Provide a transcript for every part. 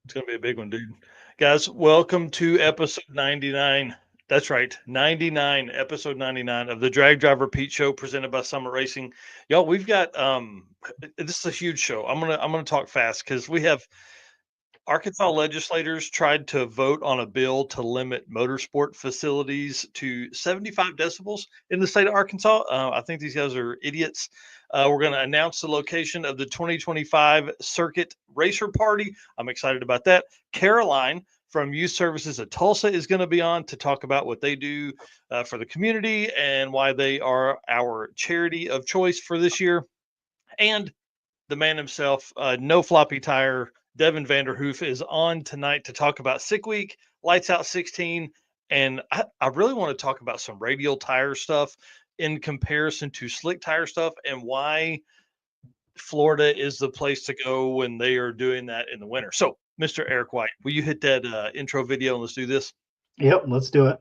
It's gonna be a big one, dude. Guys, welcome to episode 99. That's right, 99, episode 99 of the Drag Driver Pete Show presented by Summit Racing. Y'all, we've got this is a huge show. I'm gonna talk fast because we have Arkansas legislators tried to vote on a bill to limit motorsport facilities to 75 decibels in the state of Arkansas. I think these guys are idiots. We're going to announce the location of the 2025 Circuit Racer Party. I'm excited about that. Caroline from Youth Services of Tulsa is going to be on to talk about what they do for the community and why they are our charity of choice for this year. And the man himself, no floppy tire. Devin Vandrhoof is on tonight to talk about Sick Week, Lights Out 16, and I really want to talk about some radial tire stuff in comparison to slick tire stuff and why Florida is the place to go when they are doing that in the winter. So, Mr. Eric White, will you hit that intro video and let's do this? Yep, let's do it.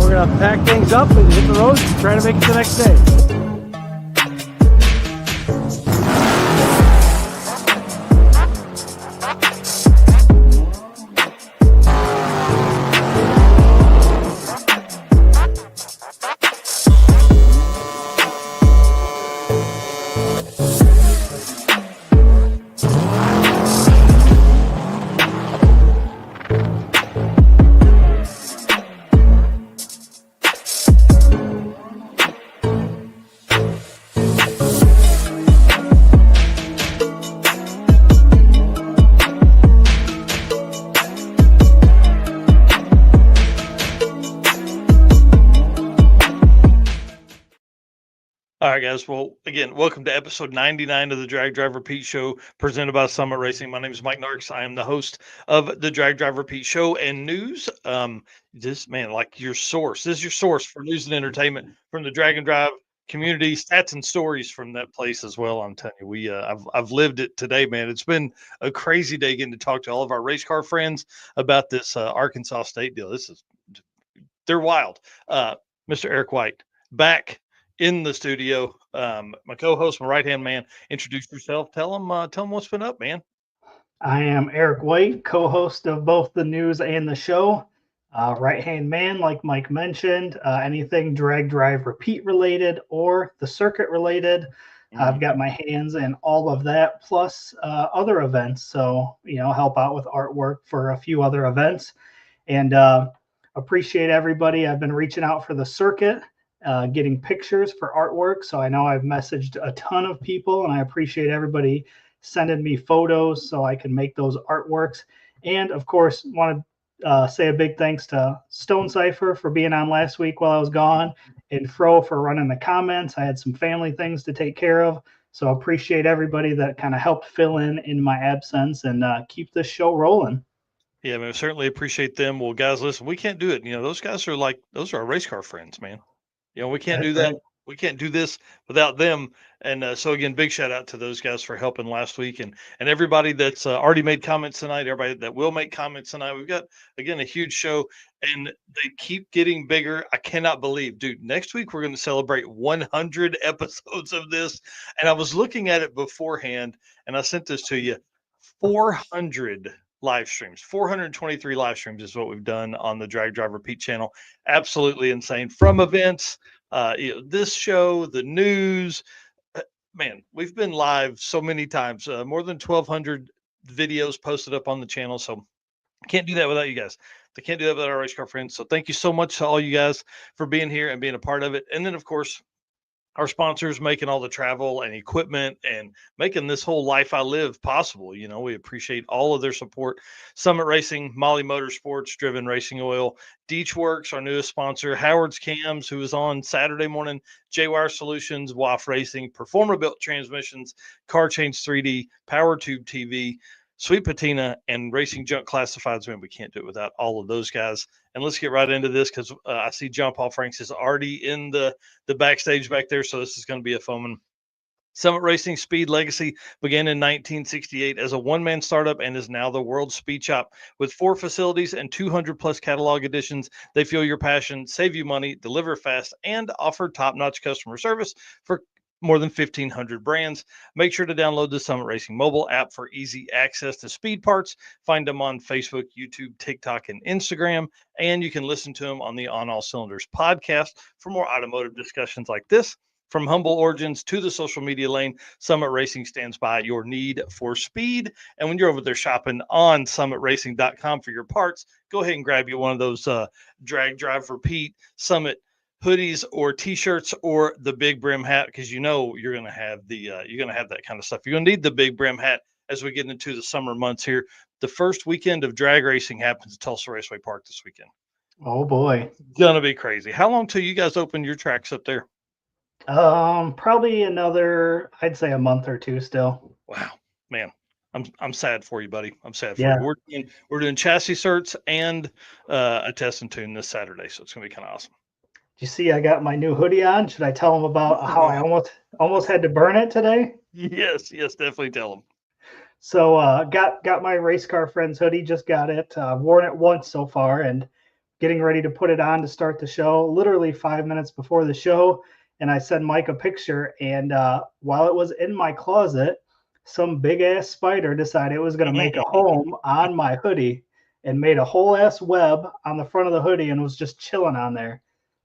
We're gonna pack things up and hit the road and try to make it the next day. All right, guys. Well, again, welcome to episode 99 of the Drag Driver Pete Show presented by Summit Racing. My name is Mike Narks. I am the host of the Drag Driver Pete Show and news. This man, like your source. This is your source for news and entertainment from the Drag and Drive community, stats and stories from that place as well. I'm telling you, I've lived it today, man. It's been a crazy day getting to talk to all of our race car friends about this Arkansas State deal. They're wild. Mr. Eric White, back in the studio. My co-host, my right-hand man. Introduce yourself. Tell them what's been up, man. I am Eric White, co-host of both the news and the show. Right-hand man, like Mike mentioned, anything drag, drive, repeat related or the circuit related. I've got my hands in all of that, plus other events. So, help out with artwork for a few other events. And appreciate everybody. I've been reaching out for the circuit, getting pictures for artwork. So I know I've messaged a ton of people, and I appreciate everybody sending me photos so I can make those artworks. And of course, want to say a big thanks to Stone Cipher for being on last week while I was gone, and Fro for running the comments. I had some family things to take care of. So appreciate everybody that kind of helped fill in my absence and keep this show rolling. Yeah, man, certainly appreciate them. Well, guys, listen, we can't do it. Those are our race car friends, man. We can't That's do that. right. We can't do this without them. And so again, big shout out to those guys for helping last week, and everybody that's already made comments tonight. Everybody that will make comments tonight. We've got again a huge show, and they keep getting bigger. I cannot believe, dude. Next week we're going to celebrate 100 episodes of this, and I was looking at it beforehand, and I sent this to you. 400 live streams, 423 live streams is what we've done on the Drag Driver Pete channel. Absolutely insane. From events, this show, the news, man, we've been live so many times, more than 1,200 videos posted up on the channel. So can't do that without you guys. They can't do that without our race car friends. So thank you so much to all you guys for being here and being a part of it. And then, of course, our sponsors making all the travel and equipment and making this whole life I live possible. We appreciate all of their support. Summit Racing, Molly Motorsports, Driven Racing Oil, Deech Works, our newest sponsor, Howard's Cams, who was on Saturday morning, J-Wire Solutions, WAF Racing, Performer Built Transmissions, Car Change 3D, Power Tube TV, Sweet Patina, and Racing Junk Classifieds. Man, we can't do it without all of those guys. And let's get right into this because I see John Paul Franks is already in the backstage back there. So this is going to be a fun one. Summit Racing Speed legacy began in 1968 as a one-man startup and is now the world's speed shop. With 4 facilities and 200 plus catalog editions, they fuel your passion, save you money, deliver fast, and offer top-notch customer service for more than 1,500 brands. Make sure to download the Summit Racing mobile app for easy access to speed parts. Find them on Facebook, YouTube, TikTok, and Instagram. And you can listen to them on the On All Cylinders podcast for more automotive discussions like this. From humble origins to the social media lane, Summit Racing stands by your need for speed. And when you're over there shopping on summitracing.com for your parts, go ahead and grab you one of those drag, drive, repeat Summit hoodies or t-shirts or the big brim hat, because you know you're going to have that kind of stuff. You're going to need the big brim hat as we get into the summer months here. The first weekend of drag racing happens at Tulsa Raceway Park this weekend. Oh boy. Gonna be crazy. How long till you guys open your tracks up there? Probably another, I'd say a month or two still. Wow, man. I'm sad for you, buddy. I'm sad for Yeah. you. We're doing chassis certs and a test and tune this Saturday, so it's gonna be kind of awesome. You see, I got my new hoodie on. Should I tell them about how I almost had to burn it today? Yes, definitely tell them. So got my race car friend's hoodie. Just got it. Worn it once so far, and getting ready to put it on to start the show. Literally 5 minutes before the show, and I sent Mike a picture. And while it was in my closet, some big ass spider decided it was going to make a home on my hoodie and made a whole ass web on the front of the hoodie and was just chilling on there.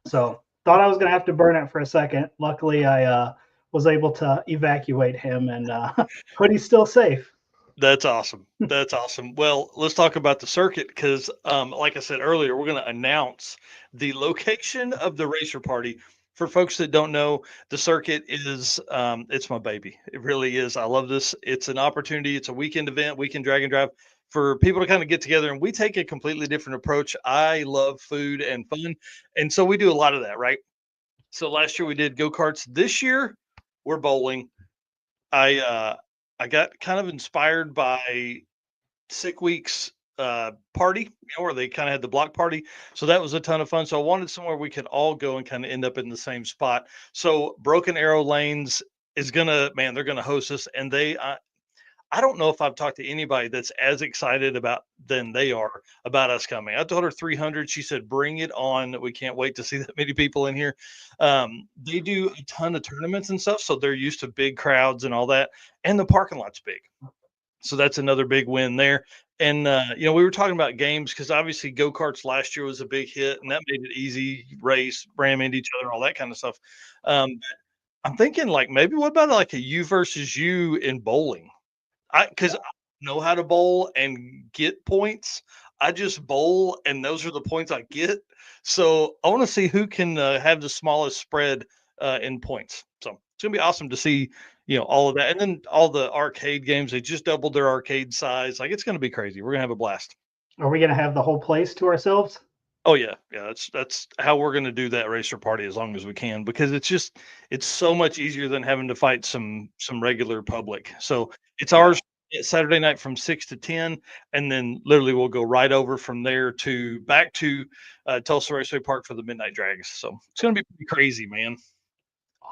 So thought I was going to have to burn it for a second. Luckily, I was able to evacuate him, and hoodie's still safe. That's awesome. That's awesome. Well, let's talk about the circuit because, like I said earlier, we're going to announce the location of the racer party. For folks that don't know, the circuit is it's my baby. It really is. I love this. It's an opportunity. It's a weekend event, weekend drag and drive for people to kind of get together, and we take a completely different approach. I love food and fun, and so we do a lot of that, right? So last year we did go-karts. This year we're bowling. I got kind of inspired by Sick Week's party, where they kind of had the block party. So that was a ton of fun. So I wanted somewhere we could all go and kind of end up in the same spot. So Broken Arrow Lanes is they're gonna host us, and I don't know if I've talked to anybody that's as excited than they are about us coming. I told her 300. She said, "Bring it on." We can't wait to see that many people in here. They do a ton of tournaments and stuff, so they're used to big crowds and all that. And the parking lot's big, so that's another big win there. And we were talking about games because obviously go karts last year was a big hit, and that made it easy race, ram into each other, all that kind of stuff. I'm thinking like maybe what about like a you versus you in bowling? Because I know how to bowl and get points. I just bowl, and those are the points I get. So I want to see who can have the smallest spread in points. So it's gonna be awesome to see, all of that, and then all the arcade games. They just doubled their arcade size. Like it's gonna be crazy. We're gonna have a blast. Are we going to have the whole place to ourselves? Oh yeah. That's how we're gonna do that racer party as long as we can, because it's so much easier than having to fight some regular public. So it's ours Saturday night from 6 to 10, and then literally we'll go right over from there to back to Tulsa Raceway Park for the midnight drags. So it's gonna be pretty crazy, man.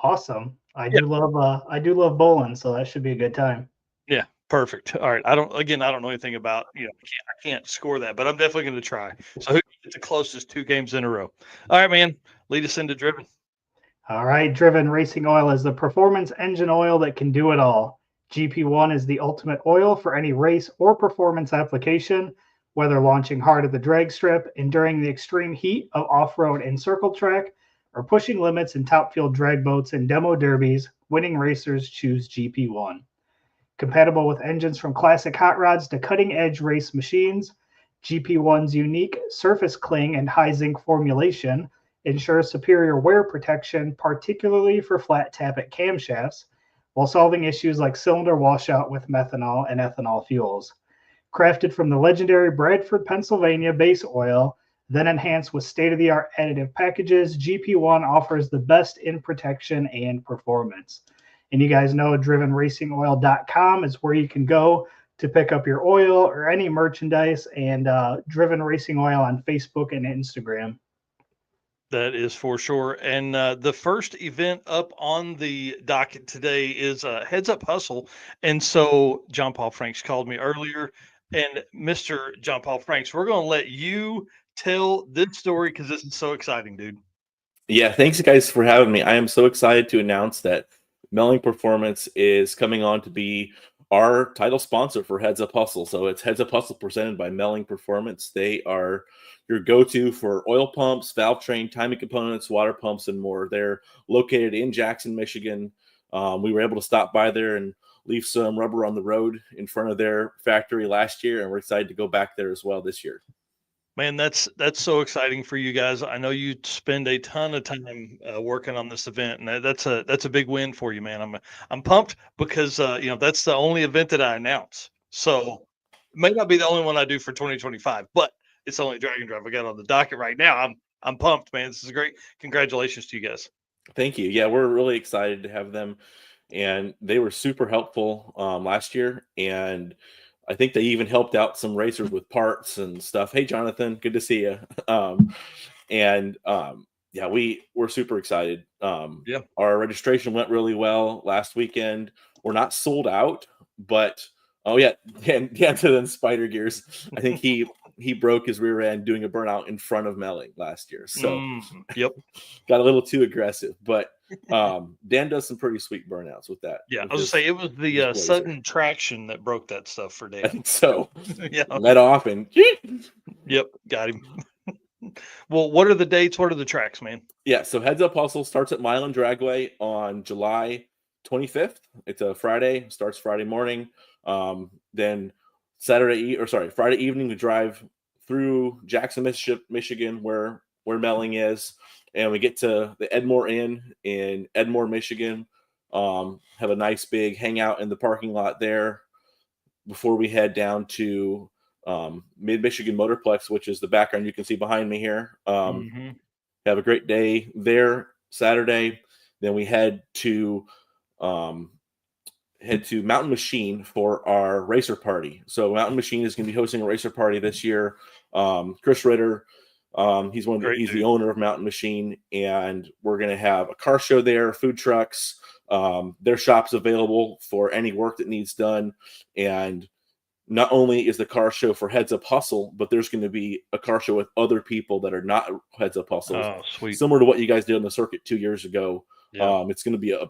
Awesome. I do love bowling, so that should be a good time. Yeah, perfect. All right. I don't know anything about, I can't score that, but I'm definitely going to try. So who gets the closest 2 games in a row? All right, man. Lead us into Driven. All right, Driven Racing Oil is the performance engine oil that can do it all. GP1 is the ultimate oil for any race or performance application, whether launching hard at the drag strip, enduring the extreme heat of off-road and circle track, or pushing limits in top field drag boats and demo derbies. Winning racers choose GP1. Compatible with engines from classic hot rods to cutting-edge race machines, GP1's unique surface cling and high zinc formulation ensures superior wear protection, particularly for flat tappet camshafts, while solving issues like cylinder washout with methanol and ethanol fuels. Crafted from the legendary Bradford, Pennsylvania base oil, then enhanced with state-of-the-art additive packages, GP1 offers the best in protection and performance. And you guys know drivenracingoil.com is where you can go to pick up your oil or any merchandise, and Driven Racing Oil on Facebook and Instagram. That is for sure. And the first event up on the docket today is Heads Up Hustle. And so John Paul Franks called me earlier. And Mr. John Paul Franks, we're going to let you tell this story because this is so exciting, dude. Yeah, thanks guys for having me. I am so excited to announce that Melling Performance is coming on to be our title sponsor for Heads Up Hustle. So it's Heads Up Hustle presented by Melling Performance. They are your go-to for oil pumps, valve train, timing components, water pumps, and more. They're located in Jackson, Michigan. We were able to stop by there and leave some rubber on the road in front of their factory last year, and we're excited to go back there as well this year. Man, that's so exciting for you guys. I know you spend a ton of time working on this event, and that's a big win for you, man. I'm pumped because that's the only event that I announce. So it may not be the only one I do for 2025, but it's the only Drag and Drive I got on the docket right now. I'm pumped, man. This is great. Congratulations to you guys. Thank you. Yeah, we're really excited to have them, and they were super helpful last year, and I think they even helped out some racers with parts and stuff. Hey, Jonathan, good to see you. Yeah, we're super excited. Yeah. Our registration went really well last weekend. We're not sold out, but oh yeah, then Spider Gears. I think he broke his rear end doing a burnout in front of Melling last year. So yep, got a little too aggressive, but Dan does some pretty sweet burnouts with that. Yeah, I was gonna say it was the sudden traction that broke that stuff for Dan. I think so. Yeah, let off and yep, got him. Well, what are the dates? What are the tracks, man? Yeah, so Heads Up Hustle starts at Milan Dragway on July 25th. It's a Friday, starts Friday morning. Then Friday evening we drive through Jackson, Michigan, where Melling is, and we get to the Edmore Inn in Edmore, Michigan. Have a nice big hangout in the parking lot there before we head down to Mid-Michigan Motorplex, which is the background you can see behind me here. Have a great day there Saturday. Then we head to Mountain Machine for our racer party. So Mountain Machine is going to be hosting a racer party this year. Chris Ritter, he's the owner of Mountain Machine, and we're going to have a car show there, food trucks. Their shop's available for any work that needs done, and not only is the car show for Heads Up Hustle, but there's going to be a car show with other people that are not Heads Up Hustles. Oh, sweet. Similar to what you guys did on the circuit 2 years ago. Yeah. It's going to be a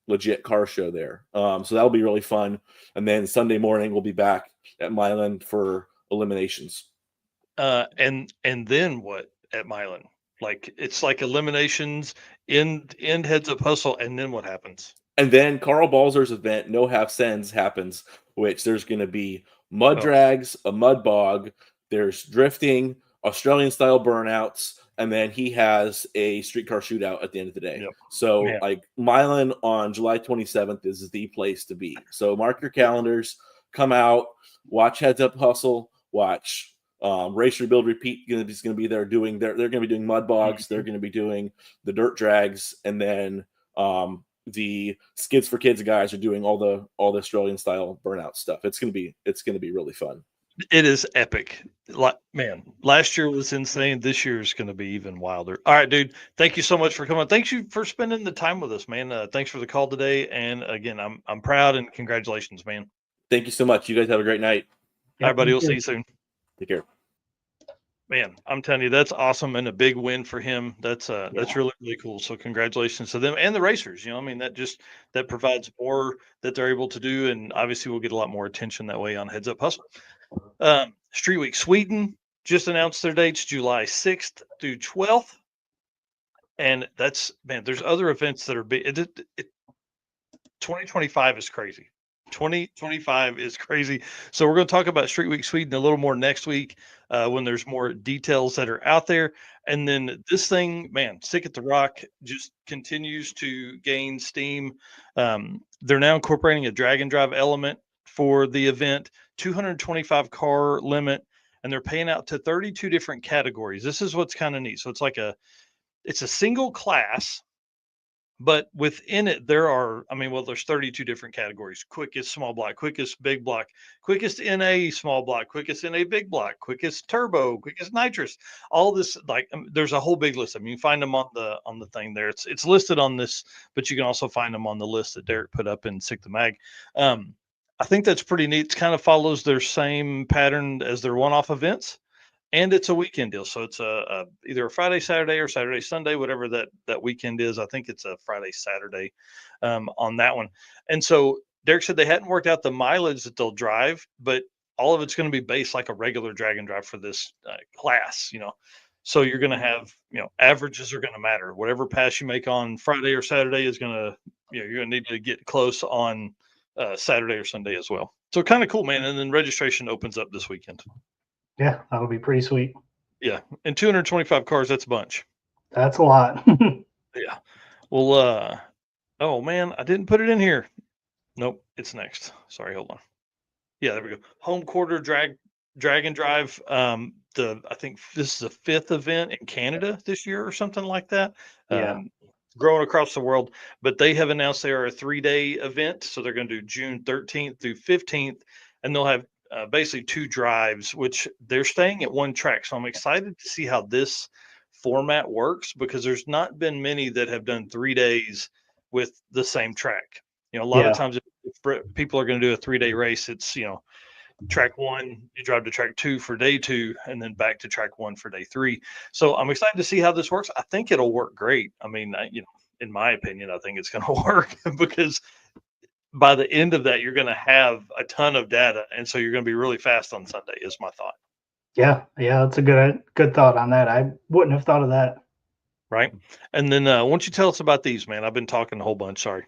legit car show there. So that'll be really fun. And then Sunday morning, we'll be back at Milan for eliminations. And then what at Milan? Like, it's like eliminations in Heads Up Hustle, and then what happens? And then Carl Balzer's event, No Half Sends, happens, which there's going to be mud drags, a mud bog, there's drifting, Australian-style burnouts, and then he has a streetcar shootout at the end of the day. Yep. So, Milan on July 27th is the place to be. So mark your calendars, come out, watch Heads Up Hustle, watch Race Rebuild Repeat is going to be there doing they're going to be doing mud bogs, they're going to be doing the dirt drags, and then the Skids for Kids guys are doing all the Australian style burnout stuff. It's gonna be really fun. It is epic. Man, last year was insane. This year is going to be even wilder. All right, dude. Thank you so much for coming. Thanks you for spending the time with us, man. Thanks for the call today. And again, I'm proud and congratulations, man. Thank you so much. You guys have a great night. All right, buddy. We'll see you soon. Take care. Man, I'm telling you, that's awesome and a big win for him. That's really, really cool. So congratulations to them and the racers. I mean, that provides more that they're able to do, and obviously we'll get a lot more attention that way on Heads Up Hustle. Street Week Sweden just announced their dates, July 6th through 12th, and there's other events that are big. 2025 is crazy. 2025 is crazy. So we're going to talk about Street Week Sweden a little more next week when there's more details that are out there. And then this thing, man, Sick at the Rock just continues to gain steam. They're now incorporating a drag and drive element for the event, 225 car limit, and they're paying out to 32 different categories. This is what's kind of neat. So it's a single class, But within it, there are, I mean, well, there's 32 different categories: quickest small block, quickest big block, quickest NA small block, quickest NA big block, quickest turbo, quickest nitrous. All this, like, there's a whole big list. I mean, you find them on the thing there. It's listed on this, but you can also find them on the list that Derek put up in Sick the Mag. I think that's pretty neat. It kind of follows their same pattern as their one-off events, and it's a weekend deal. So it's either a Friday, Saturday, or Saturday, Sunday, whatever that weekend is. I think it's a Friday, Saturday on that one. And so Derek said they hadn't worked out the mileage that they'll drive, but all of it's going to be based like a regular drag and drive for this class, you know. So you're going to have, you know, averages are going to matter. Whatever pass you make on Friday or Saturday is going to, you know, you're going to need to get close on Saturday or Sunday as well. So kind of cool, man. And then registration opens up this weekend. Yeah, that'll be pretty sweet. Yeah, and 225 cars, that's a bunch. That's a lot. Yeah. Well, oh man, I didn't put it in here. Nope, it's next. Sorry, hold on. Yeah, there we go. Home quarter drag and drive. I think this is the 5th event in Canada this year or something like that. Yeah. Growing across the world, but they have announced they are a 3-day event. So they're going to do June 13th through 15th, and they'll have basically 2 drives, which they're staying at one track. So I'm excited to see how this format works, because there's not been many that have done 3 days with the same track. You know, a lot of times if people are going to do a 3-day race, it's, you know, track 1, you drive to track 2 for day 2, and then back to track 1 for day 3. So I'm excited to see how this works. I think it'll work great. I mean, you know, in my opinion, I think it's going to work, because by the end of that, you're going to have a ton of data, and so you're going to be really fast on Sunday. Is my thought. Yeah, that's a good thought on that. I wouldn't have thought of that. Right. And then why don't you tell us about these, man? I've been talking a whole bunch. Sorry.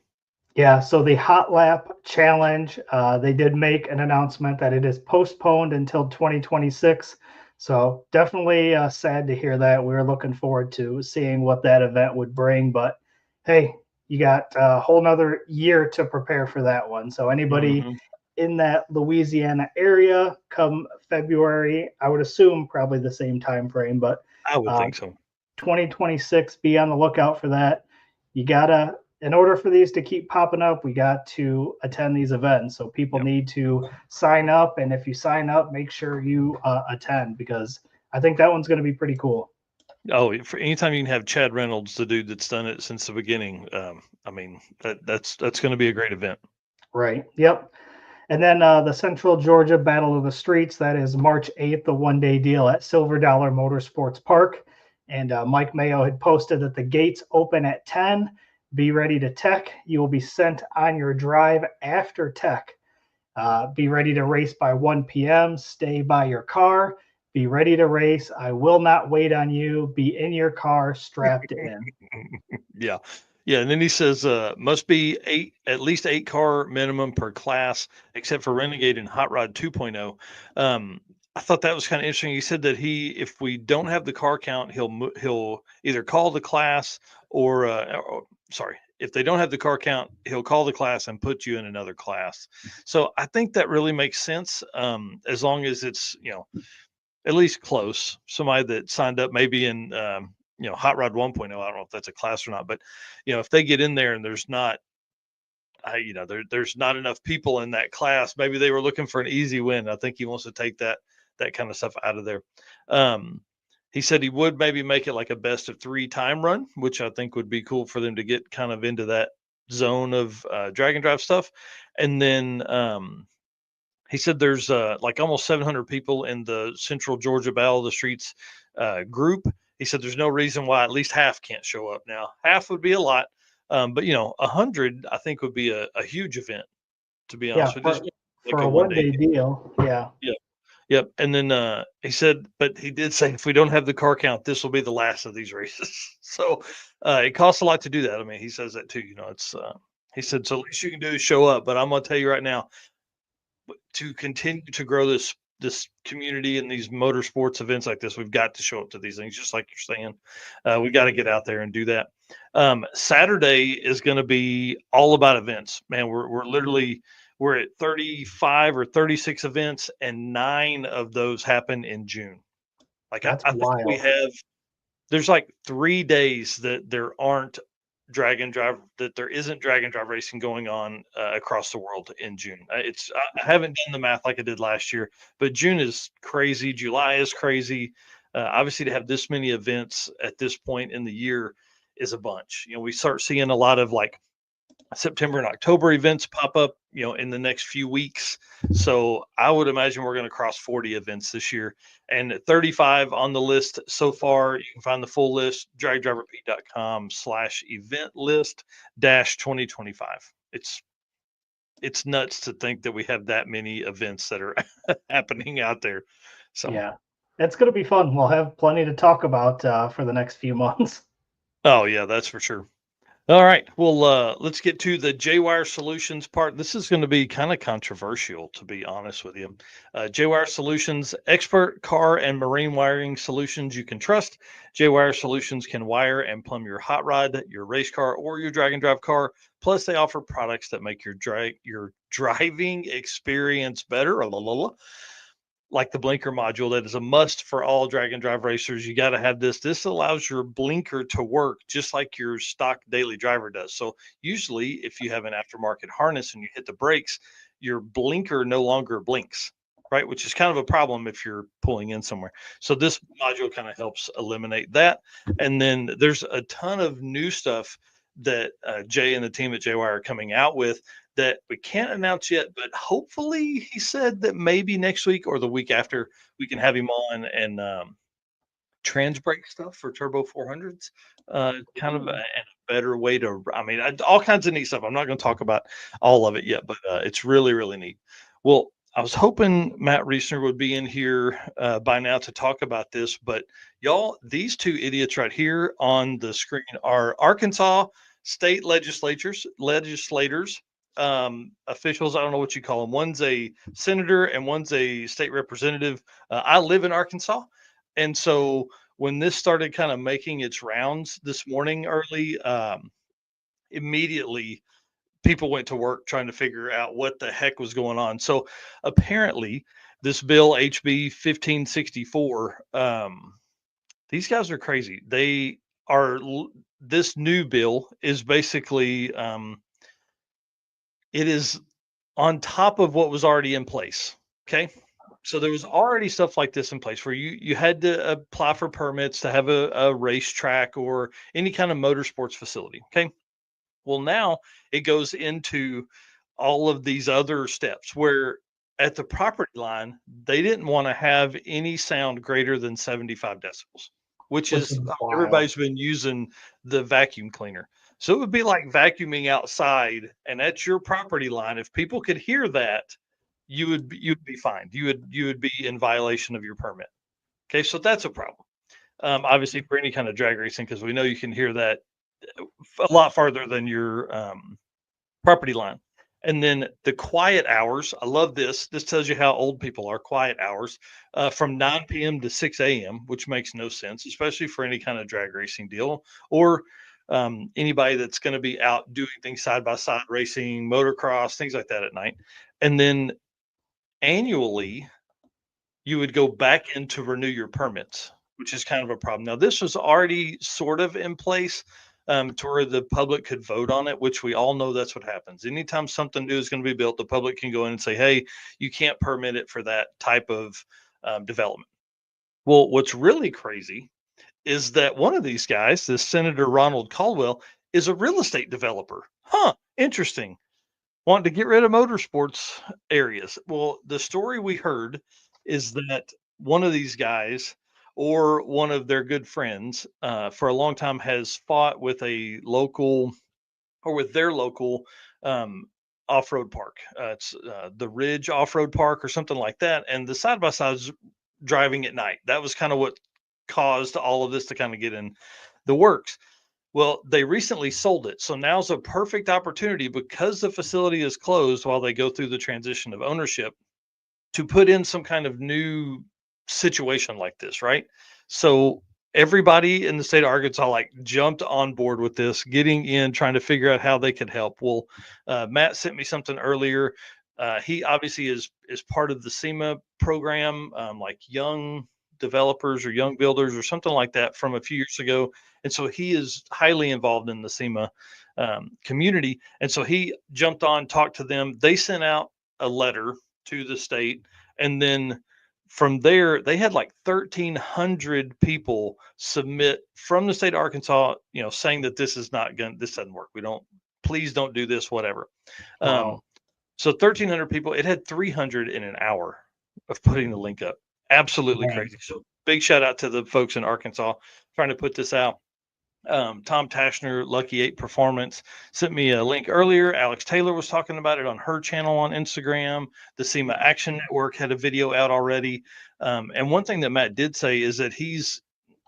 Yeah, so the Hot Lap Challenge, they did make an announcement that it is postponed until 2026. So definitely sad to hear that. We were looking forward to seeing what that event would bring. But hey, you got a whole nother year to prepare for that one. So anybody in that Louisiana area come February, I would assume probably the same time frame, but I would think so. 2026, be on the lookout for that. You gotta, in order for these to keep popping up, we got to attend these events. So people need to sign up, and if you sign up, make sure you attend, because I think that one's going to be pretty cool. Oh, for anytime you can have Chad Reynolds, the dude that's done it since the beginning. I mean, that's going to be a great event. Right. Yep. And then the Central Georgia Battle of the Streets, that is March 8th, the one-day deal at Silver Dollar Motorsports Park. And Mike Mayo had posted that the gates open at 10. Be ready to tech. You will be sent on your drive after tech. Be ready to race by 1 p.m. Stay by your car. Be ready to race. I will not wait on you. Be in your car, strapped in. Yeah. Yeah. And then he says, must be at least 8 car minimum per class, except for Renegade and Hot Rod 2.0. I thought that was kind of interesting. He said that if we don't have the car count, he'll either call the class or sorry, if they don't have the car count, he'll call the class and put you in another class. So I think that really makes sense. As long as it's, you know, at least close. Somebody that signed up maybe in, you know, Hot Rod 1.0. I don't know if that's a class or not, but, you know, if they get in there and there's not, you know, there's not enough people in that class, maybe they were looking for an easy win. I think he wants to take that kind of stuff out of there. He said he would maybe make it like a best of 3 time run, which I think would be cool for them to get kind of into that zone of drag and drive stuff. And then he said there's like almost 700 people in the Central Georgia Battle of the Streets group. He said there's no reason why at least half can't show up. Now, half would be a lot, but, you know, 100 I think would be a huge event, to be honest with you. For a one-day deal. Yeah. Yeah. Yep. And then he said, but he did say if we don't have the car count, this will be the last of these races. So it costs a lot to do that. I mean, he says that too. You know, it's he said, so at least you can do is show up. But I'm going to tell you right now, to continue to grow this community and these motorsports events like this, we've got to show up to these things, just like you're saying. We got to get out there and do that. Saturday is going to be all about events, man. We're at 35 or 36 events, and 9 of those happen in June. Like I think there's like 3 days that there aren't drag and drive that there isn't drag and drive racing going on across the world in June. I haven't done the math like I did last year, but June is crazy. July is crazy. Obviously, to have this many events at this point in the year is a bunch. We start seeing a lot of like September and October events pop up, in the next few weeks. So I would imagine we're going to cross 40 events this year, and 35 on the list so far. You can find the full list, dragdriverpete.com/event list dash 2025. It's nuts to think that we have that many events that are happening out there. So Yeah, it's going to be fun. We'll have plenty to talk about for the next few months. oh yeah, that's for sure. All right. Well, let's get to the J-Wire Solutions part. This is going to be kind of controversial, to be honest with you. J-Wire Solutions, expert car and marine wiring solutions you can trust. J-Wire Solutions can wire and plumb your hot rod, your race car, or your drag and drive car. Plus, they offer products that make your driving experience better. Like the blinker module that is a must for all drag and drive racers. You got to have this. This allows your blinker to work just like your stock daily driver does. So usually if you have an aftermarket harness and you hit the brakes, your blinker no longer blinks, right? Which is kind of a problem if you're pulling in somewhere. So this module kind of helps eliminate that. And then there's a ton of new stuff that Jay and the team at JWire are coming out with that we can't announce yet, but hopefully he said that maybe next week or the week after we can have him on and trans brake stuff for turbo 400s, kind of a better way to, all kinds of neat stuff. I'm not going to talk about all of it yet, but it's really, really neat. Well, I was hoping Matt Reesner would be in here by now to talk about this, but y'all, these two idiots right here on the screen are Arkansas state legislators, officials. I don't know what you call them. One's a senator and one's a state representative. I live in Arkansas. And so when this started kind of making its rounds this morning early, immediately people went to work trying to figure out what the heck was going on. So apparently this bill HB 1564, these guys are crazy. They are, this new bill is basically, it is on top of what was already in place. Okay. So there was already stuff like this in place where you had to apply for permits to have a racetrack or any kind of motorsports facility. Okay. Well, now it goes into all of these other steps where at the property line, they didn't want to have any sound greater than 75 decibels, which is wild. everybody's been using the vacuum cleaner. So it would be like vacuuming outside and at your property line. If people could hear that, you'd be fined. You would be in violation of your permit. Okay, so that's a problem. Obviously, for any kind of drag racing, because we know you can hear that a lot farther than your property line. And then the quiet hours. I love this. This tells you how old people are. Quiet hours from 9 p.m. to 6 a.m., which makes no sense, especially for any kind of drag racing deal or anybody that's going to be out doing things side by side racing, motocross, things like that at night. And then annually, you would go back in to renew your permits, which is kind of a problem. Now, this was already sort of in place to where the public could vote on it, which we all know that's what happens. Anytime something new is going to be built, the public can go in and say, hey, you can't permit it for that type of development. Well, what's really crazy is that one of these guys, this Senator Ronald Caldwell, is a real estate developer. Huh, interesting. Wanting to get rid of motorsports areas. Well, the story we heard is that one of these guys or one of their good friends for a long time has fought with a local or with their local off-road park. It's the Ridge Off-Road Park or something like that. And the side-by-sides driving at night. That was kind of what caused all of this to kind of get in the works. Well, they recently sold it. So now's a perfect opportunity because the facility is closed while they go through the transition of ownership to put in some kind of new situation like this, right? So everybody in the state of Arkansas like jumped on board with this, getting in, trying to figure out how they could help. Well, Matt sent me something earlier. He obviously is part of the SEMA program, like young developers or young builders or something like that from a few years ago. And so he is highly involved in the SEMA community. And so he jumped on, talked to them. They sent out a letter to the state. And then from there, they had like 1,300 people submit from the state of Arkansas, saying that this doesn't work. Please don't do this, whatever. Wow. So 1,300 people, it had 300 in an hour of putting the link up. Absolutely Man. crazy. So big shout out to the folks in Arkansas trying to put this out. Tom Tashner, Lucky 8 Performance, sent me a link earlier. Alex Taylor was talking about it on her channel on Instagram. The SEMA Action Network had a video out already. And one thing that Matt did say is that he's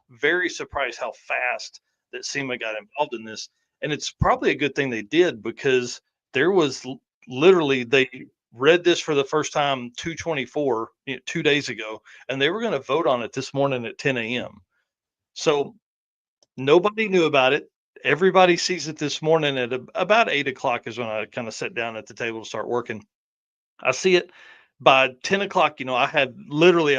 very surprised how fast that SEMA got involved in this. And it's probably a good thing they did, because there was literally, they read this for the first time 2/24, 2 days ago, and they were going to vote on it this morning at 10 a.m. So nobody knew about it. Everybody sees it this morning at about 8 o'clock is when I kind of sat down at the table to start working. I see it by 10 o'clock. I've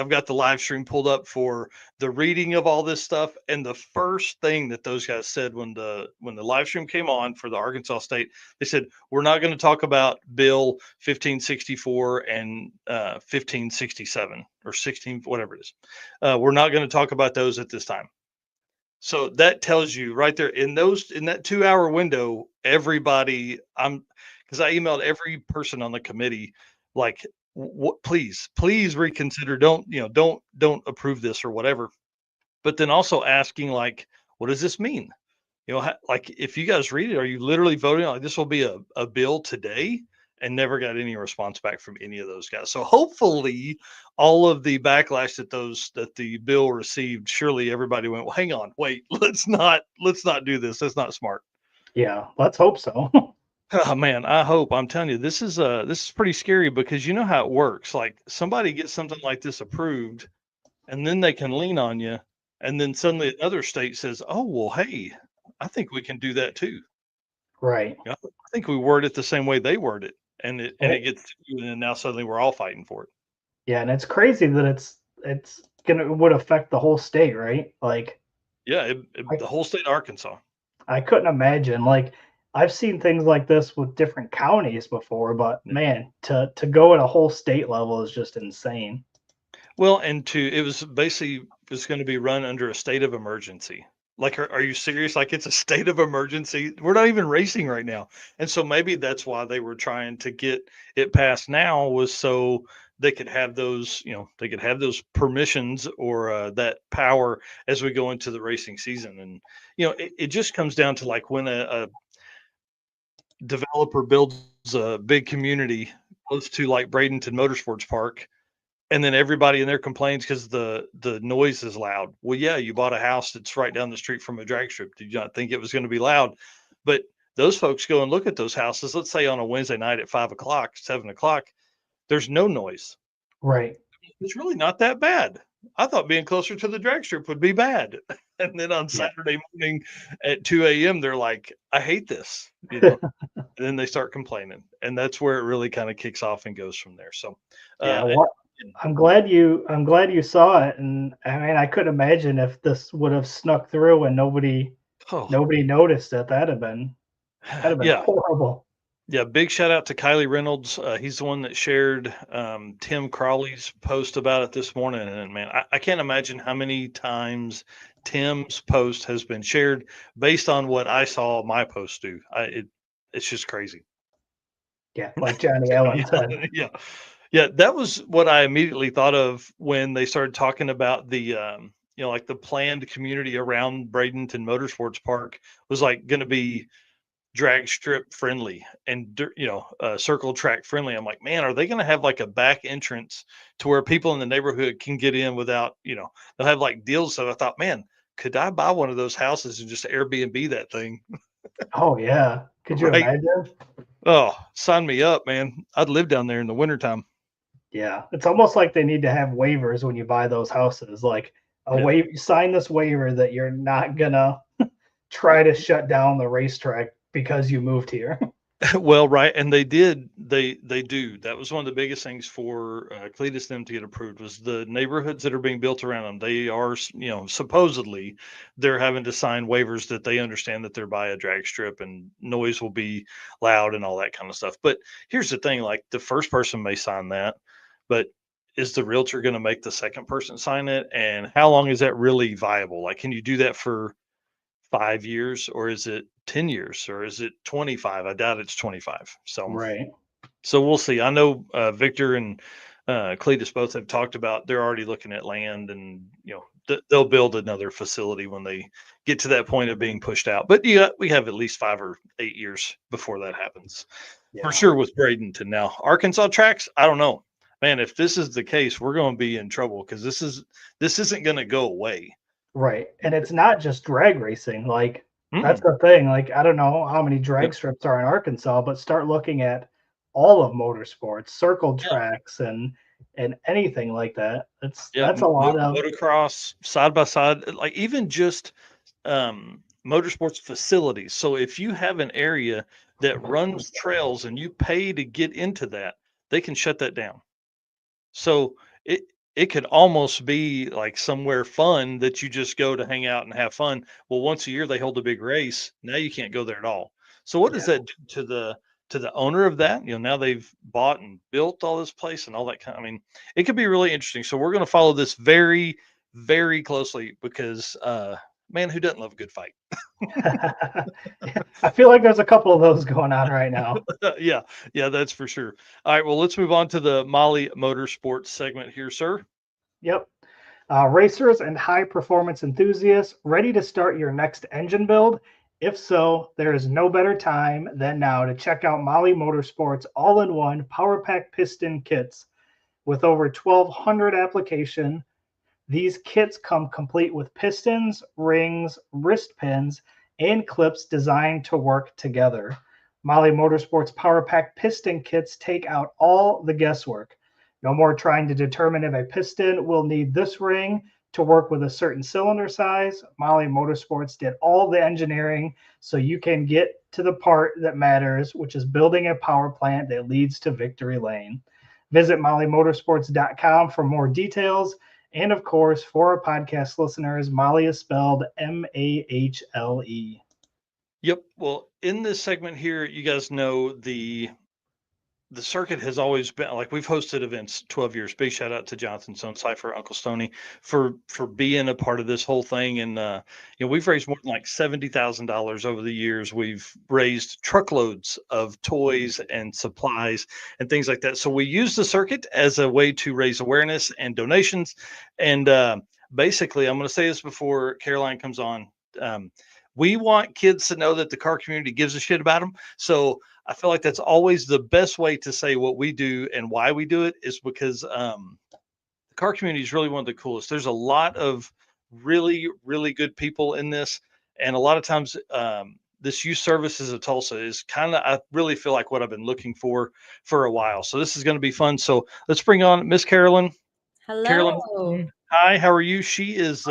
got the live stream pulled up for the reading of all this stuff. And the first thing that those guys said when the live stream came on for the Arkansas State, they said, we're not going to talk about Bill 1564 and 1567 or 16, whatever it is. We're not going to talk about those at this time. So that tells you right there in that 2 hour window, everybody, because I emailed every person on the committee, like, what, please reconsider. Don't approve this or whatever. But then also asking, like, what does this mean? Like, if you guys read it, are you literally voting on this will be a bill today? And never got any response back from any of those guys. So hopefully all of the backlash that the bill received, surely everybody went, well, hang on, wait, let's not do this. That's not smart. Yeah, let's hope so. Oh man, I hope. I'm telling you, this is pretty scary, because you know how it works. Like, somebody gets something like this approved, and then they can lean on you, and then suddenly another state says, oh, well, hey, I think we can do that too. Right. I think we word it the same way they word it. And it gets to you, and then now suddenly we're all fighting for it. Yeah, and it's crazy that would affect the whole state, right? Like, yeah, the whole state of Arkansas. I couldn't imagine. Like, I've seen things like this with different counties before, but man, to go at a whole state level is just insane. Well, and it was going to be run under a state of emergency. Like, are you serious? Like, it's a state of emergency. We're not even racing right now. And so maybe that's why they were trying to get it passed now, was so they could have those, permissions or that power as we go into the racing season. And, it just comes down to, like, when a developer builds a big community close to, like, Bradenton Motorsports Park, and then everybody in there complains because the noise is loud. Well, yeah, you bought a house that's right down the street from a drag strip. Did you not think it was going to be loud? But those folks go and look at those houses, let's say on a Wednesday night at 5 o'clock, 7 o'clock, there's no noise. Right. It's really not that bad. I thought being closer to the drag strip would be bad. And then on Saturday morning at 2 a.m., they're like, I hate this, and then they start complaining. And that's where it really kind of kicks off and goes from there. So, I'm glad you saw it, and I mean, I couldn't imagine if this would have snuck through and nobody noticed it. That'd have been horrible. Yeah, big shout out to Kylie Reynolds. He's the one that shared Tim Crawley's post about it this morning. And man, I can't imagine how many times Tim's post has been shared based on what I saw my post do. It's just crazy. Yeah, like Johnny Allen said. Yeah, that was what I immediately thought of when they started talking about the like the planned community around Bradenton Motorsports Park was like going to be drag strip friendly and circle track friendly. I'm like, man, are they going to have like a back entrance to where people in the neighborhood can get in without, they'll have like deals. So I thought, man, could I buy one of those houses and just Airbnb that thing? Oh yeah. Could you imagine? Oh, sign me up, man. I'd live down there in the wintertime. Yeah. It's almost like they need to have waivers when you buy those houses. Like sign this waiver that you're not gonna try to shut down the racetrack because you moved here. Well, right, and they did. They do. That was one of the biggest things for Cletus them to get approved was the neighborhoods that are being built around them. They are, supposedly they're having to sign waivers that they understand that they're by a drag strip and noise will be loud and all that kind of stuff. But here's the thing: like the first person may sign that, but is the realtor going to make the second person sign it? And how long is that really viable? Like, can you do that for 5 years, or is it 10 years, or is it 25? I doubt it's 25. Right. So we'll see. I know Victor and Cletus both have talked about they're already looking at land, and they'll build another facility when they get to that point of being pushed out. But yeah, we have at least 5 or 8 years before that happens for Yeah. sure with Bradenton. Now Arkansas tracks, I don't know, man. If this is the case, we're going to be in trouble because this isn't going to go away. Right. And it's not just drag racing. Like that's Mm. the thing. Like I don't know how many drag Yep. strips are in Arkansas, but start looking at all of motorsports, circle Yeah. tracks and anything like that. Yeah, That's a lot of motocross, side by side, like even just motorsports facilities. So if you have an area that runs trails and you pay to get into that, they can shut that down. So it could almost be like somewhere fun that you just go to hang out and have fun. Well, once a year they hold a big race. Now you can't go there at all. So what does yeah. that do to the owner of that? Now they've bought and built all this place and all that kind. I mean, it could be really interesting. So we're going to follow this very, very closely because man, who doesn't love a good fight? I feel like there's a couple of those going on right now. Yeah, yeah, that's for sure. All right, well, let's move on to the Molly Motorsports segment here, sir. Yep. Racers and high performance enthusiasts ready to start your next engine build? If so, there is no better time than now to check out Molly Motorsports all in one Power Pack piston kits. With over 1,200 application, these kits come complete with pistons, rings, wrist pins, and clips designed to work together. Molly Motorsports Power Pack piston kits take out all the guesswork. No more trying to determine if a piston will need this ring to work with a certain cylinder size. Molly Motorsports did all the engineering so you can get to the part that matters, which is building a power plant that leads to victory lane. Visit mollymotorsports.com for more details. And of course, for our podcast listeners, Molly is spelled Mahle. Yep. Well, in this segment here, you guys know the circuit has always been like we've hosted events 12 years. Big shout out to Jonathan Stone, Cypher, Uncle Stoney for being a part of this whole thing. And we've raised more than like $70,000 over the years. We've raised truckloads of toys and supplies and things like that. So we use the circuit as a way to raise awareness and donations. And basically, I'm going to say this before Caroline comes on. We want kids to know that the car community gives a shit about them. So I feel like that's always the best way to say what we do and why we do it is because the car community is really one of the coolest. There's a lot of really, really good people in this. And a lot of times this Youth Services of Tulsa is I really feel like what I've been looking for a while. So this is going to be fun. So let's bring on Miss Carolyn. Hello. Carolyn, hi, how are you? She is,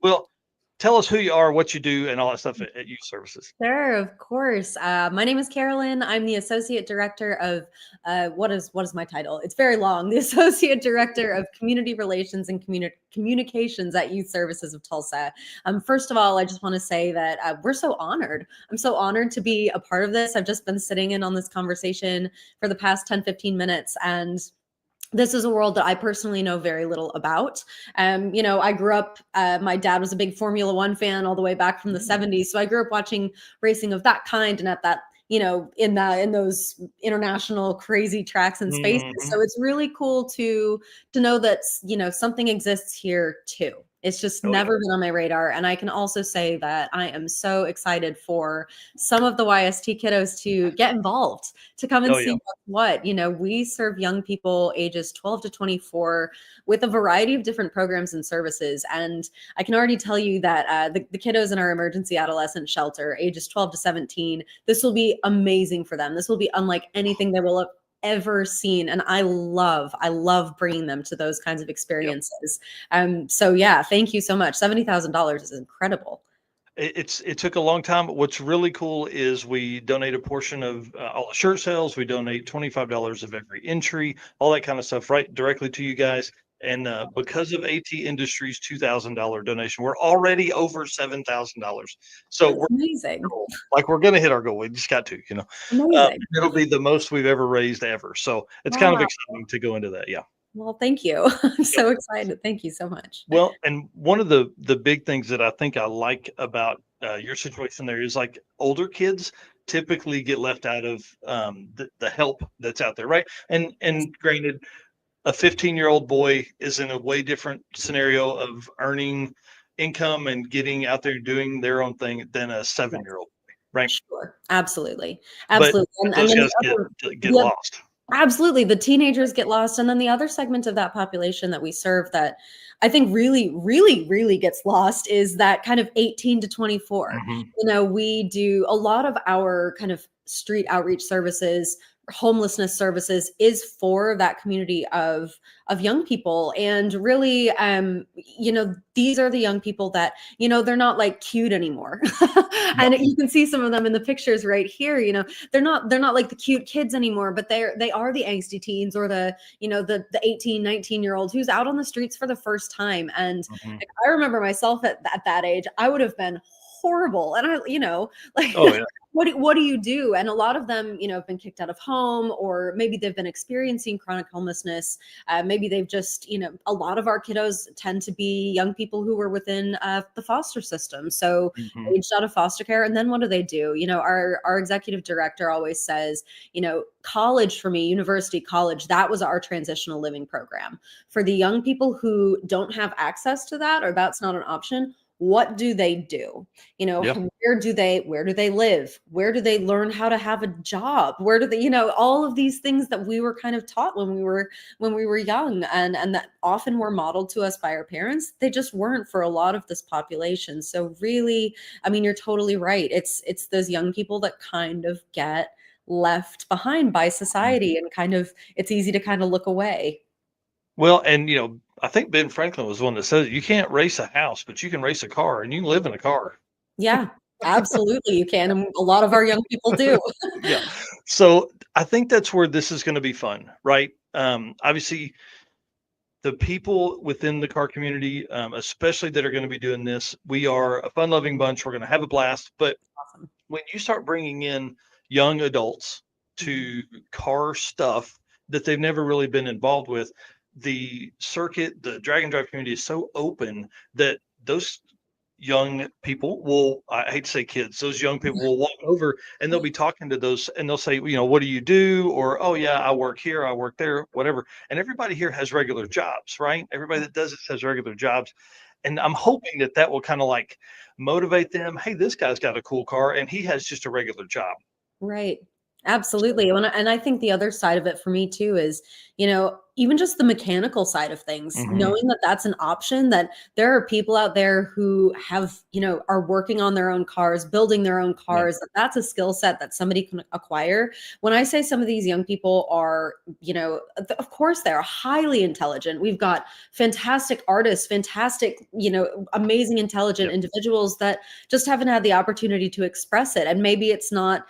well, tell us who you are, what you do, and all that stuff at Youth Services. Sure, of course. My name is Carolyn. I'm the Associate Director of, what is my title? It's very long. The Associate Director of Community Relations and Communications at Youth Services of Tulsa. First of all, I just want to say that we're so honored. I'm so honored to be a part of this. I've just been sitting in on this conversation for the past 10, 15 minutes, and this is a world that I personally know very little about. I grew up, my dad was a big Formula One fan all the way back from the 70s. So I grew up watching racing of that kind and at that, in those international crazy tracks and spaces. Mhm. So it's really cool to know that, something exists here too. It's just never been on my radar. And I can also say that I am so excited for some of the YST kiddos to get involved, to come and see what, we serve young people ages 12 to 24 with a variety of different programs and services. And I can already tell you that the kiddos in our emergency adolescent shelter, ages 12 to 17, this will be amazing for them. This will be unlike anything they will have ever seen. And I love bringing them to those kinds of experiences. So yeah, thank you so much. $70,000 is incredible. It took a long time. But what's really cool is we donate a portion of all the shirt sales. We donate $25 of every entry, all that kind of stuff, right directly to you guys. And because of AT Industries' $2,000 donation, we're already over $7,000. So That's we're amazing. like we're going to hit our goal. We just got to, Amazing. it'll be the most we've ever raised ever. So it's kind of Wow. exciting to go into that. Yeah. Well, thank you. I'm so excited. Thank you so much. Well, and one of the big things that I think I like about your situation there is like older kids typically get left out of the help that's out there, right? And granted, a 15-year-old boy is in a way different scenario of earning income and getting out there doing their own thing than a 7-year-old, right? Sure. Absolutely. But Absolutely. And those then guys the other, get the oth- lost. absolutely, the teenagers get lost. And then the other segment of that population that we serve that I think really, really, really gets lost is that kind of 18 to 24. Mhm. We do a lot of our kind of street outreach services, homelessness services is for that community of young people. And really, these are the young people that, they're not like cute anymore. And you can see some of them in the pictures right here. They're not like the cute kids anymore, but they are the angsty teens or the 18, 19-year olds who's out on the streets for the first time. And Mhm. like, I remember myself at that age, I would have been horrible. And like, Oh yeah. what do you do? And a lot of them, have been kicked out of home, or maybe they've been experiencing chronic homelessness. Maybe they've just, a lot of our kiddos tend to be young people who were within the foster system. So Mhm. aged out of foster care. And then what do? Our executive director always says, college for me, university, college, that was our transitional living program. For the young people who don't have access to that, or that's not an option, what do they do? Yeah. Where do they live? Where do they learn how to have a job? Where do they, all of these things that we were kind of taught when we were young, and that often were modeled to us by our parents. They just weren't for a lot of this population. So really, I mean, you're totally right. It's those young people that kind of get left behind by society, and kind of it's easy to kind of look away. Well, and I think Ben Franklin was one that says you can't race a house, but you can race a car, and you can live in a car. Yeah, absolutely you can. And a lot of our young people do. Yeah. So I think that's where this is going to be fun, right? Obviously, the people within the car community, especially that are going to be doing this, we are a fun-loving bunch. We're going to have a blast. But Awesome. when you start bringing in young adults to car stuff that they've never really been involved with, the circuit, the drag and drive community is so open that those young people will, I hate to say kids, those young people will walk over and they'll be talking to those and they'll say, what do you do? Or, oh yeah, I work here, I work there, whatever. And everybody here has regular jobs, right? Everybody that does this has regular jobs. And I'm hoping that will kind of like motivate them. Hey, this guy's got a cool car and he has just a regular job. Right. Absolutely. And I think the other side of it for me too is, even just the mechanical side of things, Mhm. knowing that that's an option, that there are people out there who have, are working on their own cars, building their own cars. That's a skill set that somebody can acquire. When I say some of these young people are, of course they're highly intelligent. We've got fantastic artists, fantastic, amazing, intelligent individuals that just haven't had the opportunity to express it. And maybe it's not,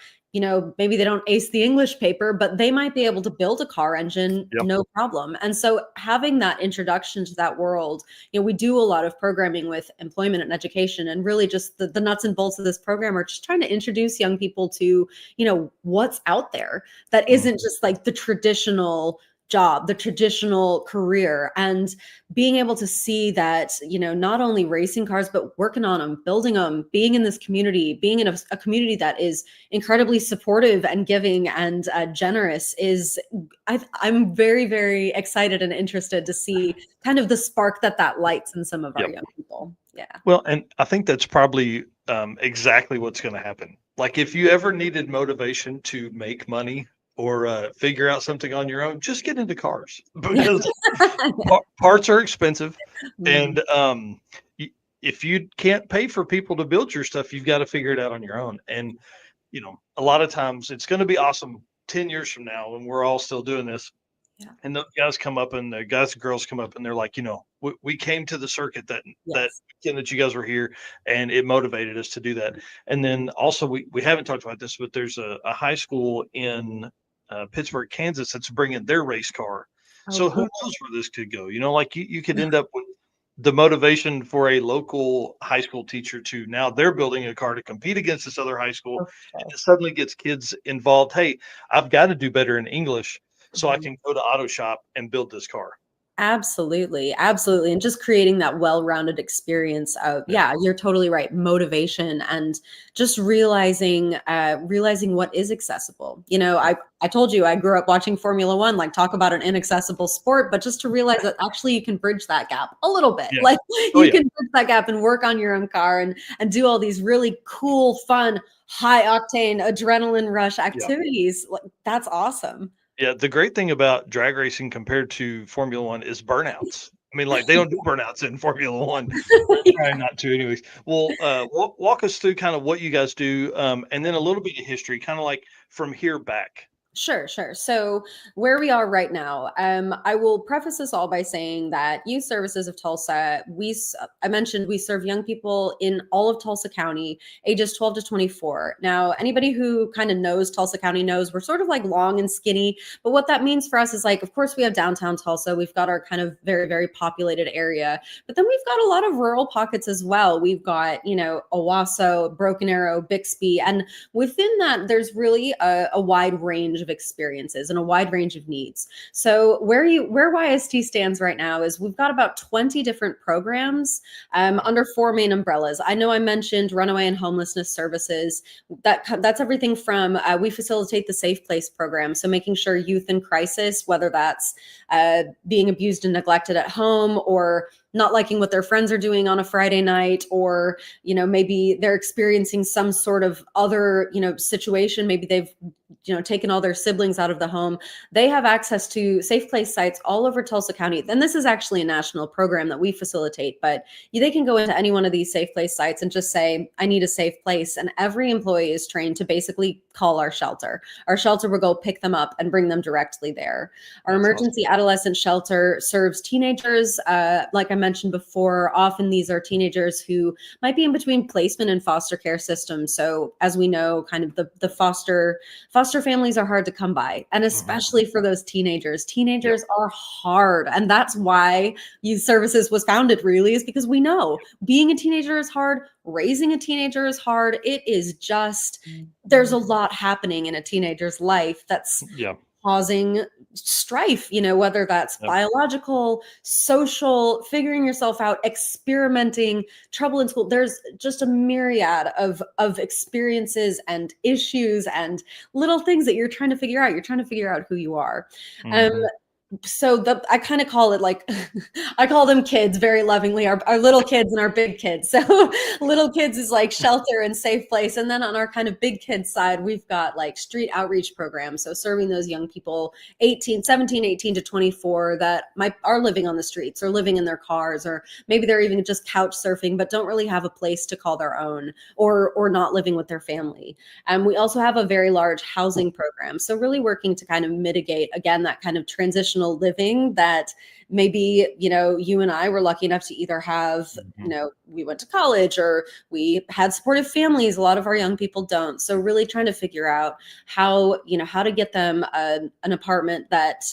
maybe they don't ace the English paper, but they might be able to build a car engine, no problem. And so having that introduction to that world, we do a lot of programming with employment and education, and really just the nuts and bolts of this program are just trying to introduce young people to, what's out there that isn't just like the traditional job, the traditional career, and being able to see that, not only racing cars, but working on them, building them, being in this community, being in a community that is incredibly supportive and giving and generous is, I'm very, very excited and interested to see kind of the spark that lights in some of our young people. Yeah. Well, and I think that's probably exactly what's going to happen. Like if you ever needed motivation to make money or figure out something on your own, just get into cars because parts are expensive. And if you can't pay for people to build your stuff, you've got to figure it out on your own. And, a lot of times it's going to be awesome 10 years from now when we're all still doing this. And the guys come up and the guys and girls come up and they're like, we came to the circuit that Yes. weekend that you guys were here, and it motivated us to do that. And then also we haven't talked about this, but there's a high school in Pittsburgh, Kansas that's bringing their race car. Oh, So who cool. knows where this could go? Like you could end up with the motivation for a local high school teacher to now they're building a car to compete against this other high school. Oh, And sure. it suddenly gets kids involved. Hey, I've got to do better in English so I Mhm. can go to auto shop and build this car. Absolutely. Absolutely. And just creating that well-rounded experience of, Yeah. you're totally right. Motivation and just realizing what is accessible. I told you I grew up watching Formula One, like talk about an inaccessible sport, but just to realize that actually you can bridge that gap a little bit. Yeah. Like Oh, you yeah. can bridge that gap and work on your own car and do all these really cool, fun, high octane adrenaline rush activities. Like, that's awesome. Yeah. The great thing about drag racing compared to Formula One is burnouts. I mean, like they don't do burnouts in Formula One. Try not to, anyways. Well, walk us through kind of what you guys do, and then a little bit of history, kind of like from here back. Sure, sure. So where we are right now, I will preface this all by saying that Youth Services of Tulsa, I mentioned we serve young people in all of Tulsa County, ages 12 to 24. Now, anybody who kind of knows Tulsa County knows we're sort of like long and skinny, but what that means for us is like, of course, we have downtown Tulsa, we've got our kind of very, very populated area, but then we've got a lot of rural pockets as well. We've got, Owasso, Broken Arrow, Bixby, and within that, there's really a wide range of experiences and a wide range of needs. So where YST stands right now is we've got about 20 different programs under 4 main umbrellas. I know I mentioned runaway and homelessness services. That's everything from we facilitate the Safe Place program, so making sure youth in crisis, whether that's being abused and neglected at home or not liking what their friends are doing on a Friday night, or, maybe they're experiencing some sort of other, situation. Maybe they've, taken all their siblings out of the home. They have access to Safe Place sites all over Tulsa County. And this is actually a national program that we facilitate, but they can go into any one of these Safe Place sites and just say, I need a safe place. And every employee is trained to basically call our shelter. Our shelter will go pick them up and bring them directly there. Our That's emergency adolescent shelter serves teenagers. Like I mentioned before, often these are teenagers who might be in between placement and foster care systems. So as we know, kind of the foster families are hard to come by. And especially for those teenagers are hard. And that's why Youth Services was founded, really, is because we know being a teenager is hard. Raising a teenager is hard. It is just, there's a lot happening in a teenager's life that's causing strife, whether that's biological, social, figuring yourself out, experimenting, trouble in school. There's just a myriad of experiences and issues and little things that you're trying to figure out. You're trying to figure out who you are. So I kind of call it like, I call them kids very lovingly, our little kids and our big kids. So little kids is like shelter and safe place. And then on our kind of big kids side, we've got like street outreach programs. So serving those young people, 18 to 24 that are living on the streets or living in their cars, or maybe they're even just couch surfing, but don't really have a place to call their own, or not living with their family. And we also have a very large housing program. So really working to kind of mitigate, again, that kind of transitional living that maybe, you and I were lucky enough to either have, we went to college or we had supportive families. A lot of our young people don't. So really trying to figure out how to get them an apartment that,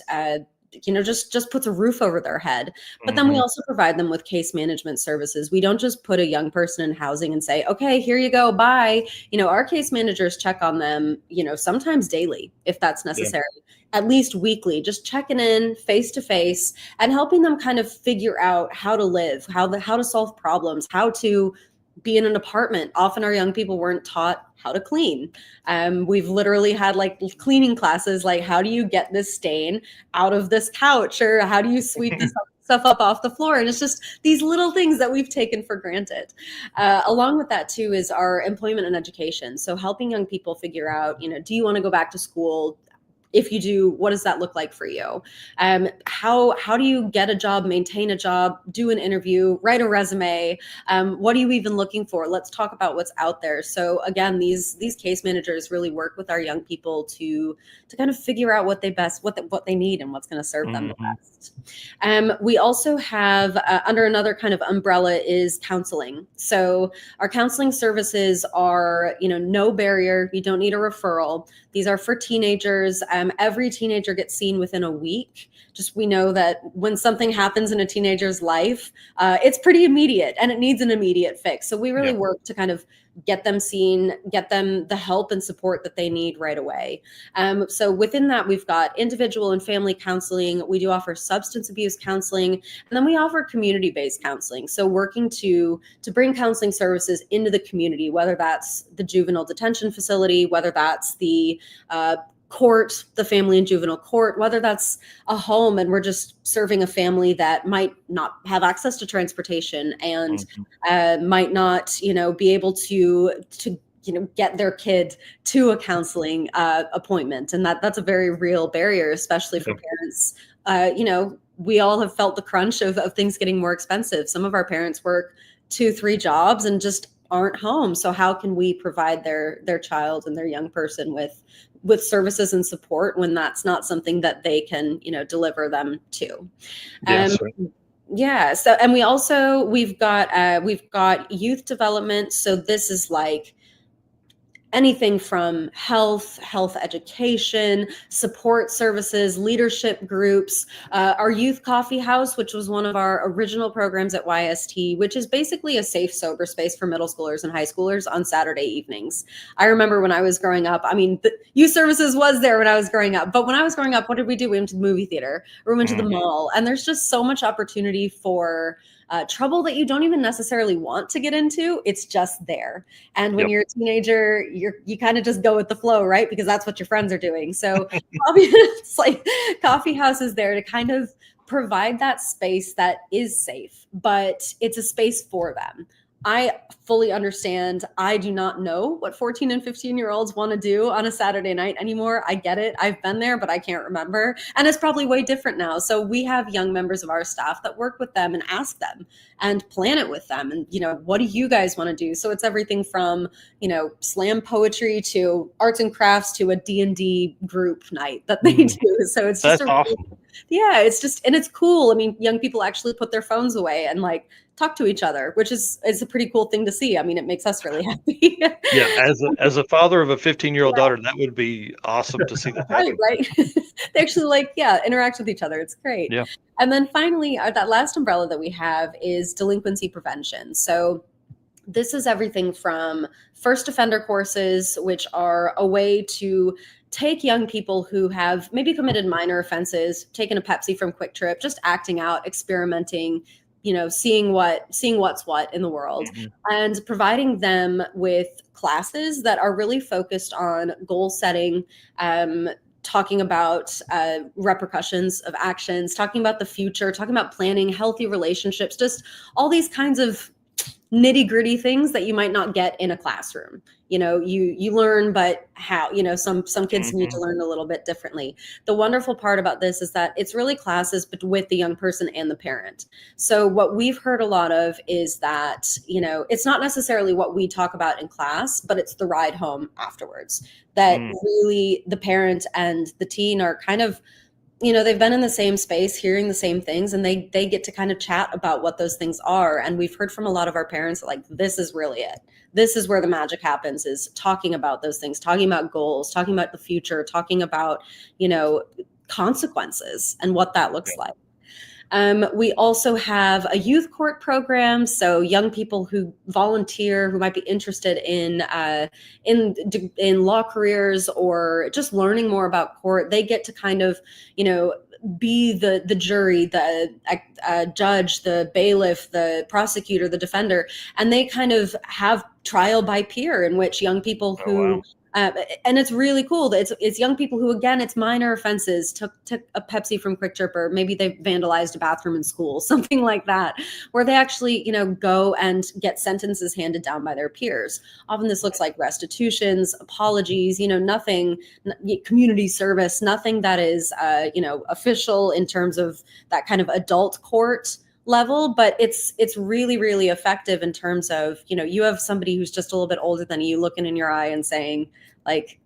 just puts a roof over their head. But then we also provide them with case management services. We don't just put a young person in housing and say, okay, here you go, bye. Our case managers check on them, sometimes daily, if that's necessary. At least weekly, just checking in face to face and helping them kind of figure out how to live, how to solve problems, how to be in an apartment. Often our young people weren't taught how to clean. We've literally had like cleaning classes, like how do you get this stain out of this couch, or how do you sweep this stuff up off the floor? And it's just these little things that we've taken for granted. Along with that too is our employment and education. So helping young people figure out, do you want to go back to school? If you do, what does that look like for you? How do you get a job, maintain a job, do an interview, write a resume? What are you even looking for? Let's talk about what's out there. So again, these case managers really work with our young people to kind of figure out what they need and what's going to serve them the best. We also have under another kind of umbrella is counseling. So our counseling services are, no barrier. You don't need a referral. These are for teenagers. Every teenager gets seen within a week. We know that when something happens in a teenager's life, it's pretty immediate and it needs an immediate fix. So we really work to kind of get them seen, get them the help and support that they need right away. So within that, we've got individual and family counseling. We do offer substance abuse counseling, and then we offer community-based counseling. So working to bring counseling services into the community, whether that's the juvenile detention facility, whether that's the court, the family and juvenile court, whether that's a home and we're just serving a family that might not have access to transportation and might not, be able to get their kid to a counseling appointment. And that's a very real barrier, especially for parents. We all have felt the crunch of things getting more expensive. Some of our parents work 2-3 jobs and just aren't home. So how can we provide their child and their young person with services and support when that's not something that they can, deliver them to? So, and we've got youth development. So this is like anything from health education, support services, leadership groups, our youth coffee house, which was one of our original programs at YST, which is basically a safe, sober space for middle schoolers and high schoolers on Saturday evenings. I remember when I was growing up, the youth services was there when I was growing up, but when I was growing up, what did we do? We went to the movie theater, or we went to the mall, and there's just so much opportunity for trouble that you don't even necessarily want to get into. It's just there. And when you're a teenager, you kind of just go with the flow, right? Because that's what your friends are doing. So it's like coffee house is there to kind of provide that space that is safe, but it's a space for them. I fully understand. I do not know what 14 and 15-year-olds want to do on a Saturday night anymore. I get it. I've been there, but I can't remember. And it's probably way different now. So we have young members of our staff that work with them and ask them and plan it with them. And, what do you guys want to do? So it's everything from, slam poetry to arts and crafts to a D&D group night that they do. So it's just awesome. And it's cool. Young people actually put their phones away and talk to each other, which is a pretty cool thing to see. It makes us really happy. As a father of a 15-year-old daughter, that would be awesome to see that happen. Right. They actually interact with each other. It's great. Yeah. And then finally, that last umbrella that we have is delinquency prevention. So this is everything from first offender courses, which are a way to take young people who have maybe committed minor offenses, taken a Pepsi from Quick Trip, just acting out, experimenting, seeing what's what in the world, and providing them with classes that are really focused on goal setting, talking about repercussions of actions, talking about the future, talking about planning, healthy relationships, just all these kinds of nitty-gritty things that you might not get in a classroom. You learn, but how, some kids need to learn a little bit differently. The wonderful part about this is that it's really classes, but with the young person and the parent. So what we've heard a lot of is that, it's not necessarily what we talk about in class, but it's the ride home afterwards that really the parent and the teen are kind of, they've been in the same space, hearing the same things, and they get to kind of chat about what those things are. And we've heard from a lot of our parents, this is really it. This is where the magic happens, is talking about those things, talking about goals, talking about the future, talking about, consequences and what that looks like. We also have a youth court program. So young people who volunteer, who might be interested in law careers or just learning more about court, they get to kind of, be the jury, the judge, the bailiff, the prosecutor, the defender, and they kind of have trial by peer, in which young people who And it's really cool that it's young people who, again, it's minor offenses, took a Pepsi from Quick Trip, or maybe they vandalized a bathroom in school, something like that, where they actually, go and get sentences handed down by their peers. Often this looks like restitutions, apologies, nothing, community service, nothing that is, official in terms of that kind of adult court level, but it's really, really effective in terms of, you have somebody who's just a little bit older than you looking in your eye and saying, like,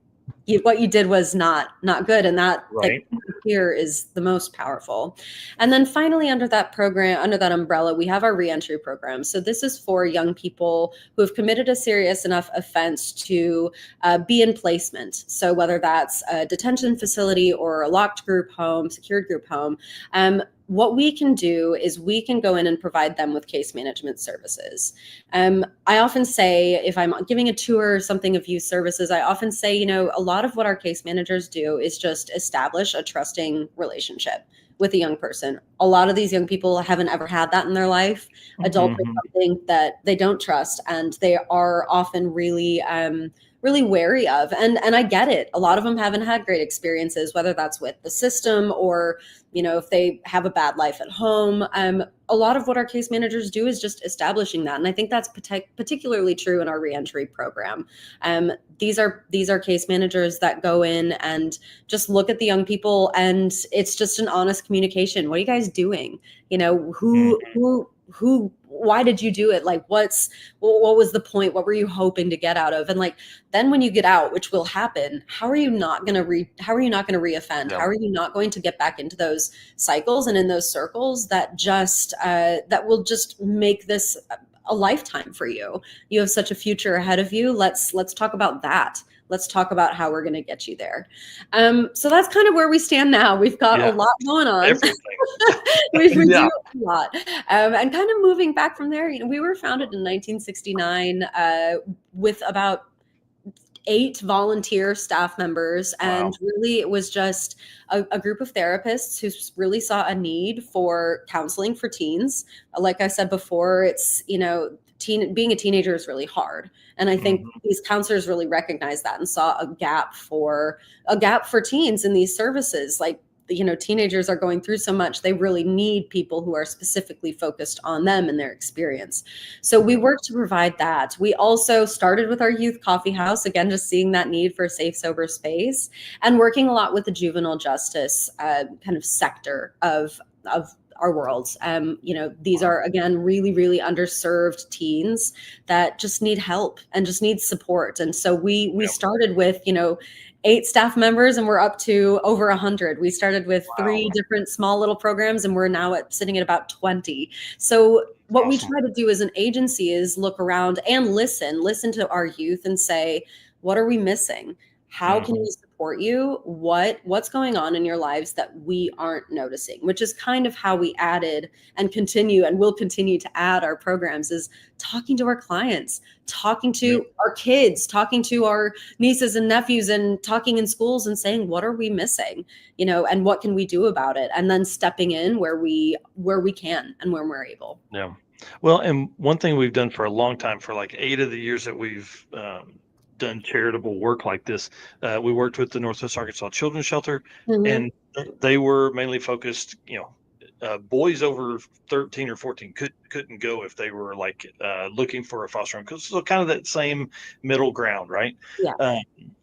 what you did was not good. And that Right. here is the most powerful. And then finally, under that program, under that umbrella, we have our reentry program. So this is for young people who have committed a serious enough offense to be in placement. So whether that's a detention facility or a locked group home, secured group home, what we can do is we can go in and provide them with case management services. I often say, if I'm giving a tour or something of youth services, I often say, a lot of what our case managers do is just establish a trusting relationship with a young person. A lot of these young people haven't ever had that in their life. Adults are something that they don't trust, and they are often really wary of. And I get it. A lot of them haven't had great experiences, whether that's with the system or, if they have a bad life at home. A lot of what our case managers do is just establishing that. And I think that's particularly true in our reentry program. These are case managers that go in and just look at the young people, and it's just an honest communication. What are you guys doing? Why did you do it? Like, what was the point? What were you hoping to get out of? And then when you get out, which will happen, how are you not going to reoffend? Yeah. How are you not going to get back into those cycles and in those circles that that will just make this a lifetime for you? You have such a future ahead of you. Let's talk about that. Let's talk about how we're going to get you there. So that's kind of where we stand now. We've got a lot going on. Everything. we do a lot. And kind of moving back from there, we were founded in 1969 with about 8 volunteer staff members. And really, it was just a group of therapists who really saw a need for counseling for teens. Like I said before, it's, being a teenager is really hard. And I think these counselors really recognized that and saw a gap for teens in these services. Teenagers are going through so much. They really need people who are specifically focused on them and their experience. So we work to provide that. We also started with our youth coffee house, again, just seeing that need for a safe, sober space, and working a lot with the juvenile justice kind of sector of our world. These are, again, really, really underserved teens that just need help and just need support. And so we started with, 8 staff members, and we're up to over 100. We started with 3 different small little programs, and we're now sitting at about 20. So what we try to do as an agency is look around and listen to our youth and say, what are we missing? How can we support you? What's going on in your lives that we aren't noticing? Which is kind of how we added and will continue to add our programs, is talking to our clients, talking to our kids, talking to our nieces and nephews, and talking in schools and saying, what are we missing? And what can we do about it? And then stepping in where we can and when we're able. Yeah. Well, and one thing we've done for a long time, for like 8 of the years that we've done charitable work like this, we worked with the Northwest Arkansas Children's Shelter, and they were mainly focused, boys over 13 or 14 couldn't go if they were looking for a foster home, because it's kind of that same middle ground, right? Yeah.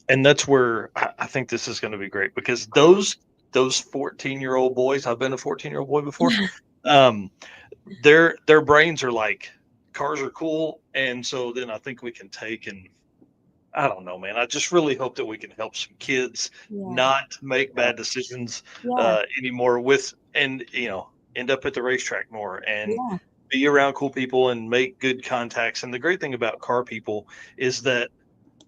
And that's where I think this is going to be great, because those 14-year-old boys, I've been a 14-year-old boy before, their brains are like, cars are cool, and so then I think we can take, and I don't know, man. I just really hope that we can help some kids not make bad decisions anymore and end up at the racetrack more and be around cool people and make good contacts. And the great thing about car people is that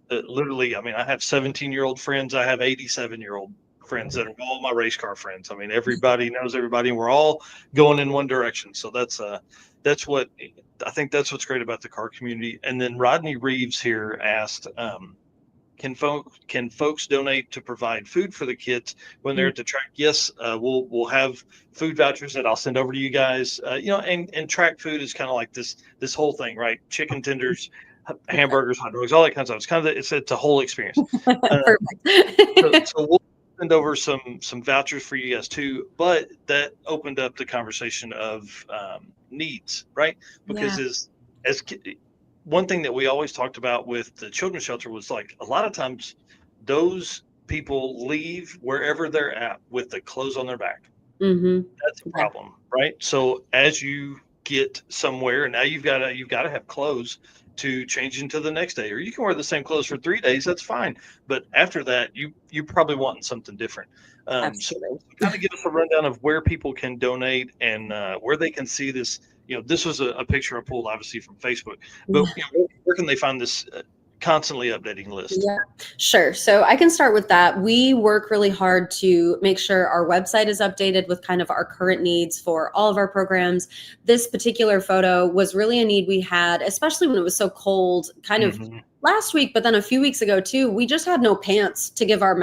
literally, I have 17-year-old friends. I have 87-year-old friends that are all my race car friends. Everybody knows everybody, and we're all going in one direction. So that's what I think, that's what's great about the car community. And then Rodney Reeves here asked, can folks donate to provide food for the kids when they're at the track? Yes, we'll have food vouchers that I'll send over to you guys. And track food is kind of like this whole thing, right? Chicken tenders, hamburgers, hot dogs, all that kind of stuff. It's kind of it's a whole experience. Perfect. So we'll send over some vouchers for you guys too. But that opened up the conversation of needs, right? Because one thing that we always talked about with the children's shelter was like a lot of times those people leave wherever they're at with the clothes on their back. That's a problem, right? So as you get somewhere, and now you've got to have clothes to change into the next day, or you can wear the same clothes for 3 days. That's fine, but after that, you probably want something different. So kind of give us a rundown of where people can donate and where they can see this. This was a picture I pulled obviously from Facebook, but where can they find this constantly updating list? Yeah, sure. So I can start with that. We work really hard to make sure our website is updated with kind of our current needs for all of our programs. This particular photo was really a need we had, especially when it was so cold, kind of last week, but then a few weeks ago too. We just had no pants to give our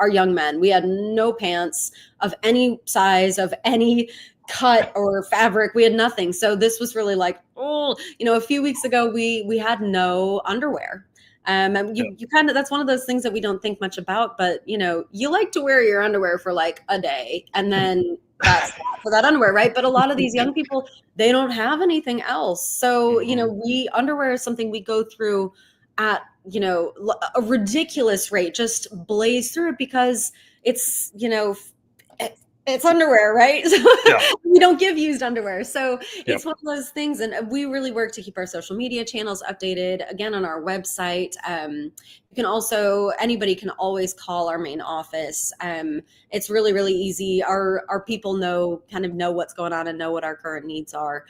young men. We had no pants of any size, of any cut or fabric. We had nothing. So this was really like, a few weeks ago, we had no underwear. And you kind of, that's one of those things that we don't think much about, but you like to wear your underwear for like a day and then that's for that underwear, right? But a lot of these young people, they don't have anything else. So, underwear is something we go through at, a ridiculous rate, just blaze through it because it's, it's underwear, right? So we don't give used underwear. So it's one of those things. And we really work to keep our social media channels updated, again, on our website. You can also, anybody can always call our main office. It's really, really easy. Our people know what's going on and know what our current needs are.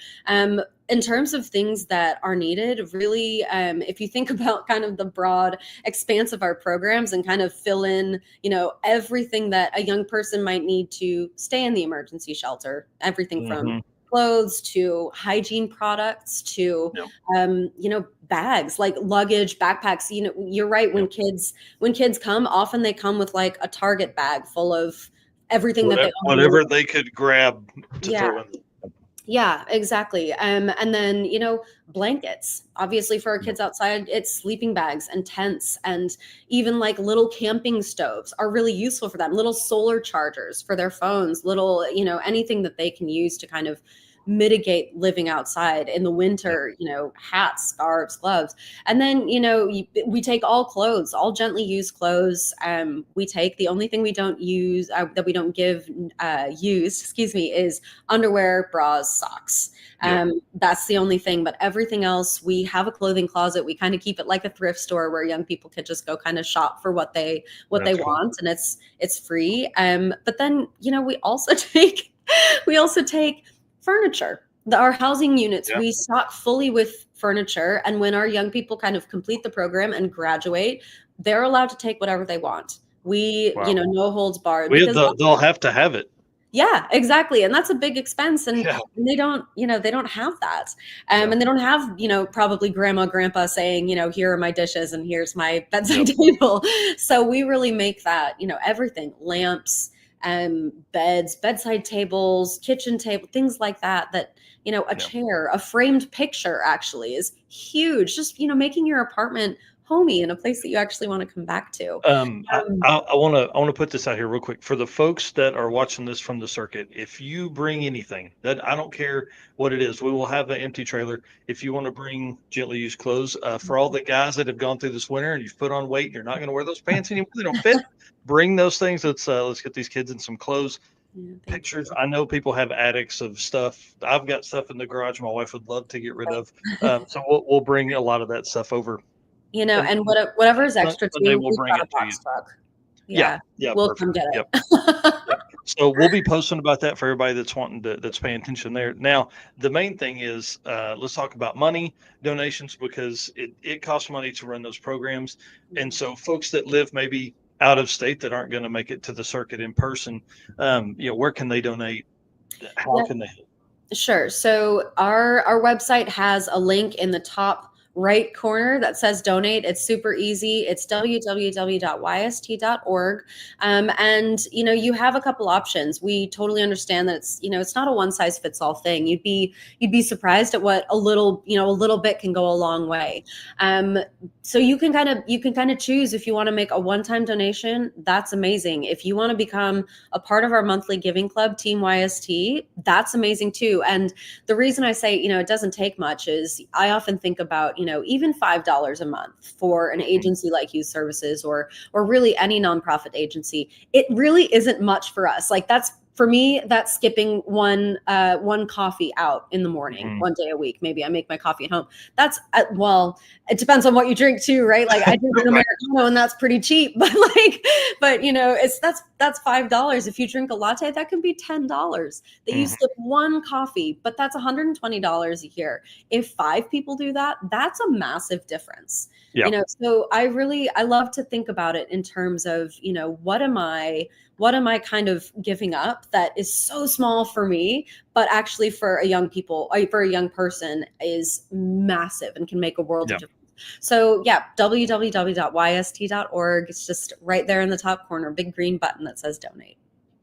In terms of things that are needed, really, if you think about kind of the broad expanse of our programs and kind of fill in, everything that a young person might need to stay in the emergency shelter, everything from clothes to hygiene products to, bags, like luggage, backpacks. You're right. When kids come, often they come with like a Target bag full of everything whatever they could grab to throw in. Yeah, exactly. And then, blankets, obviously for our kids outside, it's sleeping bags and tents, and even like little camping stoves are really useful for them. Little solar chargers for their phones, little, anything that they can use to kind of mitigate living outside in the winter, hats, scarves, gloves. And then, we take all clothes, all gently used clothes. We take, the only thing we don't use, that we don't give used, is underwear, bras, socks. That's the only thing, but everything else, we have a clothing closet. We kind of keep it like a thrift store where young people could just go kind of shop for what they want, and it's free. But then, we also take furniture. Our housing units, we stock fully with furniture. And when our young people kind of complete the program and graduate, they're allowed to take whatever they want. No holds barred. They'll have to have it. Yeah, exactly. And that's a big expense. And they don't have that. And they don't have, probably grandma, grandpa saying, here are my dishes and here's my bedside table. So we really make that, everything, lamps, beds, bedside tables, kitchen table, things like that, a chair, a framed picture actually is huge. Just, making your apartment homey in a place that you actually want to come back to. I want to put this out here real quick for the folks that are watching this from the circuit. If you bring anything, that I don't care what it is, we will have an empty trailer. If you want to bring gently used clothes, for all the guys that have gone through this winter and you've put on weight, you're not going to wear those pants anymore. They don't fit. Bring those things. Let's get these kids in some clothes. Pictures. I know people have attics of stuff. I've got stuff in the garage my wife would love to get rid of. So we'll bring a lot of that stuff over. And whatever is extra too, we've got a box truck. We'll come get it. So we'll be posting about that for everybody that's paying attention there. Now, the main thing is, let's talk about money donations, because it costs money to run those programs. And so folks that live maybe out of state that aren't going to make it to the circuit in person, where can they donate? How can they? Sure. So our website has a link in the top right corner that says donate. It's super easy. It's www.yst.org. And, you have a couple options. We totally understand that it's not a one size fits all thing. You'd be surprised at what a little bit can go a long way. So you can kind of choose if you want to make a one-time donation. That's amazing. If you want to become a part of our monthly giving club, Team YST, that's amazing too. And the reason I say, it doesn't take much is I often think about, even $5 a month for an agency like Youth Services or really any nonprofit agency. It really isn't much for us. Like for me, that's skipping one coffee out in the morning, one day a week. Maybe I make my coffee at home. That's well, it depends on what you drink too, right? Like I drink an Americano and that's pretty cheap, but that's $5. If you drink a latte, that can be $10 that you skip one coffee, but that's $120 a year. If 5 people do that, that's a massive difference. Yeah. So I love to think about it in terms of, what am I kind of giving up that is so small for me, but actually for a young person is massive and can make a world of difference. So yeah, www.yst.org. It's just right there in the top corner, big green button that says donate.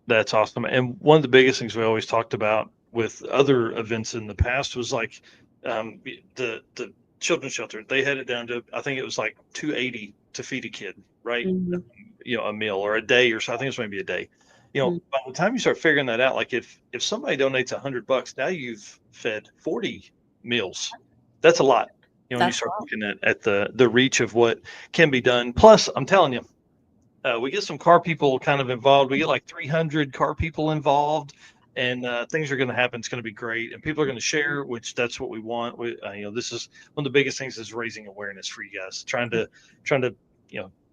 That's awesome. And one of the biggest things we always talked about with other events in the past was like the children's shelter. They had it down to, I think it was like $2.80 to feed a kid, right? A meal or a day or so. I think it's maybe a day. By the time you start figuring that out, like if somebody donates $100, now you've fed 40 meals. That's a lot. When you start looking at the reach of what can be done. Plus, I'm telling you, we get some car people kind of involved. We get like 300 car people involved, and things are going to happen. It's going to be great, and people are going to share, which that's what we want. This is one of the biggest things is raising awareness for you guys, trying to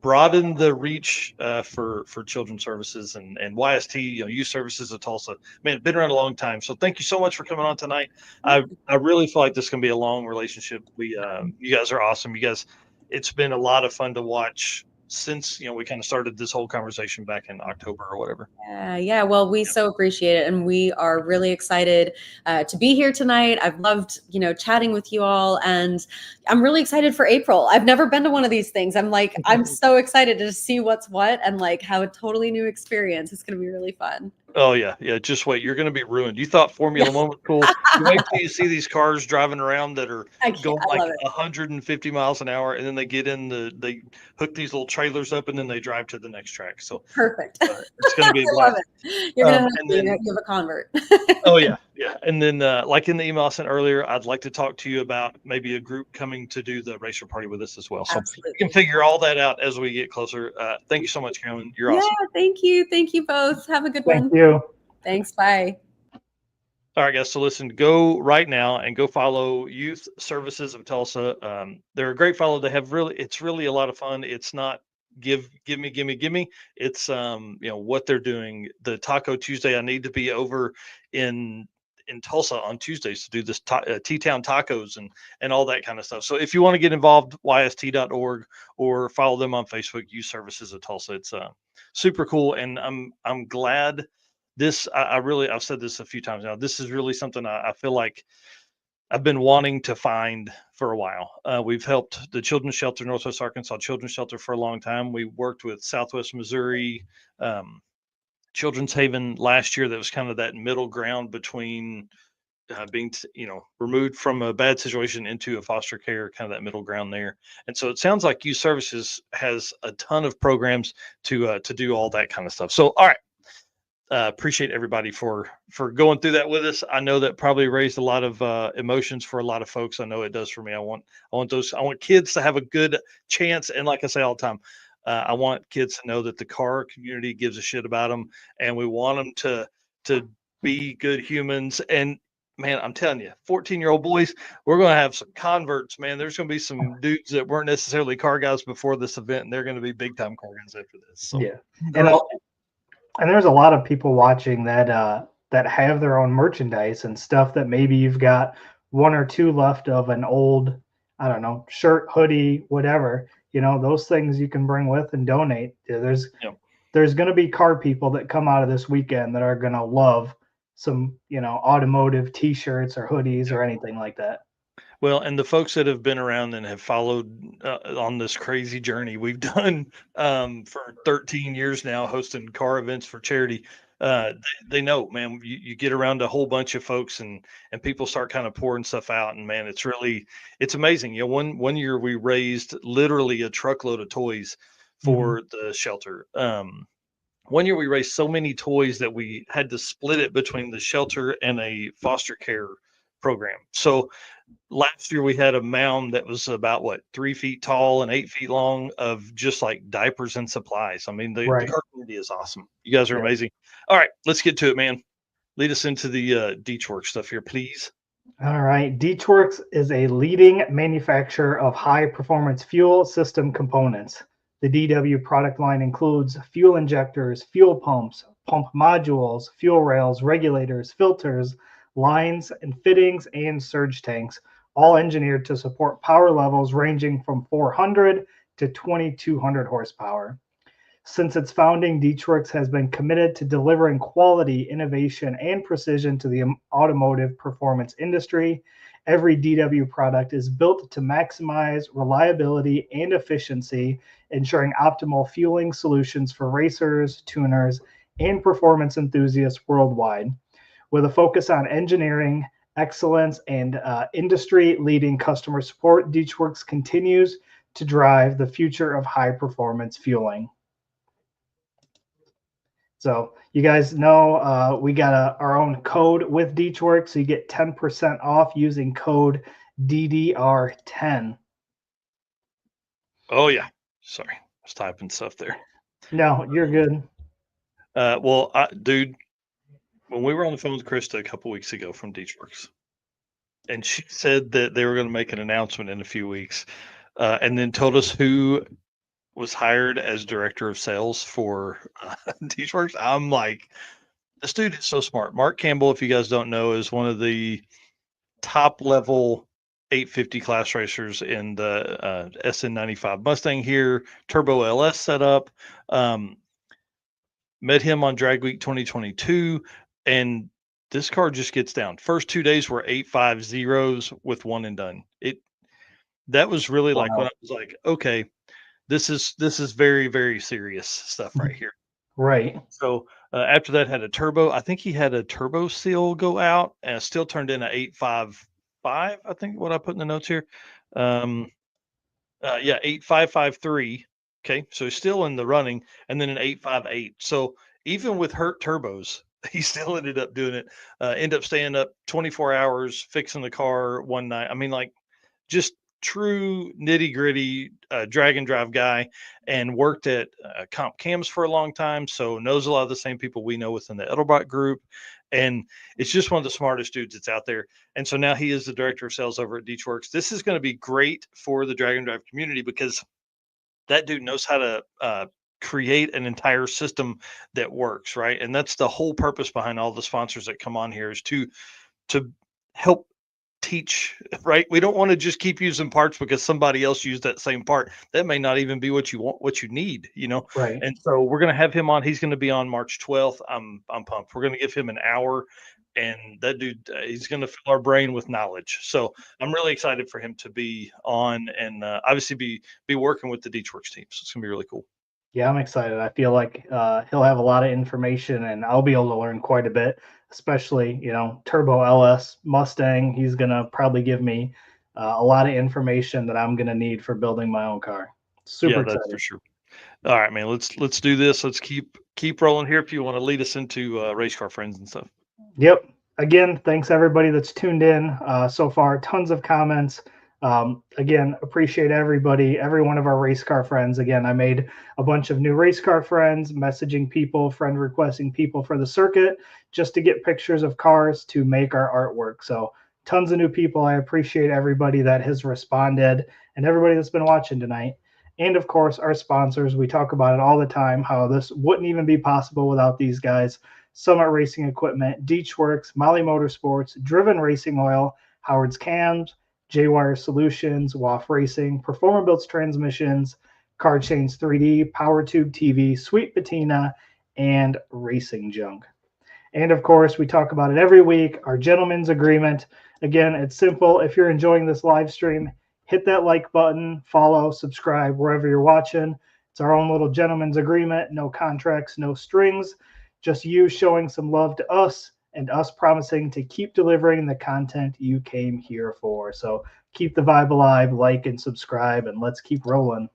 broaden the reach for children's services and YST, Youth Services of Tulsa. Man, it's been around a long time. So thank you so much for coming on tonight. I really feel like this is going to be a long relationship. You guys are awesome. You guys, it's been a lot of fun to watch since we kind of started this whole conversation back in October or whatever. Yeah. Well, we so appreciate it, and we are really excited to be here tonight. I've loved chatting with you all, and I'm really excited for April. I've never been to one of these things. I'm so excited to see what's what and have a totally new experience. It's going to be really fun. Oh yeah. Just wait. You're going to be ruined. You thought Formula One was cool. You wait till you see these cars driving around that are going like 150 miles an hour, and then they get in they hook these little trailers up, and then they drive to the next track. So perfect. It's going to be a blast. You're going to have a convert. Oh yeah. And then like in the email I sent earlier, I'd like to talk to you about maybe a group coming to do the racer party with us as well. So we can figure all that out as we get closer. Thank you so much, Carolyn. You're awesome. Thank you. Thank you both. Have a good one. Thank you. Thanks. Bye. All right, guys. So listen, go right now and go follow Youth Services of Tulsa. They're a great follow. It's really a lot of fun. It's not give me. It's what they're doing. The Taco Tuesday. I need to be over in Tulsa on Tuesdays to do this T-Town tacos and all that kind of stuff. So if you want to get involved, yst.org or follow them on Facebook, Youth Services of Tulsa. It's super cool, and I'm glad. I've said this a few times now. This is really something I feel like I've been wanting to find for a while. We've helped the Children's Shelter, Northwest Arkansas Children's Shelter for a long time. We worked with Southwest Missouri Children's Haven last year. That was kind of that middle ground between being, removed from a bad situation into a foster care, kind of that middle ground there. And so it sounds like Youth Services has a ton of programs to do all that kind of stuff. So, all right. Appreciate everybody for going through that with us. I know that probably raised a lot of emotions for a lot of folks. I know it does for me. I want kids to have a good chance. And like I say all the time, I want kids to know that the car community gives a shit about them, and we want them to be good humans. And man, I'm telling you, 14-year-old boys, we're going to have some converts, man. There's going to be some dudes that weren't necessarily car guys before this event, and they're going to be big time car guys after this. So, yeah. And there's a lot of people watching that have their own merchandise and stuff that maybe you've got 1 or 2 left of an old, I don't know, shirt, hoodie, whatever. Those things you can bring with and donate. There's going to be car people that come out of this weekend that are going to love some, automotive T-shirts or hoodies or anything like that. Well, and the folks that have been around and have followed on this crazy journey we've done for 13 years now, hosting car events for charity, they know, man. You get around a whole bunch of folks, and people start kind of pouring stuff out, and man, it's amazing. One year we raised literally a truckload of toys for the shelter. One year we raised so many toys that we had to split it between the shelter and a foster care program. So last year we had a mound that was about 3 feet tall and 8 feet long of just like diapers and supplies. I mean, the Right. car community is awesome. You guys are Yeah. amazing. All right, let's get to it, man. Lead us into the Deechworks stuff here, please. All right. Deechworks is a leading manufacturer of high-performance fuel system components. The DW product line includes fuel injectors, fuel pumps, pump modules, fuel rails, regulators, filters, lines and fittings, and surge tanks, all engineered to support power levels ranging from 400 to 2,200 horsepower. Since its founding, Deechworks has been committed to delivering quality, innovation, and precision to the automotive performance industry. Every DW product is built to maximize reliability and efficiency, ensuring optimal fueling solutions for racers, tuners, and performance enthusiasts worldwide. With a focus on engineering, excellence, and industry-leading customer support, Deechworks continues to drive the future of high-performance fueling. So you guys know we got our own code with Deechworks, so you get 10% off using code DDR10. Oh yeah, sorry, I was typing stuff there. No, you're good. Well, dude, when we were on the phone with Krista a couple weeks ago from Deechworks, and she said that they were going to make an announcement in a few weeks, and then told us who was hired as director of sales for Deechworks. I'm like, this dude is so smart. Mark Campbell, if you guys don't know, is one of the top level 850 class racers in the SN95 Mustang here, Turbo LS setup. Met him on Drag Week 2022, and this car just gets down. First 2 days were 850s with one and done. That was really like when I was like, okay, this is very, very serious stuff right here. Right. So after that had a turbo. I think he had a turbo seal go out and still turned in an 855. I think what I put in the notes here. Yeah, 8553. Okay, so he's still in the running, and then an 858. So even with hurt turbos, he still ended up doing it. End up staying up 24 hours fixing the car one night. I mean, like, just true nitty gritty drag and drive guy, and worked at Comp Cams for a long time, so knows a lot of the same people we know within the Edelbrock group, and it's just one of the smartest dudes that's out there. And so now he is the director of sales over at Deechworks. This is going to be great for the drag and drive community because that dude knows how to create an entire system that works, right? And that's the whole purpose behind all the sponsors that come on here, is to help teach, right? We don't want to just keep using parts because somebody else used that same part. That may not even be what you want, what you need, Right. And so we're going to have him on. He's going to be on March 12th. I'm pumped. We're going to give him an hour, and that dude, he's going to fill our brain with knowledge. So I'm really excited for him to be on, and obviously be working with the Deechworks team. So it's going to be really cool. Yeah, I'm excited. I feel like he'll have a lot of information, and I'll be able to learn quite a bit, especially, Turbo LS Mustang. He's going to probably give me a lot of information that I'm going to need for building my own car. Super That's excited. for sure. All right, man, let's do this. Let's keep rolling here. If you want to lead us into race car friends and stuff. Yep. Again, thanks everybody that's tuned in so far. Tons of comments. Again, appreciate everybody, every one of our race car friends. Again, I made a bunch of new race car friends, messaging people, friend requesting people for the circuit, just to get pictures of cars to make our artwork. So tons of new people. I appreciate everybody that has responded and everybody that's been watching tonight. And of course, our sponsors. We talk about it all the time, how this wouldn't even be possible without these guys. Summit Racing Equipment, Deechworks, Molly Motorsports, Driven Racing Oil, Howard's Cams, J-Wire Solutions, WAF Racing, Performer Builds Transmissions, Car Chains 3D, Power Tube TV, Sweet Patina, and Racing Junk. And of course, we talk about it every week, our gentleman's agreement. Again, it's simple. If you're enjoying this live stream, hit that like button, follow, subscribe wherever you're watching. It's our own little gentleman's agreement. No contracts, no strings. Just you showing some love to us and us promising to keep delivering the content you came here for. So keep the vibe alive, like and subscribe, and let's keep rolling.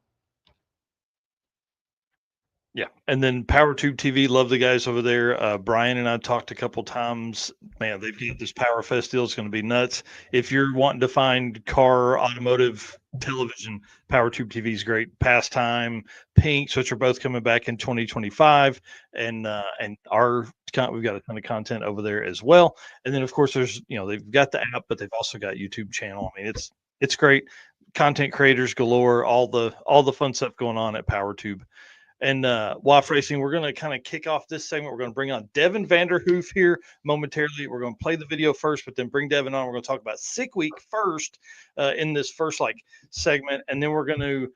Yeah. And then PowerTube TV, love the guys over there. Brian and I talked a couple times. Man, they've got this Power Fest deal. It's going to be nuts. If you're wanting to find car, automotive, television, PowerTube TV is great. Pastime, Pinks, which are both coming back in 2025. And we've got a ton of content over there as well. And then, of course, there's, they've got the app, but they've also got YouTube channel. I mean, it's great. Content creators galore, all the fun stuff going on at PowerTube. And WAF Racing, we're going to kind of kick off this segment. We're going to bring on Devin Vandrhoof here momentarily. We're going to play the video first, but then bring Devin on. We're going to talk about Sick Week first in this first segment, and then we're going to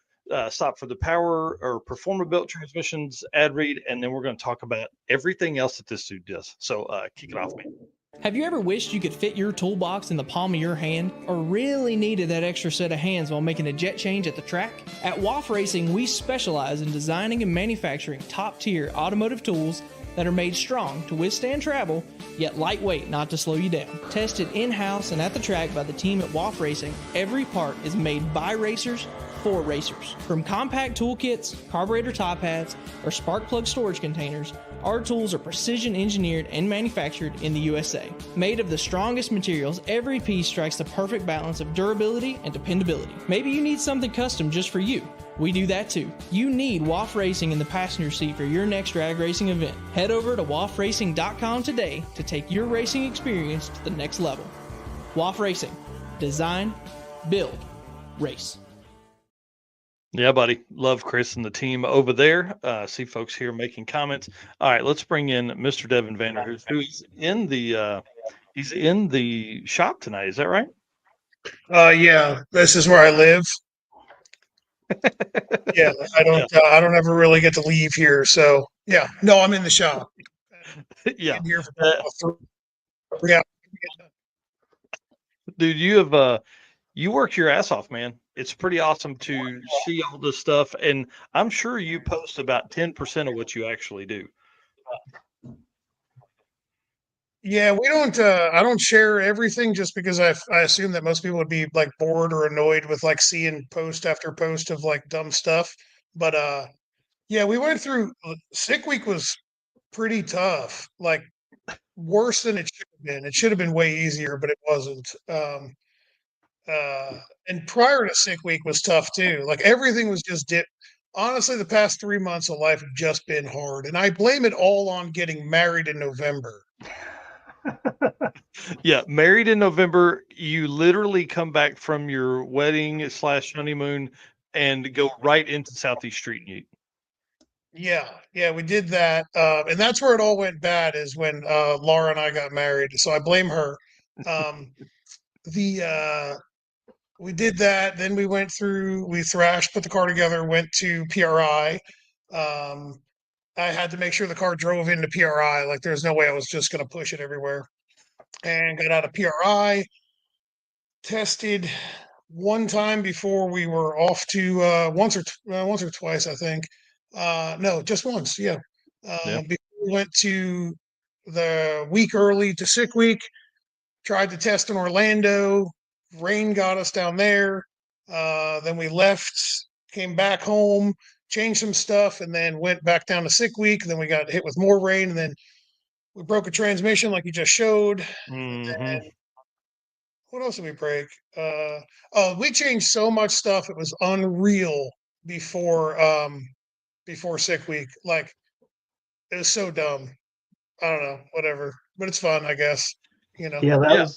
stop for the power or performer built transmissions ad read, and then we're going to talk about everything else that this dude does. So kick it off, man. Have you ever wished you could fit your toolbox in the palm of your hand, or really needed that extra set of hands while making a jet change at the track? At WAF Racing, we specialize in designing and manufacturing top-tier automotive tools that are made strong to withstand travel, yet lightweight not to slow you down. Tested in-house and at the track by the team at WAF Racing, every part is made by racers for racers. From compact toolkits, carburetor top hats, or spark plug storage containers, our tools are precision engineered and manufactured in the USA. Made of the strongest materials, every piece strikes the perfect balance of durability and dependability. Maybe you need something custom just for you. We do that too. You need WAF Racing in the passenger seat for your next drag racing event. Head over to wafracing.com today to take your racing experience to the next level. WAF Racing. Design, build, race. Yeah, buddy. Love Chris and the team over there. See folks here making comments. All right, let's bring in Mr. Devin Vandrhoof, who's in the shop tonight. Is that right? Yeah, this is where I live. Yeah, I don't ever really get to leave here. So yeah, no, I'm in the shop. Yeah. I'm here for 3 hours. Dude, you work your ass off, man. It's pretty awesome to see all this stuff, and I'm sure you post about 10% of what you actually do. Yeah, we don't. I don't share everything just because I assume that most people would be like bored or annoyed with like seeing post after post of like dumb stuff. But yeah, we went through. Sick Week was pretty tough. Like worse than it should have been. It should have been way easier, but it wasn't. And prior to Sick Week was tough too. Like everything was just dip. Honestly, the past 3 months of life have just been hard, and I blame it all on getting married in November. Yeah, married in November. You literally come back from your wedding / honeymoon and go right into Southeast Street and eat. Yeah, we did that, and that's where it all went bad. Is when Laura and I got married, so I blame her. We did that. Then we thrashed, put the car together, went to PRI. I had to make sure the car drove into PRI. Like there's no way I was just going to push it everywhere. And got out of PRI, tested one time before we were off to once or twice, I think. No, just once. Yeah. Before we went to the week early to Sick Week, tried to test in Orlando. Rain got us down there. Then we left, came back home, changed some stuff, and then went back down to Sick Week. And then we got hit with more rain, and then we broke a transmission like you just showed. Mm-hmm. What else did we break? We changed so much stuff; it was unreal before Sick Week. Like it was so dumb. I don't know, whatever, but it's fun, I guess. Yeah,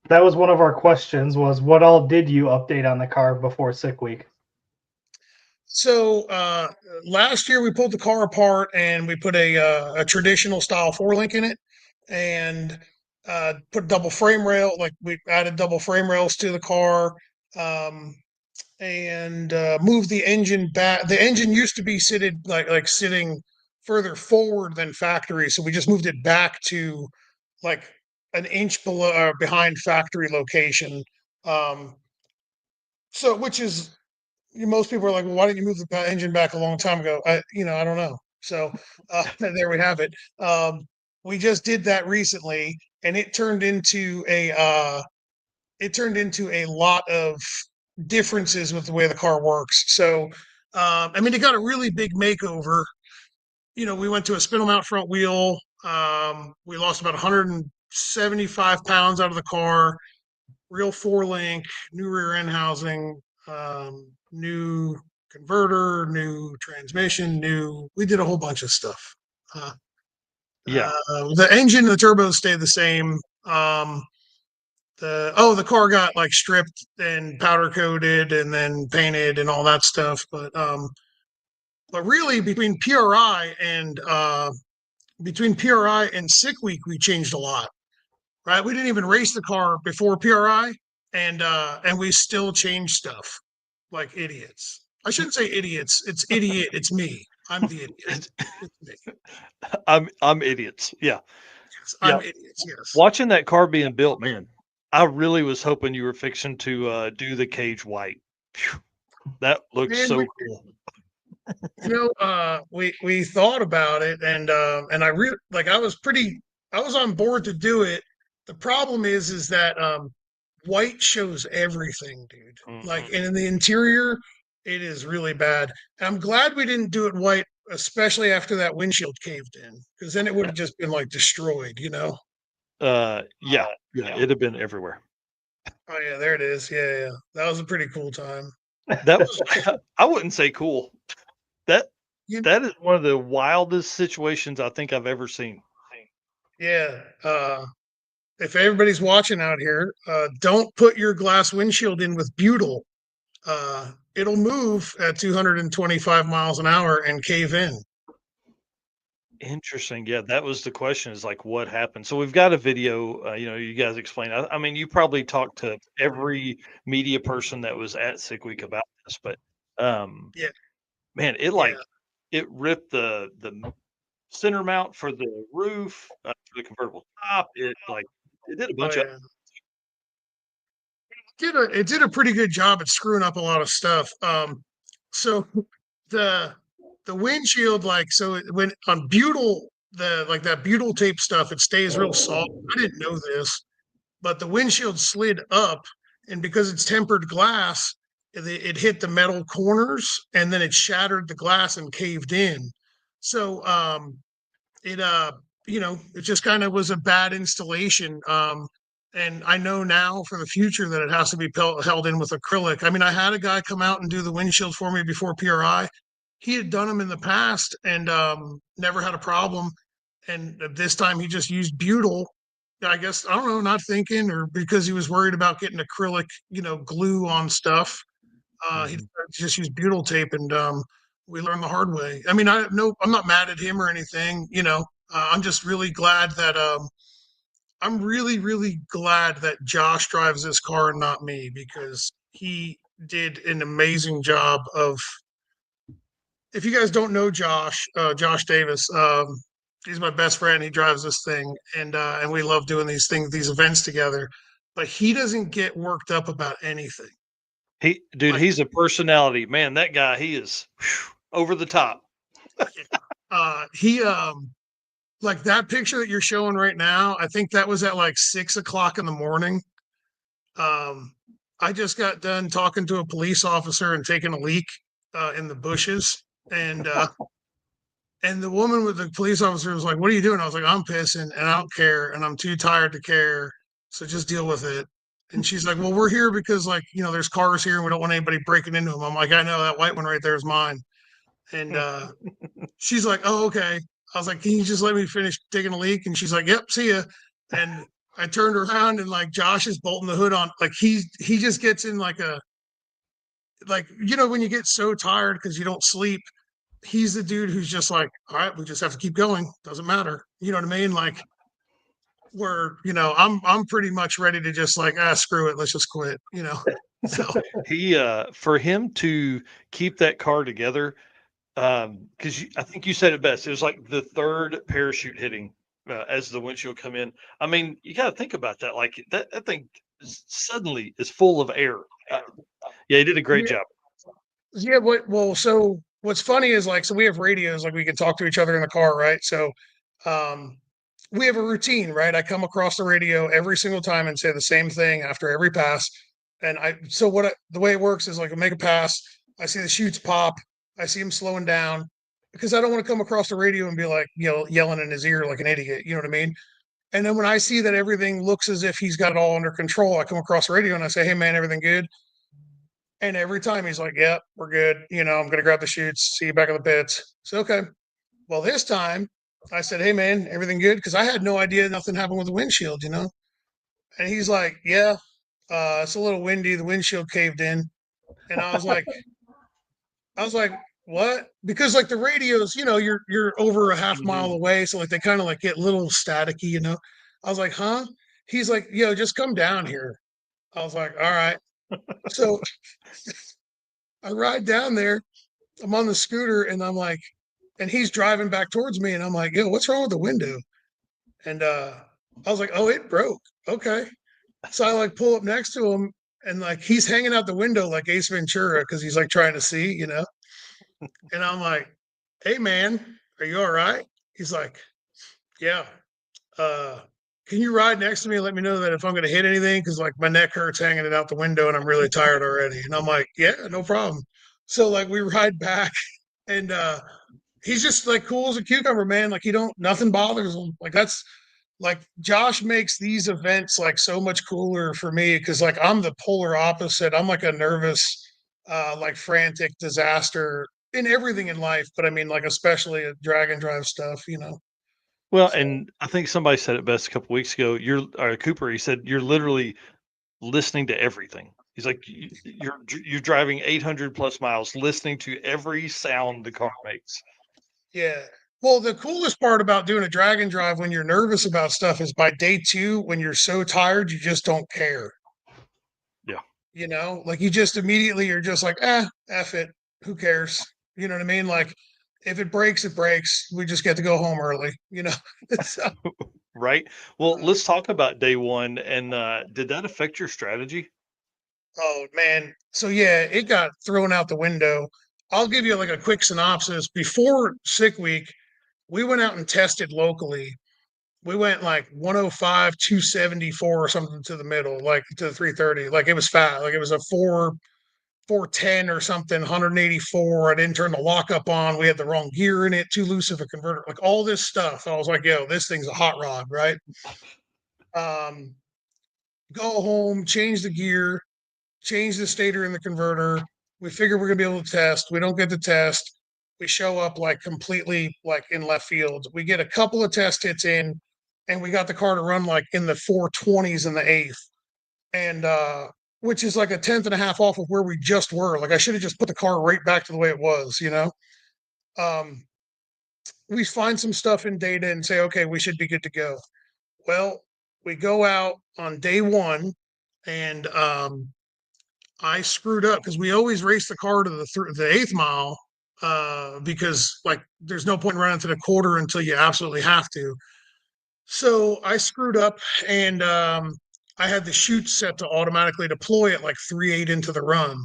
that was one of our questions. Was what all did you update on the car before Sick Week? So last year we pulled the car apart and we put a traditional style 4-link in it, and put double frame rail. Like we added double frame rails to the car, and moved the engine back. The engine used to be sitting further forward than factory, so we just moved it back to like an inch below behind factory location. So which is most people are like, well, why didn't you move the engine back a long time ago? I don't know. So there we have it. We just did that recently, and it turned into a lot of differences with the way the car works. So I mean, it got a really big makeover. We went to a spindle mount front wheel. We lost about 175 pounds out of the car. Real 4-link, new rear end housing, new converter, new transmission, we did a whole bunch of stuff. Yeah. The engine and the turbos stayed the same. The car got like stripped and powder coated and then painted and all that stuff. But really between PRI and Sick Week, we changed a lot. Right? We didn't even race the car before PRI, and we still changed stuff like idiots. I shouldn't say idiots. It's idiot. It's me. I'm the idiot. It's me. I'm idiots. Yeah. Yes, I'm idiots. Yes. Watching that car being built, man, I really was hoping you were fixing to do the cage white. Phew. That looks so cool. We thought about it, and I really I was on board to do it. The problem is that white shows everything, dude. Mm-hmm. Like, and in the interior, it is really bad. And I'm glad we didn't do it white, especially after that windshield caved in, because then it would have just been like destroyed, Yeah, it'd have been everywhere. Oh yeah, there it is. Yeah. That was a pretty cool time. That was I wouldn't say cool. That is one of the wildest situations I think I've ever seen. Yeah. If everybody's watching out here, don't put your glass windshield in with butyl. It'll move at 225 miles an hour and cave in. Interesting. Yeah, that was the question, is like what happened. So we've got a video, you guys explain. I mean, you probably talked to every media person that was at Sick Week about this, but man, it ripped the center mount for the roof, for the convertible top. It did a bunch of it did a pretty good job at screwing up a lot of stuff. So the windshield, when on butyl, that butyl tape stuff, it stays real soft. I didn't know this, but the windshield slid up, and because it's tempered glass, it hit the metal corners, and then it shattered the glass and caved in. So it just kind of was a bad installation. And I know now for the future that it has to be held in with acrylic. I mean, I had a guy come out and do the windshield for me before PRI. He had done them in the past and never had a problem. And this time he just used butyl. I guess, I don't know, not thinking, or because he was worried about getting acrylic, glue on stuff. He just used butyl tape, and we learned the hard way. I mean, I'm not mad at him or anything. I'm just really glad that I'm really, really glad that Josh drives this car and not me, because he did an amazing job of. If you guys don't know Josh Davis, he's my best friend. He drives this thing, and we love doing these events together. But he doesn't get worked up about anything. He's a personality, man. That guy, he is over the top. He like that picture that you're showing right now, I think that was at like 6 o'clock in the morning. I just got done talking to a police officer and taking a leak in the bushes, and the woman with the police officer was like, "What are you doing?" I was like, "I'm pissing, and I don't care, and I'm too tired to care, so just deal with it." And she's like, "Well, we're here because there's cars here and we don't want anybody breaking into them." I'm like, "I know, that white one right there is mine." And she's like, "Oh, okay." I was like, "Can you just let me finish taking a leak?" And she's like, "Yep, see ya." And I turned around, and Josh is bolting the hood on. He just gets in when you get so tired because you don't sleep, he's the dude who's just like, "All right, we just have to keep going. Doesn't matter." You know what I mean? Where I'm pretty much ready to just screw it, let's just quit. So he for him to keep that car together, because I think you said it best. It was like the third parachute hitting as the windshield come in. I mean, you got to think about that. Like that thing suddenly is full of air. Yeah, he did a great job. Yeah, so what's funny is like, so we have radios, like we can talk to each other in the car, right? So we have a routine, right? I come across the radio every single time and say the same thing after every pass. And the way it works is like I make a pass, I see the chutes pop, I see him slowing down because I don't want to come across the radio and be like, yelling in his ear like an idiot. You know what I mean? And then when I see that everything looks as if he's got it all under control, I come across the radio and I say, "Hey man, everything good?" And every time he's like, "Yep, we're good. I'm going to grab the chutes. See you back in the pits." So, okay. Well, this time I said, "Hey, man, everything good?" Because I had no idea nothing happened with the windshield, And he's like, "Yeah, it's a little windy. The windshield caved in." And I was like, "What?" Because like the radios, you're over a half mile away, so like they kind of like get a little staticky. I was like, "Huh?" He's like, "Yo, just come down here." I was like, "All right." So I ride down there. I'm on the scooter, and I'm like, and he's driving back towards me, and I'm like, "Yo, what's wrong with the window?" And I was like, "Oh, it broke." Okay. So I like pull up next to him, and like he's hanging out the window like Ace Ventura because he's like trying to see. And I'm like, "Hey man, are you all right?" He's like, "Yeah. Uh, can you ride next to me and let me know that if I'm gonna hit anything? Because like my neck hurts hanging it out the window and I'm really tired already." And I'm like, "Yeah, no problem." So like we ride back and he's just like cool as a cucumber, man. Like nothing bothers him. Like that's like Josh makes these events like so much cooler for me because like I'm the polar opposite. I'm like a nervous, like frantic disaster in everything in life, but I mean like especially a drag and drive stuff. Well, So and I think somebody said it best a couple weeks ago. Cooper. He said you're literally listening to everything. He's like you're driving 800 plus miles, listening to every sound the car makes. yeah. Well, the coolest part about doing a drag and drive when you're nervous about stuff is by day 2, when you're so tired, you just don't care. Yeah. Like you just immediately you're just like, F it. Who cares? You know what I mean? Like if it breaks, it breaks. We just get to go home early. So, Right. Well, let's talk about day one. And did that affect your strategy? oh man. So yeah, it got thrown out the window. I'll give you like a quick synopsis. Before sick week, we went out and tested locally. We went like 105, 274 or something to the middle, like to the 330. Like it was fat. Like it was a 410 or something, 184. I didn't turn the lockup on. We had the wrong gear in it, too loose of a converter, like all this stuff. I was like, yo, this thing's a hot rod, right? Um, go home, change the gear, change the stator in the converter. We figure we're gonna be able to test. We don't get the test. We show up like completely like in left field. We get a couple of test hits in, and we got the car to run like in the 420s in the eighth. And which is like a tenth and a half off of where we just were. Like I should have just put the car right back to the way it was. Um, we find some stuff in data and say, okay, we should be good to go. Well, we go out on day 1, and I screwed up because we always race the car to the eighth mile because like there's no point in running to the quarter until you absolutely have to. So I screwed up, and I had the chute set to automatically deploy at like 3.8 into the run.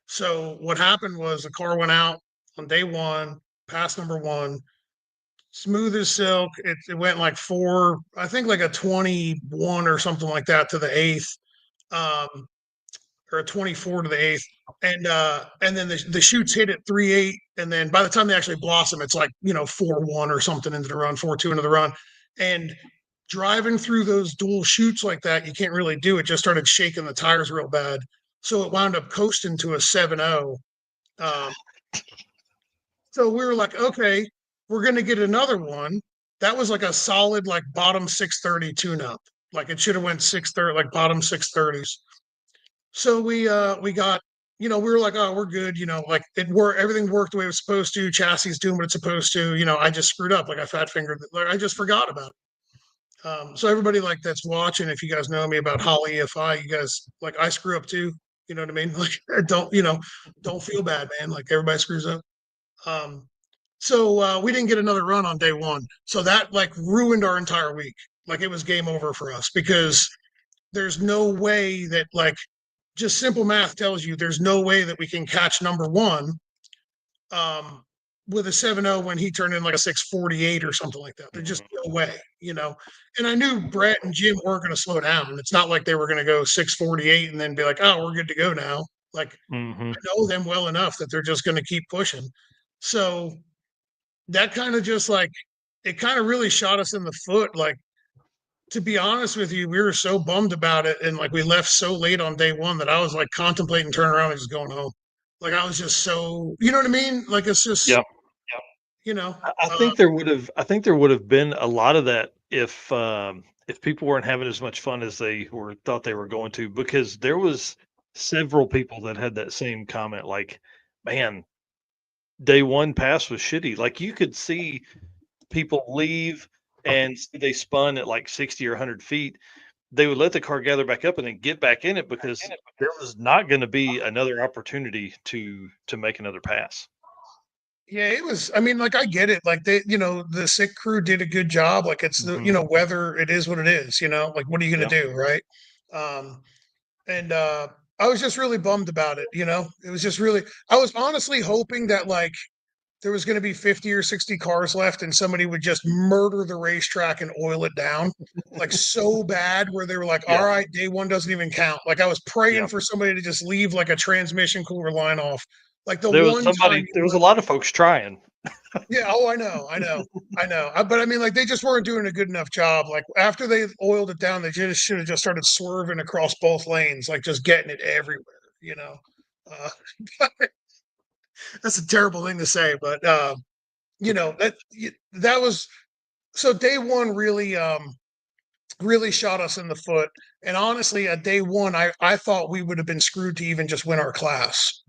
So what happened was the car went out on day 1, pass number 1, smooth as silk. It went like 4, I think like a 21 or something like that to the eighth, um, or a 24 to the eighth. And then the chutes hit at 3.8, and then by the time they actually blossom, it's like 4.1 or something into the run, 4.2 into the run. And driving through those dual chutes like that, you can't really do it. Just started shaking the tires real bad. So it wound up coasting to a 7.0. So we were like, okay, we're going to get another one. That was like a solid, like bottom 630 tune up. Like it should have went 630, like bottom 630s. So we got, we were like, oh, we're good. Like it worked. Everything worked the way it was supposed to. Chassis is doing what it's supposed to. I just screwed up. Like I fat fingered. Like I just forgot about it. So everybody like that's watching, if you guys know me about Holly EFI, you guys like I screw up too. You know what I mean? Like don't feel bad, man. Like everybody screws up. So we didn't get another run on day one. So that like ruined our entire week. Like it was game over for us because there's no way that like just simple math tells you there's no way that we can catch number one um, with a 7-0 when he turned in like a 648 or something like that. There's just no way, you know. And I knew Brett and Jim weren't going to slow down. It's not like they were going to go 648 and then be like, oh, we're good to go now. Like Mm-hmm. I know them well enough that they're just going to keep pushing. So that kind of just like it kind of really shot us in the foot. Like to be honest with you, we were so bummed about it, and like we left so late on day one that I was like contemplating turning around and just going home. Like I was just so, you know what I mean? Like it's just, Yeah. you know, I think there would have. I think there would have been a lot of that if people weren't having as much fun as they were thought they were going to, because there was several people that had that same comment. Like, man, day one pass was shitty. Like you could see people leave and they spun at like 60 or 100 feet. They would let the car gather back up and then get back in it because there was not going to be another opportunity to make another pass. yeah, it was. I mean, like I get it. Like they, you know, the sick crew did a good job. Like it's the, Mhm. you know, weather. It is what it is. You know, like what are you gonna Yeah. do, right? Um, and I was just really bummed about it. You know, it was just really. I was honestly hoping that like there was going to be 50 or 60 cars left and somebody would just murder the racetrack and oil it down like so bad where they were like, all Yeah. right, day one doesn't even count. Like I was praying Yeah. for somebody to just leave like a transmission cooler line off. Like the There was one time, somebody. There was a lot of folks trying. yeah, oh, I know. But I mean, like they just weren't doing a good enough job. Like after they oiled it down, they just should have just started swerving across both lanes, like just getting it everywhere, you know. Uh, that's a terrible thing to say, but you know that was so day one really shot us in the foot. And honestly, at day one, I thought we would have been screwed to even just win our class.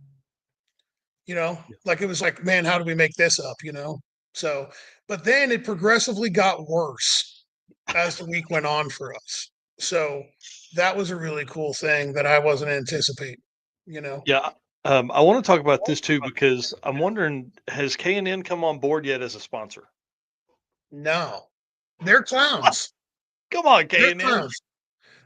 You know, like it was like, man, how do we make this up? You know, so but then it progressively got worse as the week went on for us. So that was a really cool thing that I wasn't anticipating. You know, Yeah. I want to talk about this too because I'm wondering, has K&N come on board yet as a sponsor? no, they're clowns. Come on, They're K&N. clowns.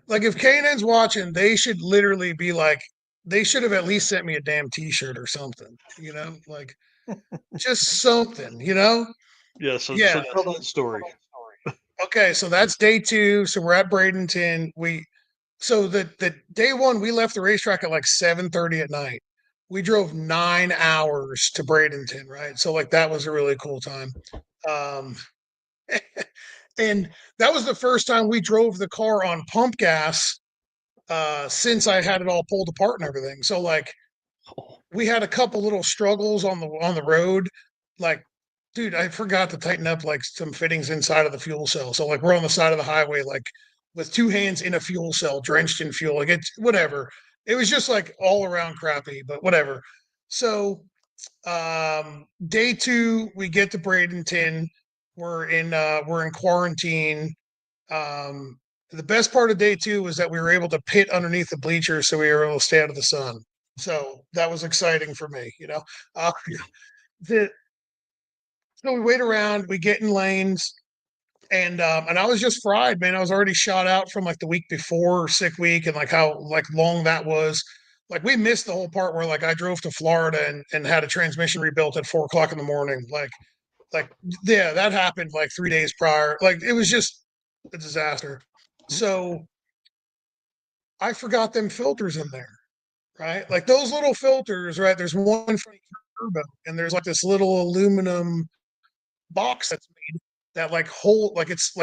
Like if Kanan's watching, they should literally be like, they should have at least sent me a damn T-shirt or something, you know, like just something, you know. Yeah. So Yeah. tell that story. Okay, so that's day two. So we're at Bradenton. So the day one we left the racetrack at like 7:30 at night. We drove 9 hours to Bradenton, right? So like that was a really cool time. Um, and that was the first time we drove the car on pump gas since I had it all pulled apart and everything. So like Oh, we had a couple little struggles on the road. Like, dude, I forgot to tighten up like some fittings inside of the fuel cell. So like we're on the side of the highway, like with two hands in a fuel cell, drenched in fuel. Like it's whatever. It was just like all around crappy, but whatever. So day two, we get to Bradenton. We're in quarantine. Um, the best part of day two was that we were able to pit underneath the bleachers, so we were able to stay out of the sun. So that was exciting for me, you know. Uh, yeah. the, so we wait around, we get in lanes, and I was just fried, man. I was already shot out from like the week before, sick week, and like how like long that was. Like we missed the whole part where like I drove to Florida and had a transmission rebuilt at 4 o'clock in the morning. Like yeah, that happened like 3 days prior. Like it was just a disaster. So I forgot them filters in there, right? Like those little filters, right? There's one for each turbo, and there's like this little aluminum box that's made that like hold like it's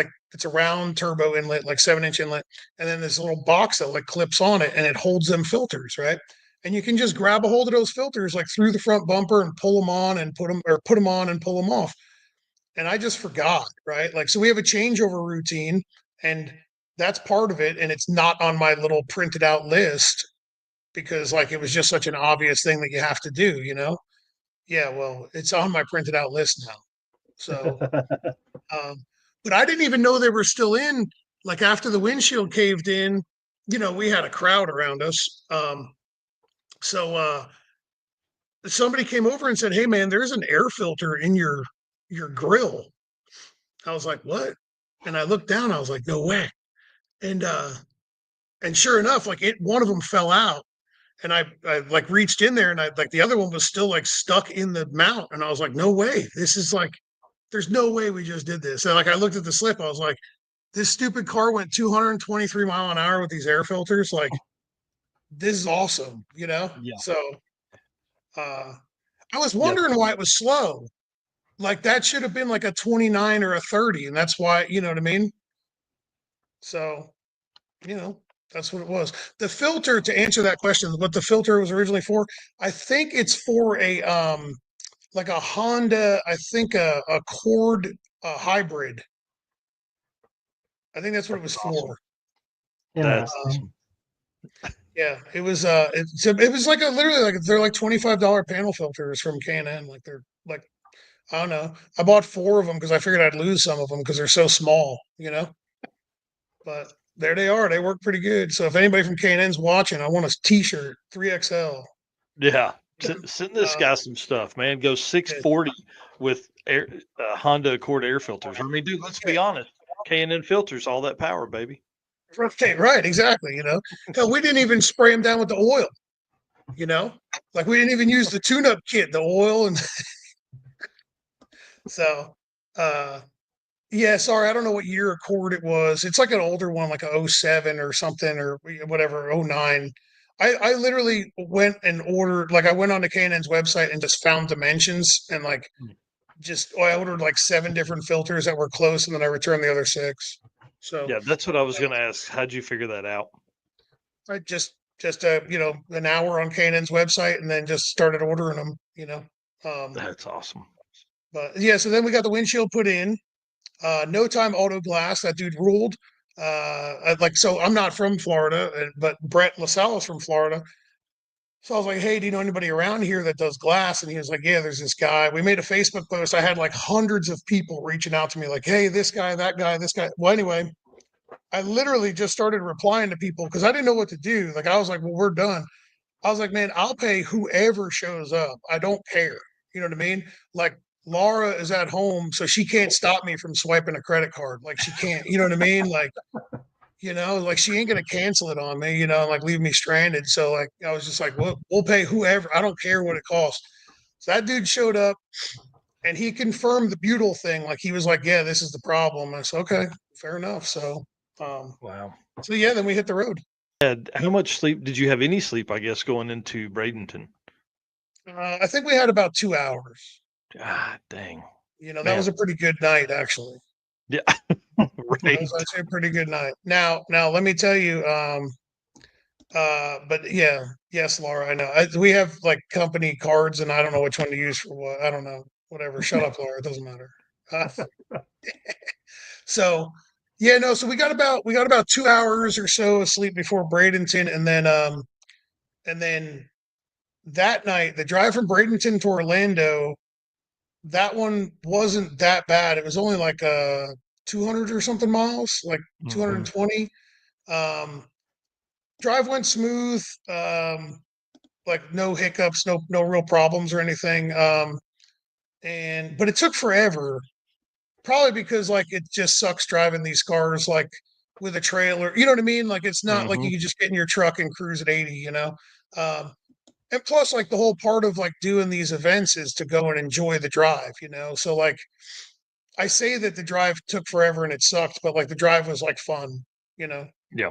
a round turbo inlet, like 7-inch inlet, and then this little box that like clips on it and it holds them filters, right? And you can just grab a hold of those filters like through the front bumper and pull them on and put them on and pull them off. And I just forgot, right? Like, so we have a changeover routine, and that's part of it. And it's not on my little printed out list because, like, it was just such an obvious thing that you have to do, you know? Yeah, well, it's on my printed out list now. So, um, but I didn't even know they were still in. Like, after the windshield caved in, you know, we had a crowd around us. So, somebody came over and said, "Hey, man, there's an air filter in your your grill. I was like, what? And I looked down, I was like, no way. And sure enough, like one of them fell out. And I like reached in there and I like the other one was still like stuck in the mount. And I was like, no way. This is like, there's no way we just did this. And like I looked at the slip, I was like, this stupid car went 223 mile an hour with these air filters. Like, this is awesome, you know? Yeah. So I was wondering why it was slow. Like that should have been like a 29 or a 30. And that's why, you know what I mean? So, you know, that's what it was. The filter, to answer that question, what the filter was originally for, I think it's for a like a Honda, I think a Accord hybrid. I think that's what it was for. That's Interesting. Yeah, it was it was like a literally like they're like $25 panel filters from K&N. Like they're like, I don't know. I bought 4 of them because I figured I'd lose some of them because they're so small, you know. But there they are. They work pretty good. So if anybody from K&N's watching, I want a T-shirt, 3XL. Yeah. Send this guy some stuff, man. Go 640 with Honda Accord air filters. I mean, dude, let's be honest. K&N filters all that power, baby. Right, exactly. You know, hell, we didn't even spray them down with the oil. You know, like we didn't even use the tune-up kit, the oil, and so. Yeah, sorry, I don't know what year Accord it was. It's like an older one, like a 07 or something, or whatever, 09. I literally went and ordered, like I went on the K&N's website and just found dimensions and like I ordered like 7 different filters that were close, and then I returned the other 6. So Yeah, that's what I was going to ask. How'd you figure that out? I just you know, an hour on K&N's website and then just started ordering them, you know. That's awesome. But yeah, so then we got the windshield put in. No Time Auto Glass, that dude ruled. So I'm not from Florida, but Brett LaSalle is from Florida. So I was like, hey, do you know anybody around here that does glass? And he was like, yeah, there's this guy. We made a Facebook post. I had like hundreds of people reaching out to me, like, hey, this guy, that guy, this guy. Well, anyway, I literally just started replying to people because I didn't know what to do. Like, I was like, well, we're done. I was like, man, I'll pay whoever shows up. I don't care. You know what I mean? Like, Laura is at home, so she can't stop me from swiping a credit card. Like, she can't. You know what I mean? Like, you know, like she ain't gonna cancel it on me. You know, like leave me stranded. So like, I was just like, we'll pay whoever. I don't care what it costs. So that dude showed up, and he confirmed the butyl thing. Like he was like, yeah, this is the problem. I said, okay, fair enough. So, Wow. so yeah, then we hit the road. How much sleep did you have? Any sleep, I guess, going into Bradenton? I think we had about 2 hours. God dang. You know, that was a pretty good night, actually. Yeah. That Right. was actually a pretty good night. Now, let me tell you, but yeah, yes, Laura, I know. We have like company cards, and I don't know which one to use for what. I don't know. Whatever. Shut up, Laura. It doesn't matter. So, yeah, no. So we got about 2 hours or so of sleep before Bradenton, and then that night, the drive from Bradenton to Orlando, that one wasn't that bad. It was only like 200 or something miles, like 220. Drive went smooth, like no hiccups, no real problems or anything. But it took forever, probably because like it just sucks driving these cars like with a trailer. You know what I mean? Like it's not like you can just get in your truck and cruise at 80. You know. And plus, like the whole part of like doing these events is to go and enjoy the drive. You know, so like I say that the drive took forever and it sucked, but like the drive was like fun. You know. Yeah.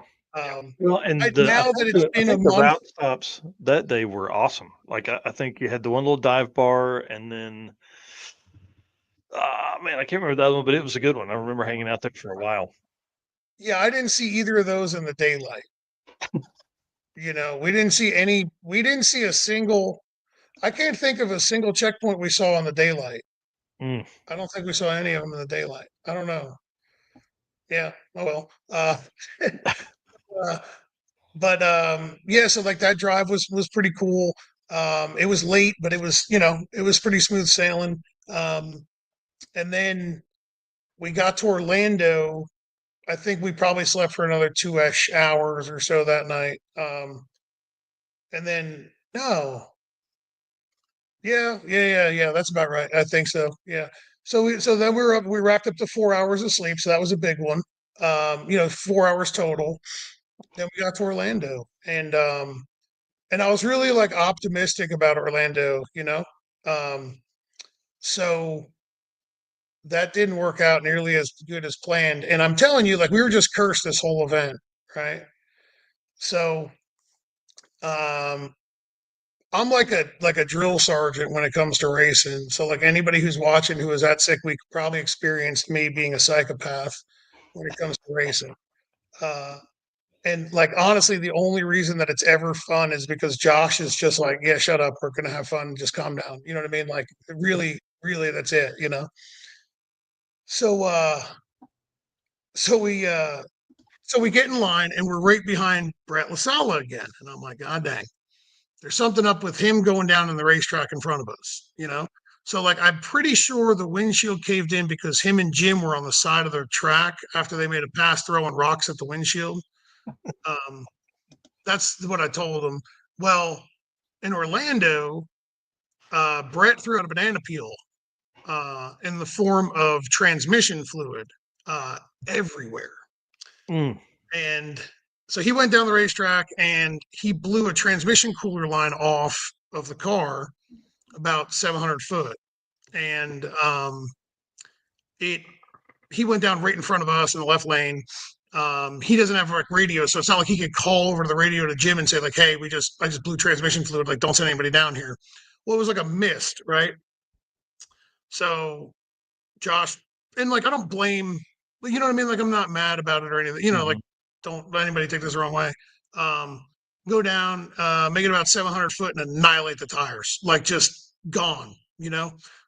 Well, and now that it's been a the month, route stops that day were awesome. Like I think you had the one little dive bar, and then man, I can't remember the other one, but it was a good one. I remember hanging out there for a while. yeah, I didn't see either of those in the daylight. You know, we didn't see a single, I can't think of a single checkpoint we saw in the daylight. Mm. I don't think we saw any of them in the daylight. I don't know. Yeah. Oh well. But yeah, so like that drive was pretty cool. It was late, but it was, you know, it was pretty smooth sailing. And then we got to Orlando. I think we probably slept for another 2-ish hours or so that night. And then no. Yeah, that's about right. I think so. Yeah. So then we racked up to 4 hours of sleep. So that was a big one. 4 hours total. Then we got to Orlando, and I was really like optimistic about Orlando, so that didn't work out nearly as good as planned. And I'm telling you, like, we were just cursed this whole event, right? So um I'm like a drill sergeant when it comes to racing. So like anybody who's watching who is that sick week probably experienced me being a psychopath when it comes to racing. Uh and like honestly, the only reason that it's ever fun is because Josh is just like, yeah, shut up, we're gonna have fun, just calm down. You know what I mean? Like really, really that's it. So so we so we get in line and we're right behind Brett LaSala again. And I'm like, God dang, there's something up with him going down in the racetrack in front of us. So like I'm pretty sure the windshield caved in because him and Jim were on the side of the track after they made a pass throwing rocks at the windshield. That's what I told him. Well, in Orlando, Brett threw out a banana peel in the form of transmission fluid everywhere. And so he went down the racetrack and he blew a transmission cooler line off of the car about 700 foot. And he went down right in front of us in the left lane. He doesn't have like radio, so it's not like he could call over the radio to Jim and say like, "Hey, I just blew transmission fluid. Like, don't send anybody down here." Well, it was like a mist, right? So Josh, and like I don't blame, you know what I mean? Like I'm not mad about it or anything. Like don't let anybody take this the wrong way. Go down, make it about 700 foot and annihilate the tires, like just gone.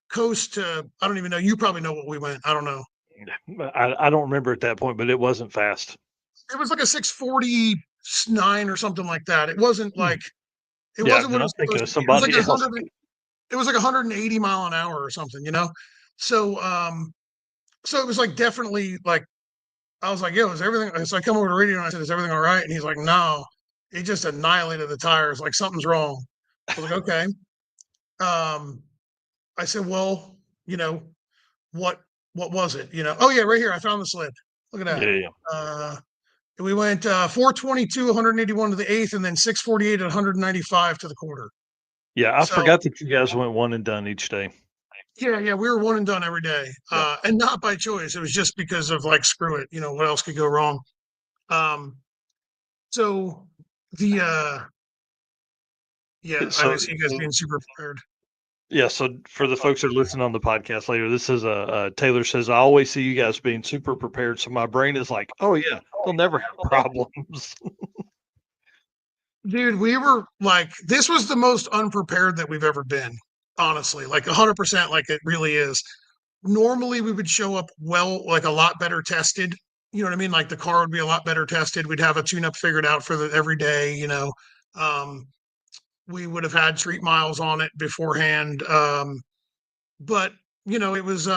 Coast to I don't even know. You probably know what we went. I don't know. I don't remember at that point, but it wasn't fast. It was like a 649 or something like that. It wasn't like it wasn't what it was supposed to be. Somebody it was like else. It was like 180 mile an hour or something, So so it was like definitely like I was like, yo, is everything so I come over to the radio and I said, is everything all right? And he's like, no, it just annihilated the tires, like something's wrong. I was like, okay. I said, well, what was it? Oh yeah, right here. I found the slip. Look at that. Yeah. We went 422, 181 to the eighth, and then 648 at 195 to the quarter. Yeah, I forgot that you guys went one and done each day. Yeah, we were one and done every day, and not by choice. It was just because of like, screw it. What else could go wrong? So the obviously you guys being super prepared. Yeah, so for the folks that are listening on the podcast later, this is Taylor says, I always see you guys being super prepared. So my brain is like, oh yeah, they'll never have problems. Dude, we were like, this was the most unprepared that we've ever been, honestly, like 100%, like it really is. Normally we would show up like a lot better tested. You know what I mean? Like the car would be a lot better tested. We'd have a tune-up figured out for every day, we would have had street miles on it beforehand. But it was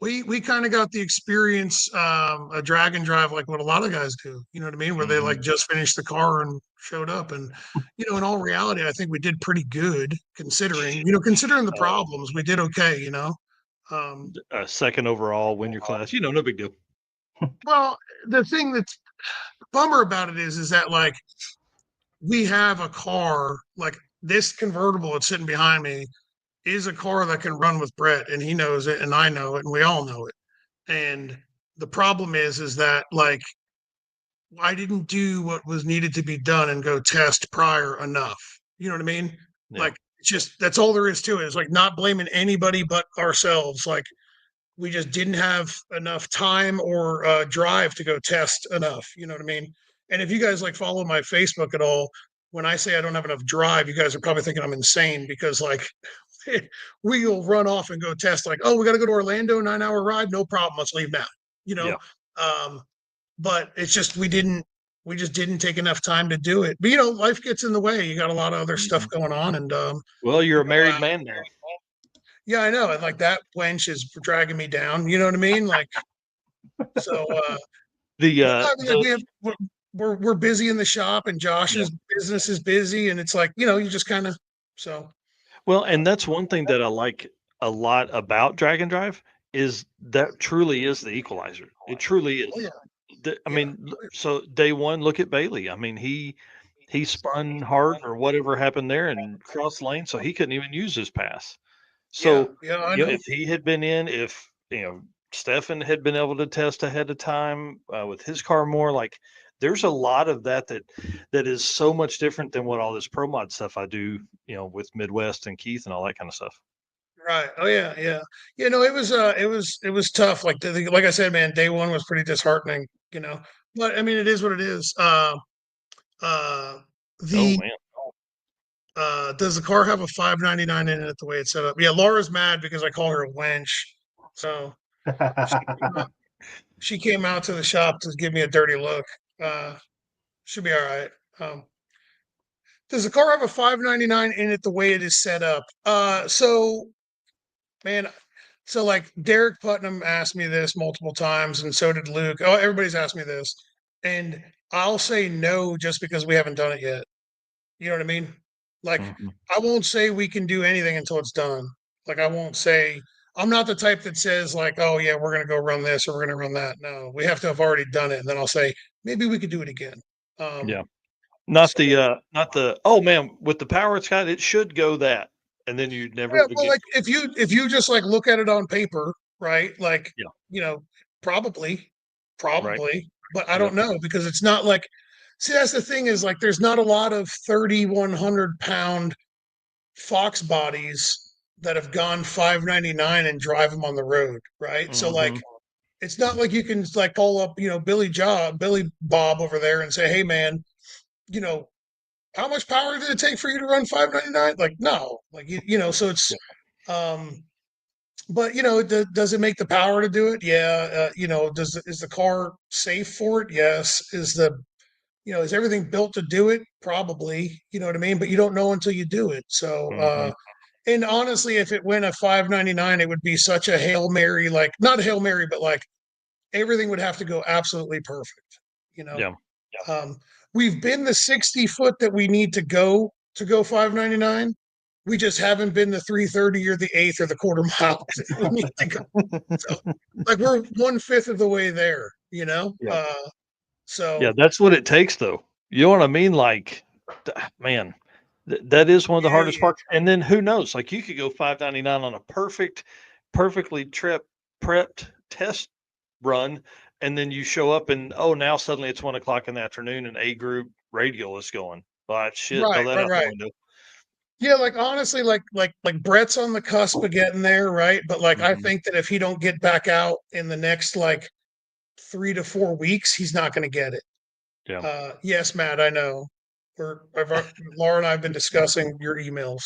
we kind of got the experience, a drag and drive, like what a lot of guys do, you know what I mean? Where they like just finished the car and showed up. And, in all reality, I think we did pretty good considering the problems, we did okay, second overall, win your class, no big deal. Well, the thing that's bummer about it is that like, we have a car like this convertible that's sitting behind me is a car that can run with Brett, and he knows it, and I know it, and we all know it. And the problem is that like I didn't do what was needed to be done and go test prior enough. You know what I mean? Yeah. Like just that's all there is to it. It's like not blaming anybody but ourselves. Like we just didn't have enough time or drive to go test enough. You know what I mean? And if you guys like follow my Facebook at all, when I say I don't have enough drive, you guys are probably thinking I'm insane because like we'll run off and go test like, oh, we got to go to Orlando, 9-hour ride. No problem. Let's leave now, Yeah. But it's just, we just didn't take enough time to do it. But, life gets in the way. You got a lot of other stuff going on. And, well, you're a married man now. Yeah, I know. And like that wench is dragging me down. You know what I mean? Like, so, we're busy in the shop and Josh's business is busy. And it's like, you just kind of, so. Well, and that's one thing that I like a lot about drag and drive is that truly is the equalizer. It truly is. Oh, yeah. I Yeah. mean, so day one, look at Bailey. I mean, he spun hard or whatever happened there and crossed lane, so he couldn't even use his pass. Yeah. So, Yeah. I know. if he had been in, if Stefan had been able to test ahead of time with his car more, like there's a lot of that is so much different than what all this pro mod stuff I do, with Midwest and Keith and all that kind of stuff. Right. Oh yeah, yeah. No, it was tough. Like like I said, man, day one was pretty disheartening, But I mean it is what it is. Uh Oh the man. does the car have a 599 in it the way it's set up? Yeah, Laura's mad because I call her a wench. So she came out to the shop to give me a dirty look. Should be all right. Does the car have a 599 in it the way it is set up? So man, so like Derek Putnam asked me this multiple times, and so did Luke. Oh, everybody's asked me this, and I'll say no just because we haven't done it yet. You know what I mean? Like, Mhm. I won't say we can do anything until it's done. Like, I won't say I'm not the type that says like, oh yeah, we're gonna go run this or we're gonna run that. No, we have to have already done it, and then I'll say maybe we could do it again. Yeah. Not So the oh man, with the power it's got, it should go that. And then you never yeah, even well, get like if you just like look at it on paper, right? Like, Yeah. probably, Right. but I Yep. don't know because it's not like. See, that's the thing is like there's not a lot of 3,100 pound Fox bodies that have gone 599 and drive them on the road, right? So like Mhm. it's not like you can like call up, Billy Bob over there and say, hey man, you know, how much power did it take for you to run 599? Like, no, like so it's um but does it make the power to do it? Yeah. Is the car safe for it? Yes. Is everything built to do it? Probably. You know what I mean? But you don't know until you do it. So, Mhm. and honestly, if it went a 599, it would be such a Hail Mary, like not a Hail Mary, but like everything would have to go absolutely perfect. You know, Yeah. um, we've been the 60 foot that we need to go 599. We just haven't been the 330 or the eighth or the quarter mile that we need to go. So, like we're 1/5 of the way there. Yeah. Yeah, So that's what it takes though. You know what I mean? Like, man, that is one of the yeah, hardest yeah, parts. And then who knows? Like you could go 599 on a perfectly prepped test run, and then you show up and oh now suddenly it's 1 o'clock in the afternoon and A group radial is going. Well, shit, throw right, that right, out the right. window. Yeah, like honestly, like Brett's on the cusp of getting there, right? But like I Mhm. think that if he don't get back out in the next like 3 to 4 weeks, he's not going to get it. Yeah. Yes, Matt, I know. Laura and I have been discussing your emails.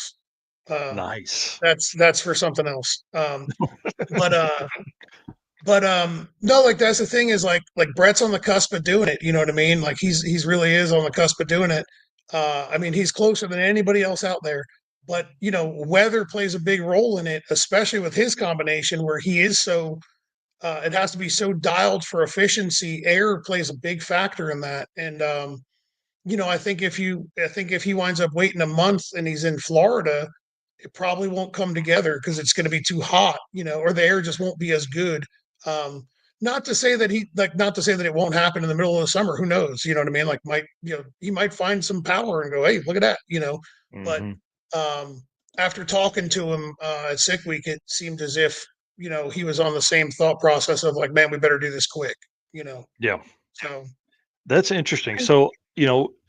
Uh, Nice. that's for something else. But no, like that's the thing is like Brett's on the cusp of doing it. You know what I mean? Like he's really is on the cusp of doing it. I mean he's closer than anybody else out there. But weather plays a big role in it, especially with his combination where he is so. It has to be so dialed for efficiency. Air plays a big factor in that, and I think if he winds up waiting a month and he's in Florida, it probably won't come together because it's going to be too hot, or the air just won't be as good. Um, not to say that not to say that it won't happen in the middle of the summer. Who knows? You know what I mean? Like, he might find some power and go, hey, look at that. But Mhm. um, after talking to him at Sick Week, it seemed as if he was on the same thought process of like, man, we better do this quick. Yeah. So That's interesting. So,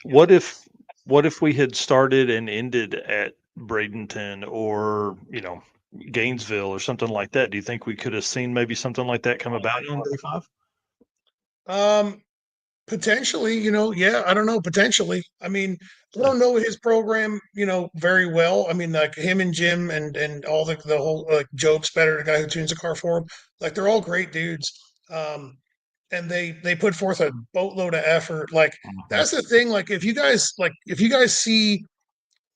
what if we had started and ended at Bradenton or, Gainesville or something like that? Do you think we could have seen maybe something like that come about on day 5? um, potentially, yeah, I don't know, potentially. I mean, I Yeah. don't know his program, very well. I mean, like him and Jim and all the whole like Job Spetter, the guy who tunes the car for him, like they're all great dudes. And they put forth a boatload of effort. Like Mhm. that's the thing. Like if you guys see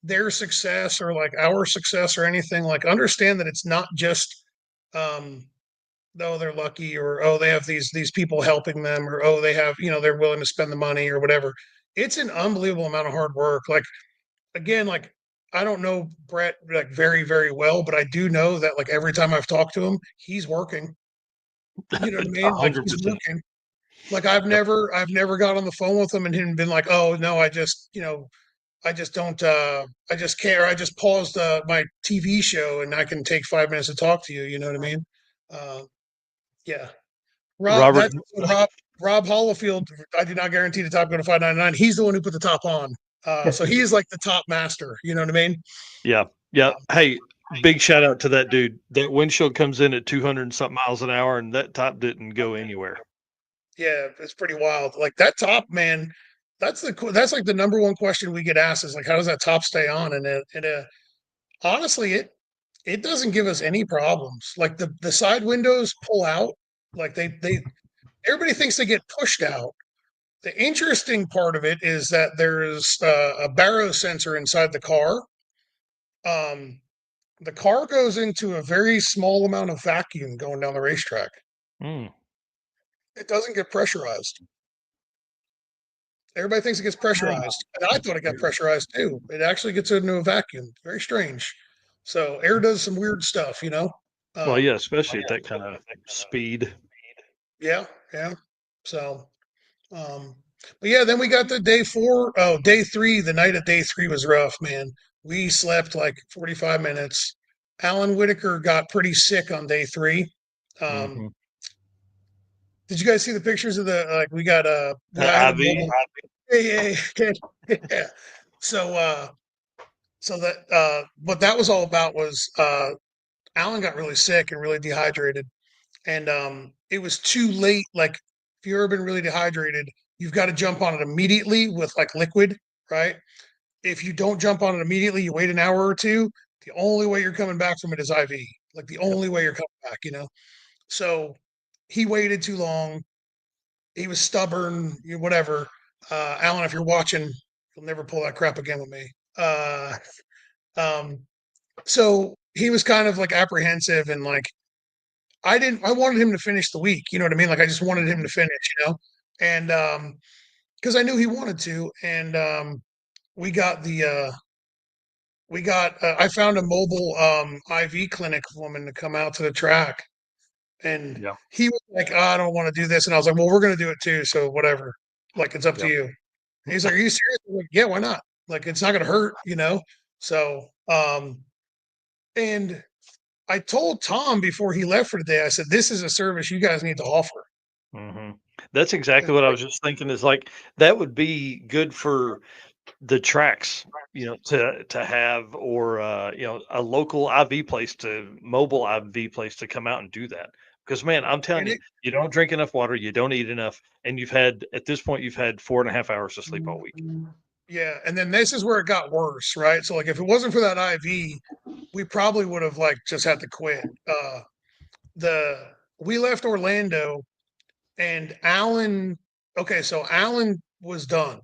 their success or like our success or anything, like understand that it's not just um oh they're lucky or oh they have these people helping them or oh they have they're willing to spend the money or whatever. It's an unbelievable amount of hard work. Like again, like I don't know Brett like very, very well, but I do know that like every time I've talked to him, he's working. You know what I mean? Like he's 100%. working. Like I've never got on the phone with him and him been like, oh no, I just, I just don't, I just care. I just paused my TV show and I can take 5 minutes to talk to you. You know what I mean? Uh, yeah. Rob, Robert, that's Rob Hollifield. I do not guarantee the top go to 599. He's the one who put the top on. So he is like the top master. You know what I mean? yeah, yeah. Hey, big shout out to that dude. That windshield comes in at 200 and something miles an hour, and that top didn't go anywhere. Yeah, it's pretty wild. Like that top, man. That's like the number one question we get asked is like, how does that top stay on? And honestly, it doesn't give us any problems. Like the side windows pull out. Like they everybody thinks they get pushed out. The interesting part of it is that there's a baro sensor inside the car. Um, the car goes into a very small amount of vacuum going down the racetrack. Mm. It doesn't get pressurized. Everybody thinks it gets pressurized, and I thought it got pressurized too. It actually gets into a vacuum. Very strange. So air does some weird stuff, Well, yeah, especially at that kind of speed. Yeah, yeah. So, but yeah, then we got the day 4. Oh, day 3. The night of day 3 was rough, man. We slept like 45 minutes. Alan Whitaker got pretty sick on day 3. Mhm. Did you guys see the pictures of the like? We got IV. yeah, yeah. So, so that what that was all about was Alan got really sick and really dehydrated, and it was too late. Like if you've ever been really dehydrated, you've got to jump on it immediately with like liquid, right? If you don't jump on it immediately, you wait an hour or two. The only way you're coming back from it is IV. Like the only way you're coming back. So he waited too long. He was stubborn, whatever. Alan, if you're watching, you'll never pull that crap again with me. Um, so he was kind of like apprehensive and like I wanted him to finish the week, you know what I mean? Like I just wanted him to finish. And because I knew he wanted to. And we got I found a mobile IV clinic woman to come out to the track. And Yeah. he was like, oh, I don't want to do this. And I was like, well, we're going to do it too. So whatever. Like, it's up to Yep. you. And he's like, are you serious? I'm like, yeah, why not? Like, it's not going to hurt. So, and I told Tom before he left for the day, I said, this is a service you guys need to offer. Mhm. That's exactly what I was just thinking is like that would be good for the tracks, to have or a local IV place mobile IV place to come out and do that. Because man, I'm telling And you, you don't drink enough water, you don't eat enough, and at this point you've had 4.5 hours of sleep all week. yeah. And then this is where it got worse, right? So, like, if it wasn't for that IV, we probably would have, like, just had to quit. We left Orlando and so Alan was done.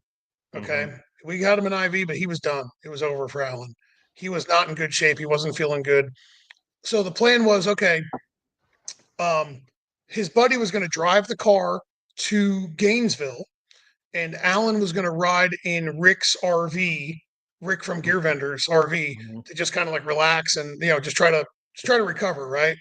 Okay. Mhm. We got him an IV, but he was done. It was over for Alan. He was not in good shape. He wasn't feeling good. So the plan was, okay, his buddy was going to drive the car to Gainesville, and Alan was going to ride in Rick's RV, Rick from Gear Vendors RV, Mhm. to just kind of like relax and just try to recover, right?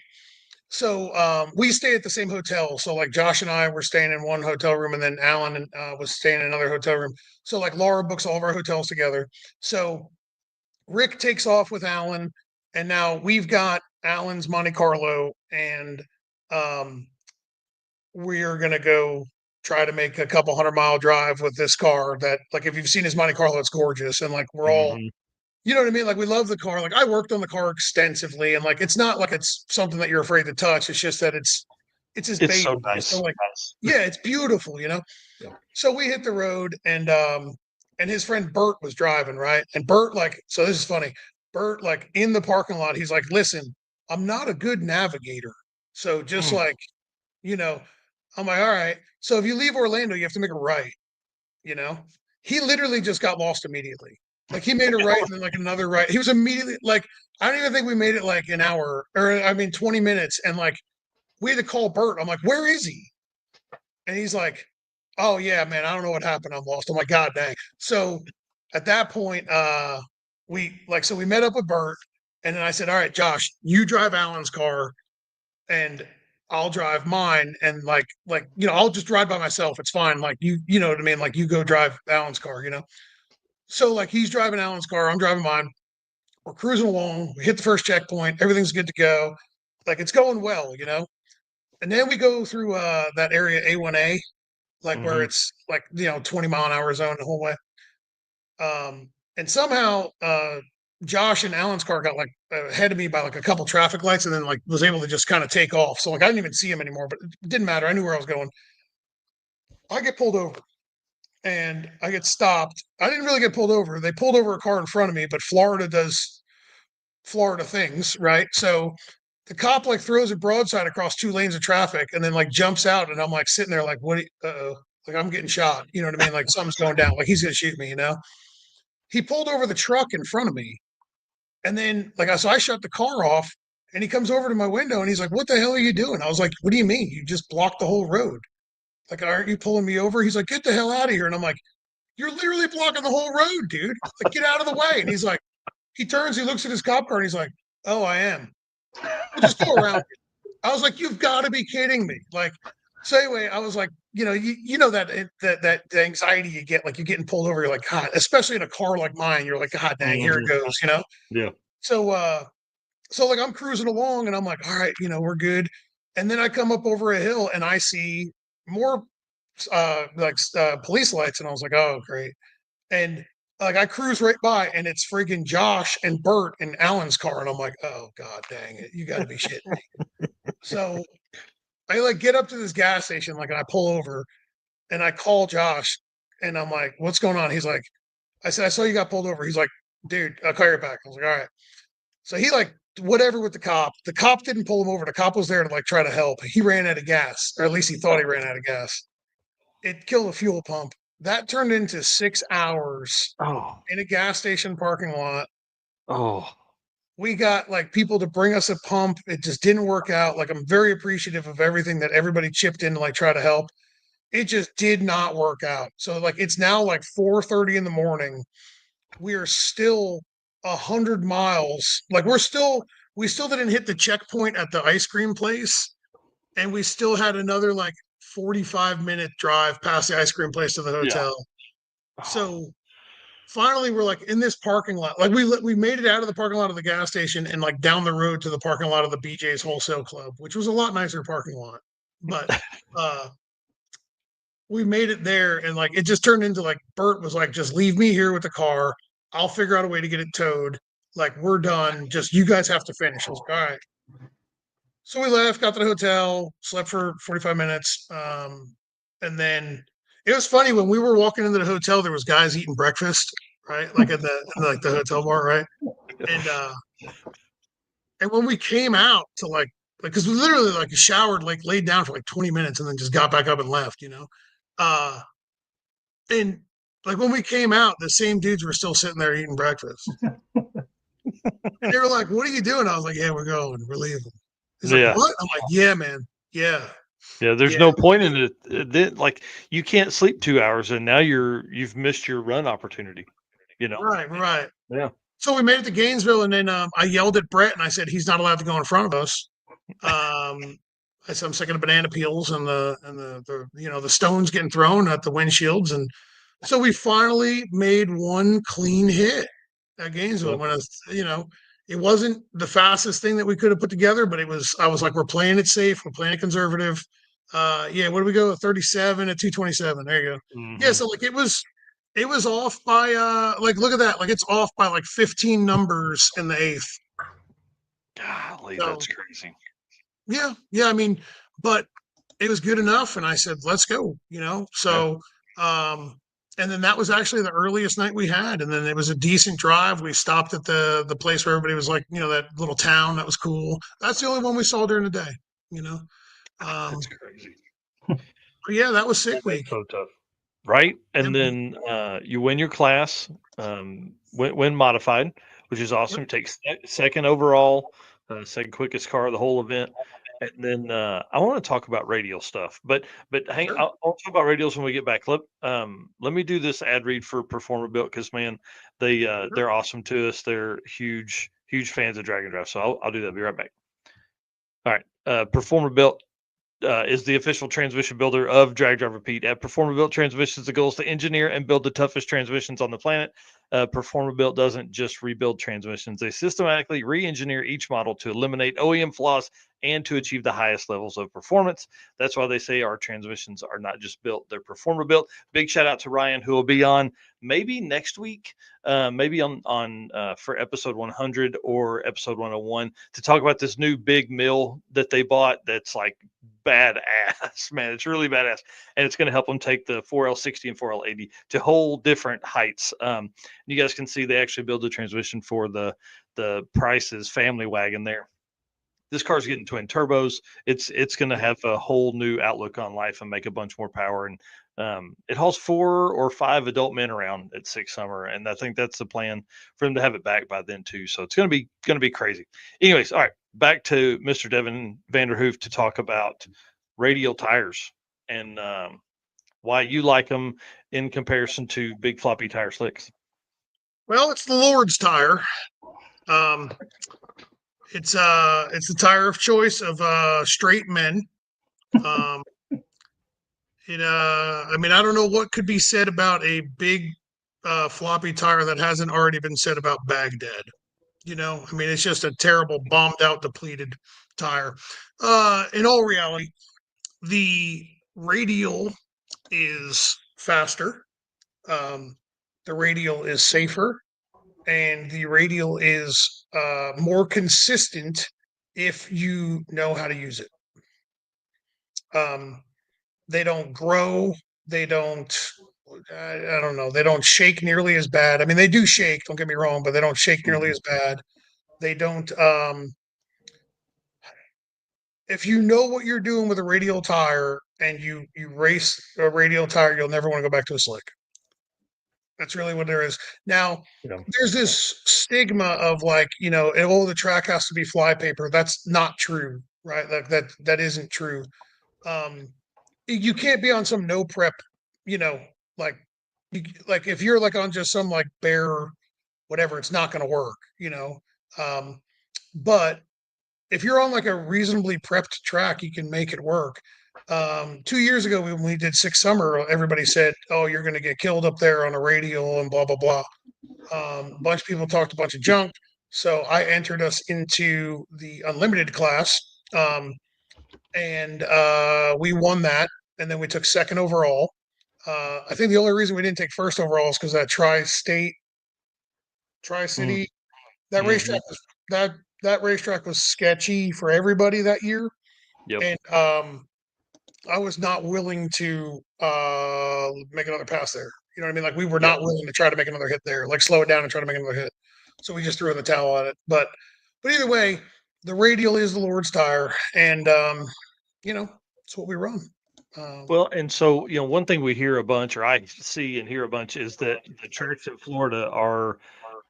So we stay at the same hotel. So like Josh and I were staying in one hotel room, and then Alan was staying in another hotel room. So like Laura books all of our hotels together. So Rick takes off with Alan, and now we've got Alan's Monte Carlo, and um, we are going to go try to make a couple 100-mile drive with this car that, like, if you've seen his Monte Carlo, it's gorgeous. And like, we're all, Mhm. you know what I mean? Like, we love the car. Like, I worked on the car extensively, and like, it's not like it's something that you're afraid to touch. It's just that it's his It's baby. so nice. So like, yeah, it's beautiful. Yeah. So we hit the road, and his friend Bert was driving, right? And Bert, like, so this is funny. Bert, like, in the parking lot, he's like, listen, I'm not a good navigator. So just Mm. like, you know, I'm like, all right. So if you leave Orlando, you have to make a right, you know? He literally just got lost immediately. Like, he made a right and then like another right. He was immediately like, I don't even think we made it like an hour, or I mean 20 minutes. And like, we had to call Bert. I'm like, where is he? And he's like, oh yeah, man, I don't know what happened. I'm lost. I'm like, God dang. So at that point, we met up with Bert, and then I said, all right, Josh, you drive Alan's car and I'll drive mine. And like, I'll just ride by myself. It's fine. Like you know what I mean? Like you go drive Alan's car, So like he's driving Alan's car, I'm driving mine. We're cruising along. We hit the first checkpoint. Everything's good to go. Like it's going well, And then we go through that area A1A, like where it's like 20-mile-an-hour zone the whole way. And somehow Josh and Alan's car got like ahead of me by like a couple traffic lights, and then like was able to just kind of take off. So like I didn't even see him anymore, but it didn't matter. I knew where I was going. I get pulled over and I get stopped. I didn't really get pulled over. They pulled over a car in front of me, but Florida does Florida things, right? So the cop like throws a broadside across 2 lanes of traffic and then like jumps out, and I'm like sitting there like, what? Uh-oh, like I'm getting shot. You know what I mean? Like something's going down. Like he's gonna shoot me. He pulled over the truck in front of me, and then so I shut the car off, and he comes over to my window and he's like, "What the hell are you doing?" I was like, "What do you mean? You just blocked the whole road. Like, aren't you pulling me over?" He's like, "Get the hell out of here!" And I'm like, "You're literally blocking the whole road, dude. Like, get out of the way." And he's like, he turns, he looks at his cop car, and he's like, "Oh, I am. Well, just go around." I was like, "You've got to be kidding me!" Like, so anyway, I was like, that anxiety you get, like you're getting pulled over, you're like, God, especially in a car like mine, you're like, God dang, here it goes. Yeah. So like I'm cruising along and I'm like, all right, we're good. And then I come up over a hill and I see more police lights, and I was like, oh great. And like I cruise right by, and it's friggin' Josh and Bert and Alan's car, and I'm like, oh God dang it, you got to be shitting me. So I like get up to this gas station, like, and I pull over and I call Josh, and I'm like, what's going on? He's like, I said, I saw you got pulled over. He's like, dude, I'll call you back. I was like, all right. So he like whatever with the cop. The cop didn't pull him over. The cop was there to like try to help. He ran out of gas, or at least he thought he ran out of gas. It killed a fuel pump. That turned into 6 hours in a gas station parking lot. Oh, We got like people to bring us a pump. It just didn't work out. Like I'm very appreciative of everything that everybody chipped in to like try to help. It just did not work out. So like it's now like 4:30 in the morning. We are still 100 miles. Like we still didn't hit the checkpoint at the ice cream place, and we still had another like 45-minute drive past the ice cream place to the hotel. Yeah. So finally we're like in this parking lot. Like we made it out of the parking lot of the gas station and like down the road to the parking lot of the BJ's Wholesale Club, which was a lot nicer parking lot. But we made it there, and like it just turned into like Bert was like, just leave me here with the car. I'll figure out a way to get it towed. Like we're done. Just you guys have to finish. I was like, all right. So we left, got to the hotel, slept for 45 minutes. And then it was funny when we were walking into the hotel, there was guys eating breakfast, right? Like in the hotel bar, right? And when we came out to like because we literally like showered, like laid down for like 20 minutes and then just got back up and left, and like when we came out, the same dudes were still sitting there eating breakfast. And they were like, "What are you doing?" I was like, "Yeah, we're going. We're leaving." He's like, "What?" I'm like, "Yeah, man. Yeah." Yeah, there's no point in it. Like you can't sleep 2 hours, and now you've missed your run opportunity. Right. Yeah. So we made it to Gainesville, and then I yelled at Brett, and I said, "He's not allowed to go in front of us." I said, "I'm sick of the banana peels and the stones getting thrown at the windshields." And so we finally made one clean hit at Gainesville. When it wasn't the fastest thing that we could have put together, but I was like, we're playing it safe, we're playing it conservative. What do we go? 37 at 227. There you go. Mm-hmm. Yeah, so like it was off by like look at that, like it's off by like 15 numbers in the eighth. Golly, that's crazy. Yeah. I mean, but it was good enough, and I said, let's go. So and then that was actually the earliest night we had, and then it was a decent drive. We stopped at the place where everybody was like, that little town that was cool. That's the only one we saw during the day. That's crazy. But yeah, that was sick week. So tough, right? And then you win your class, win modified, which is awesome. Takes second overall, second quickest car of the whole event. And then I want to talk about radial stuff, but hang, Sure. I'll talk about radials when we get back. Let me do this ad read for Performer Built because man, they're awesome to us. They're huge fans of Drag and Drive. So I'll do that. Be right back. All right, Performer Built is the official transmission builder of Drag Drive Repeat. At Performer Built Transmissions, the goal is to engineer and build the toughest transmissions on the planet. Performer Built doesn't just rebuild transmissions; they systematically re-engineer each model to eliminate OEM flaws and to achieve the highest levels of performance. That's why they say our transmissions are not just built; they're Performer Built. Big shout out to Ryan, who will be on maybe next week, maybe on for episode 100 or episode 101 to talk about this new big mill that they bought. That's like badass, man. It's really badass, and it's going to help them take the 4L60 and 4L80 to whole different heights. You guys can see they actually build the transmission for the Price's family wagon there. This car's getting twin turbos. It's going to have a whole new outlook on life and make a bunch more power. And it hauls 4 or 5 adult men around at Six Summer, and I think that's the plan for them to have it back by then too. So it's going to be crazy. Anyways, all right, back to Mr. Devin Vanderhoof to talk about radial tires and why you like them in comparison to big floppy tire slicks. Well, it's the Lord's tire. It's the tire of choice of straight men. I mean, I don't know what could be said about a big floppy tire that hasn't already been said about Baghdad. I mean, it's just a terrible, bombed out, depleted tire. In all reality, the radial is faster. The radial is safer, and the radial is more consistent if you know how to use it. They don't grow. They don't. I don't know. They don't shake nearly as bad. I mean, they do shake. Don't get me wrong, but they don't shake nearly as bad. They don't. If you know what you're doing with a radial tire and you race a radial tire, you'll never want to go back to a slick. That's really what there is. Now, there's this stigma of like, oh, the track has to be flypaper. That's not true, right? Like that isn't true. You can't be on some no prep, like if you're like on just some like bare whatever, it's not going to work, but if you're on like a reasonably prepped track, you can make it work. 2 years ago, when we did Six Summer, everybody said, "Oh, you're going to get killed up there on a radial and blah blah blah." A bunch of people talked a bunch of junk, so I entered us into the unlimited class, and we won that, and then we took second overall. I think the only reason we didn't take first overall is because that Tri-City, that racetrack was that racetrack was sketchy for everybody that year. Yep. And I was not willing to make another pass there. You know what I mean? Like we were not willing to try to make another hit there, like slow it down and try to make another hit. So we just threw in the towel on it. But either way, the radial is the Lord's tire, and it's what we run. Well, and so one thing we hear a bunch, or I see and hear a bunch, is that the tracks in Florida are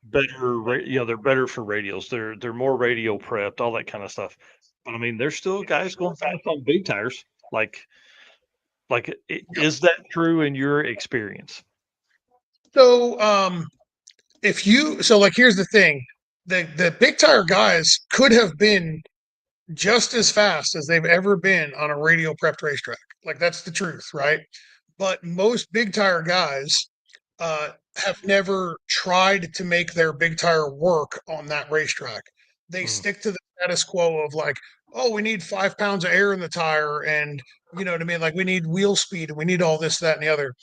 better. They're better for radials. They're more radial prepped, all that kind of stuff. But I mean, there's still guys going fast on big tires. Is that true in your experience? So, here's the thing: the big tire guys could have been just as fast as they've ever been on a radial prepped racetrack. Like that's the truth, right? But most big tire guys have never tried to make their big tire work on that racetrack. They stick to the status quo of like, oh, we need 5 pounds of air in the tire, and you know what I mean? Like we need wheel speed and we need all this, that, and the other.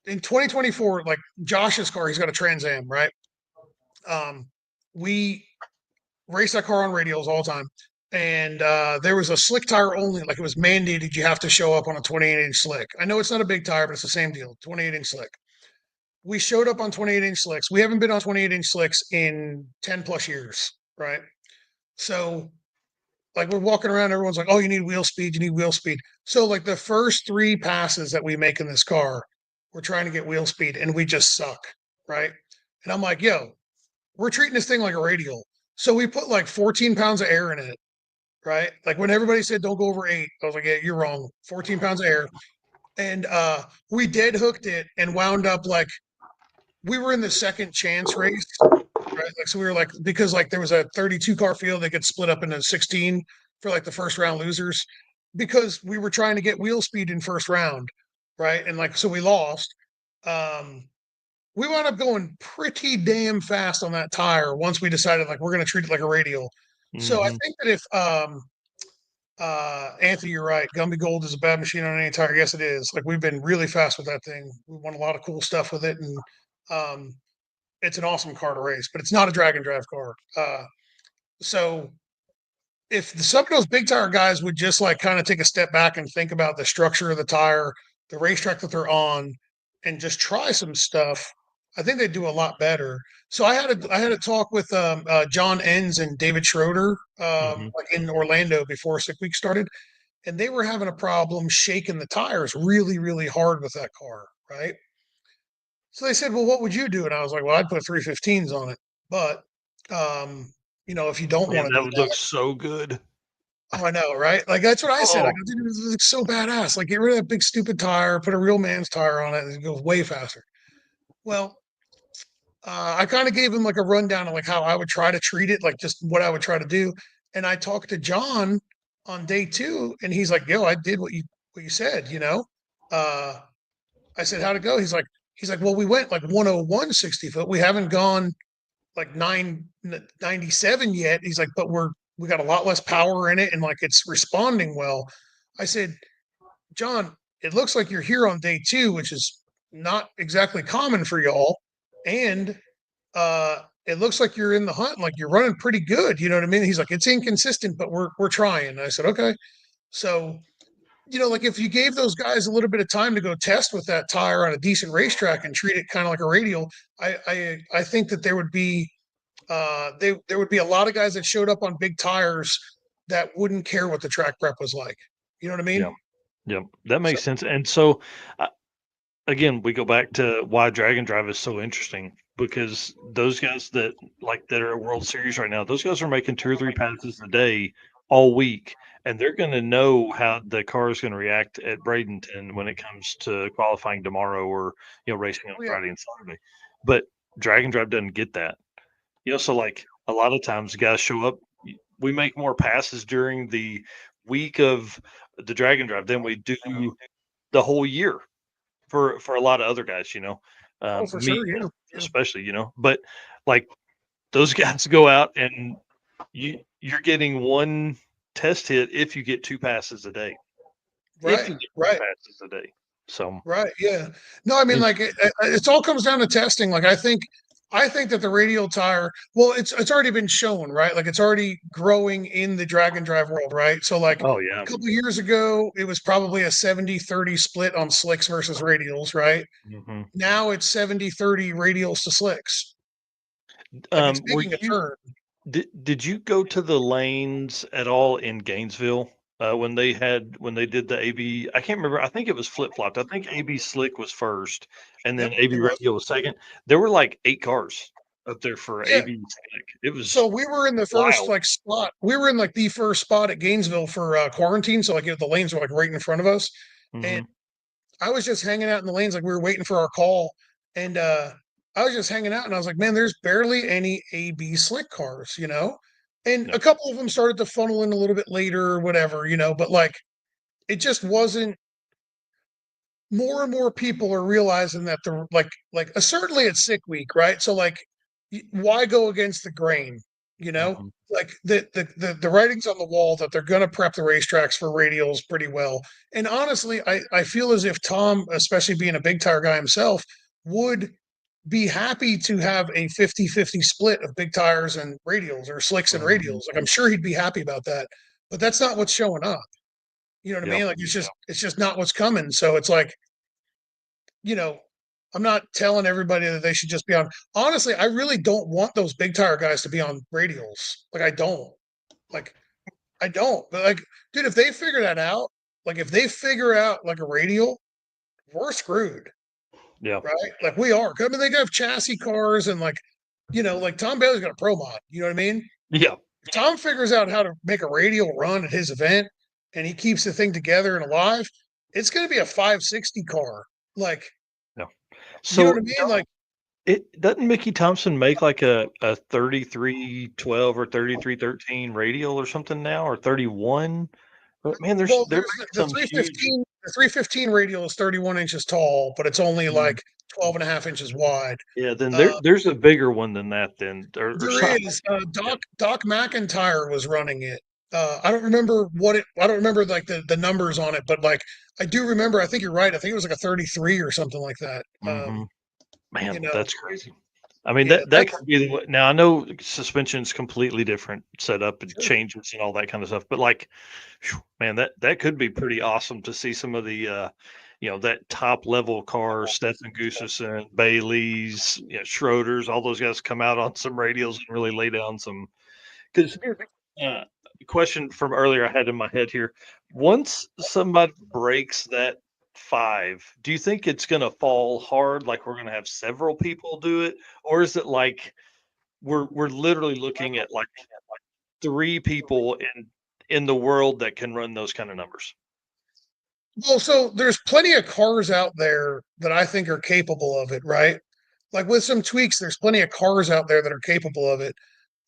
In 2024, like Josh's car, he's got a Trans Am, right? We race that car on radials all the time. And there was a slick tire only, like it was mandated you have to show up on a 28-inch slick. I know it's not a big tire, but it's the same deal, 28-inch slick. We showed up on 28-inch slicks. We haven't been on 28-inch slicks in 10 plus years, right? So like we're walking around, everyone's like, oh, you need wheel speed, you need wheel speed. So like the first 3 passes that we make in this car, we're trying to get wheel speed and we just suck, right? And I'm like, yo, we're treating this thing like a radial. So we put like 14 pounds of air in it, right? Like when everybody said don't go over 8, I was like, yeah, you're wrong. 14 pounds of air. And we dead hooked it and wound up like we were in the second chance race, right? Like so we were like because like there was a 32 car field that gets split up into 16 for like the first round losers because we were trying to get wheel speed in first round, right? And like so we lost. We wound up going pretty damn fast on that tire once we decided like we're going to treat it like a radial. So I think that if Anthony, you're right. Gumby Gold is a bad machine on any tire. Yes, it is. Like we've been really fast with that thing. We won a lot of cool stuff with it, and it's an awesome car to race. But it's not a drag and drive car. So if some of those big tire guys would just like kind of take a step back and think about the structure of the tire, the racetrack that they're on, and just try some stuff, I think they'd do a lot better. So I had a talk with John Enns and David Schroeder like in Orlando before Sick Week started, and they were having a problem shaking the tires really, really hard with that car, right? So they said, "Well, what would you do?" And I was like, "Well, I'd put 315s on it, but if you don't Man, want to that do would that." look so good. Oh, I know, right? Like that's what I said. I Oh, go, dude, it looks so badass. Like get rid of that big stupid tire, put a real man's tire on it, and it goes way faster. Well, I kind of gave him like a rundown of like how I would try to treat it, like just what I would try to do. And I talked to John on day 2, and he's like, "Yo, I did what you said." I said, "How'd it go?" He's like, "Well, we went like 101 60 foot. We haven't gone like 997 yet." He's like, "But we got a lot less power in it, and like it's responding well." I said, "John, it looks like you're here on day 2, which is not exactly common for y'all, and it looks like you're in the hunt, like you're running pretty good." You know what I mean? He's like, "It's inconsistent, but we're trying." And I said, "Okay." So like if you gave those guys a little bit of time to go test with that tire on a decent racetrack and treat it kind of like a radial, I think that there would be there would be a lot of guys that showed up on big tires that wouldn't care what the track prep was like. You know what I yeah, mean? yeah, that So makes sense. And so, again, we go back to why Dragon Drive is so interesting because those guys that are at World Series right now, those guys are making 2 or 3 passes a day all week, and they're going to know how the car is going to react at Bradenton when it comes to qualifying tomorrow or racing on oh, yeah, Friday and Saturday. But Dragon Drive doesn't get that. So like a lot of times guys show up, we make more passes during the week of the Dragon Drive than we do the whole year for a lot of other guys, oh for me sure, yeah, yeah. especially, but like those guys go out and you're getting one test hit if you get 2 passes a day. If Right, you get two right. passes a day. So Right. Yeah. No, I mean, like it's all comes down to testing. Like I think that the radial tire, well, it's already been shown, right? Like it's already growing in the drag and drive world, right? So like oh a yeah. couple of years ago, it was probably a 70-30 split on slicks versus radials, right? hmm Now it's 70-30 radials to slicks. Like it's Were making a you turn. did you go to the lanes at all in Gainesville when they did the AB? I can't remember. I think it was flip flopped. I think AB Slick was first, and then Yep, AB it was. Radio was second. There were like 8 cars up there for Yeah. AB Slick. It So was we were in the first wild. like spot. We were in like the first spot at Gainesville for quarantine. So like the lanes were like right in front of us. And hmm I was just hanging out in the lanes, like we were waiting for our call, and I was just hanging out, and I was like, "Man, there's barely any AB slick cars, you know." And Yeah. a couple of them started to funnel in a little bit later, or whatever, But like, it just wasn't. More and more people are realizing that the certainly it's sick week, right? So like, why go against the grain, you know? hmm Like the writing's on the wall that they're going to prep the racetracks for radials pretty well. And honestly, I feel as if Tom, especially being a big tire guy himself, would be happy to have a 50-50 split of big tires and radials or slicks and hmm radials. Like I'm sure he'd be happy about that. But that's not what's showing up. You know what I Yeah. mean? Like it's just not what's coming. So it's like, you know, I'm not telling everybody that they should just be on. Honestly, I really don't want those big tire guys to be on radials. Like I don't. Like I don't. But like, dude, if they figure that out, like if they figure out like a radial, we're screwed, Yeah. right? Like we are. I mean, they have chassis cars and like Tom Bailey's got a pro mod. You know what I mean? Yeah. Tom figures out how to make a radial run at his event and he keeps the thing together and alive, it's going to be a 560 car. Like, Yeah. you know what So I mean? Like, it doesn't Mickey Thompson make like a 3312 or 3313 radial or something now, or 31? But man, well, they're there's making the some huge. 315. The 315 radial is 31 inches tall, but it's only like 12 and a half inches wide. Yeah, then Uh, there's a bigger one than that then, or There something. is Doc McIntyre was running it. I don't remember I don't remember like the numbers on it, but like I do remember. I think you're right. I think it was like a 33 or something like that. Mhm. You Man, know, that's crazy. I mean, yeah, that could be the way. Now I know suspension's completely different setup and sure. changes and all that kind of stuff, but like, phew, man, that could be pretty awesome to see some of the, that top level cars, Stefan Gustafson, Bailey's, Schroeder's, all those guys come out on some radials and really lay down some. Because question from earlier I had in my head here: once somebody breaks that 5, do you think it's going to fall hard? Like we're going to have several people do it, or is it like we're literally looking at like 3 people in the world that can run those kind of numbers? Well, so there's plenty of cars out there that I think are capable of it, right? Like with some tweaks, there's plenty of cars out there that are capable of it.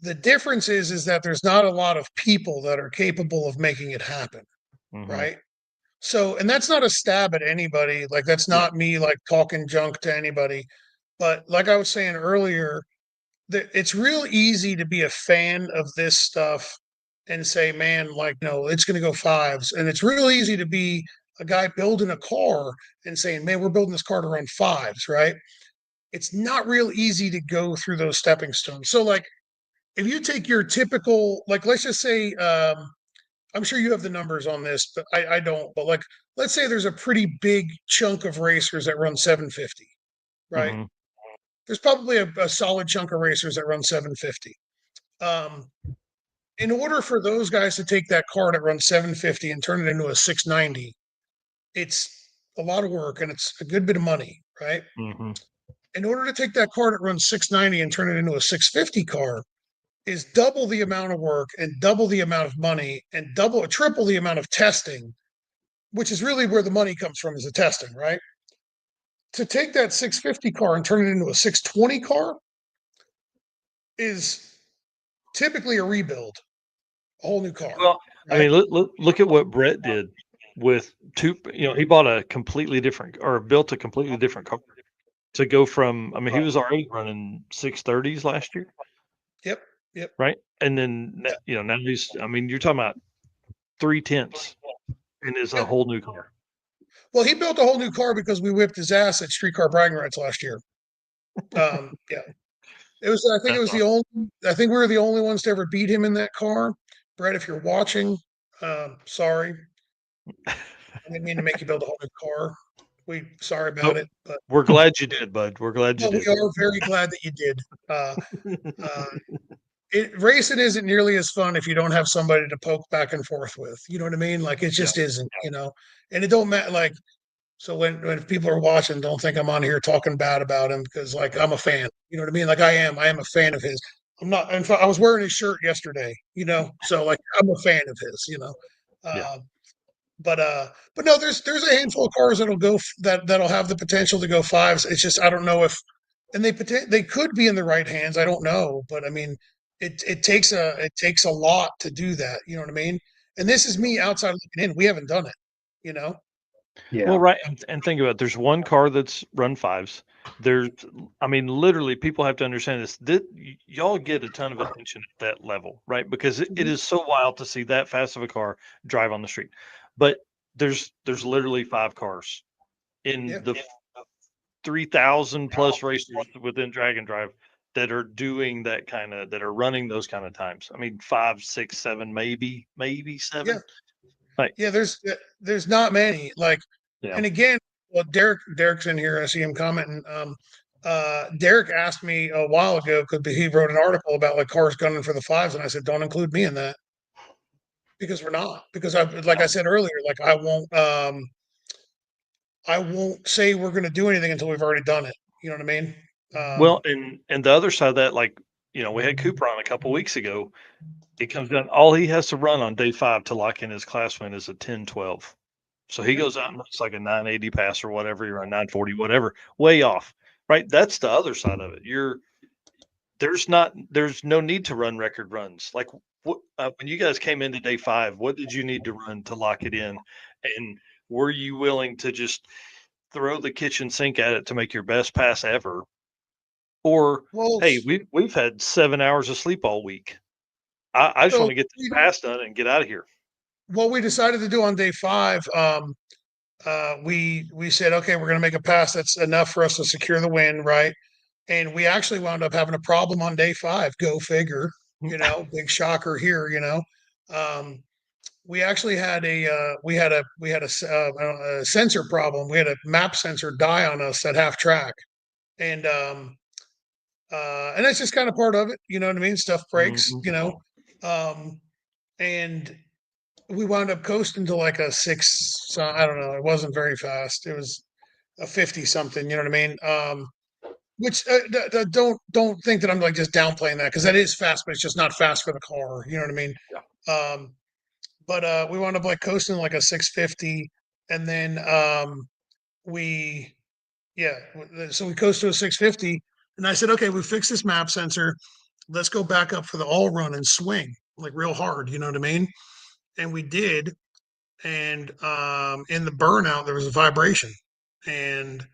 The difference is that there's not a lot of people that are capable of making it happen, Hmm. right? So, and that's not a stab at anybody. Like that's Yeah. not me like talking junk to anybody. But like I was saying earlier, that it's real easy to be a fan of this stuff and say, man, like, no, it's going to go fives. And it's real easy to be a guy building a car and saying, man, we're building this car to run fives, right? It's not real easy to go through those stepping stones. So, like, if you take your typical, like, let's just say, I'm sure you have the numbers on this, but I don't. But like, let's say there's a pretty big chunk of racers that run 750, right? Hmm. There's probably a solid chunk of racers that run 750. Um, in order for those guys to take that car that runs 750 and turn it into a 690, it's a lot of work and it's a good bit of money, right? Hmm. In order to take that car that runs 690 and turn it into a 650 car is double the amount of work and double the amount of money and triple the amount of testing, which is really where the money comes from, is the testing, right? To take that 650 car and turn it into a 620 car is typically a rebuild, a whole new car, Well, I right? mean, look at what Brett did with two. He bought a completely different, or built a completely different car to go from. I mean, he was already running 630s last year, Yep, yep. right? And then now he's. I mean, you're talking about 3/10 and is a Yeah. whole new car. Well, he built a whole new car because we whipped his ass at streetcar bragging rights last year. Yeah, it was. I think it That's was the awesome. only. I think we were the only ones to ever beat him in that car. Brett, if you're watching, sorry, I didn't mean to make you build a whole new car. We sorry about But it, but we're glad you did, bud. We're glad you we did. are very glad that you did. Uh, uh, Racing isn't nearly as fun if you don't have somebody to poke back and forth with. You know what I mean? Like it Yeah, just isn't. And it don't matter. Like so when people are watching, don't think I'm on here talking bad about him because like I'm a fan. You know what I mean? Like I am. I am a fan of his. I'm not. In fact, I was wearing his shirt yesterday. So like I'm a fan of his. yeah. Uh, but no, there's a handful of cars that'll have the potential to go fives. It's just I don't know if, and they could be in the right hands. I don't know, but I mean, it takes a lot to do that. You know what I mean? And this is me outside looking in. We haven't done it. You know? Yeah. Well, right, and think about it. There's one car that's run fives. I mean, literally, people have to understand this. Y'all get a ton of attention at that level, right? Because it is so wild to see that fast of a car drive on the street. But there's literally 5 cars in Yeah. the 3,000 plus racers within Drag and Drive that are doing that are running those kind of times. I mean, 5, 6, 7, maybe Yeah. 7. Like, Yeah. There's not many. Like, yeah. and again, well, Derek's in here. I see him commenting. Derek asked me a while ago because he wrote an article about like cars gunning for the fives, and I said, don't include me in that because we're not. Because like I said earlier, like I won't say we're going to do anything until we've already done it. You know what I mean? Well, and the other side of that, like, we had Cooper on a couple weeks ago. It comes down. All he has to run on day 5 to lock in his class win is a 10-12. So he goes out and looks like a 980 pass or whatever, you're a 940, whatever, way off. Right. That's the other side of it. There's no need to run record runs. Like when you guys came into day 5, what did you need to run to lock it in? And were you willing to just throw the kitchen sink at it to make your best pass ever? Or, Well, hey, we've had 7 hours of sleep all week. I just so want to get this pass done and get out of here. what we decided to do on day 5, we said, okay, we're going to make a pass that's enough for us to secure the win, right? And we actually wound up having a problem on day 5. Go figure, big shocker here. We actually had a sensor problem. We had a map sensor die on us at half track, and that's just kind of part of it. You know what I mean? Stuff breaks. And we wound up coasting to like a 6. So I don't know. It wasn't very fast. It was a 50 something. You know what I mean? Which don't think that I'm like just downplaying that, because that is fast, but it's just not fast for the car. You know what I mean? Yeah. But we wound up like coasting like a 650, and then we so we coast to a 650, and I said, okay, we fixed this map sensor. Let's go back up for the all run and swing like real hard. You know what I mean? And we did, and in the burnout there was a vibration, and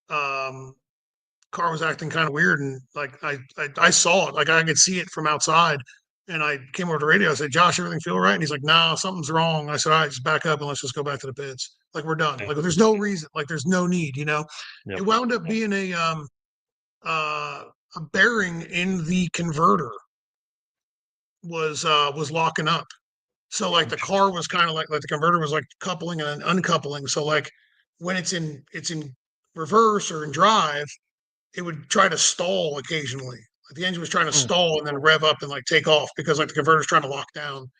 car was acting kind of weird, and like I saw it, like I could see it from outside, and I came over to the radio. I said, Josh, everything feel right? And he's like, no, something's wrong. I said, all right, just back up and let's just go back to the pits. Like, we're done. Like, there's no reason. Like, there's no need. Yep. It wound up being a bearing in the converter was locking up. So like the car was kind of like the converter was like coupling and uncoupling. So like when it's in reverse or in drive, it would try to stall occasionally. Like the engine was trying to stall and then rev up and like take off, because like the converter's trying to lock down.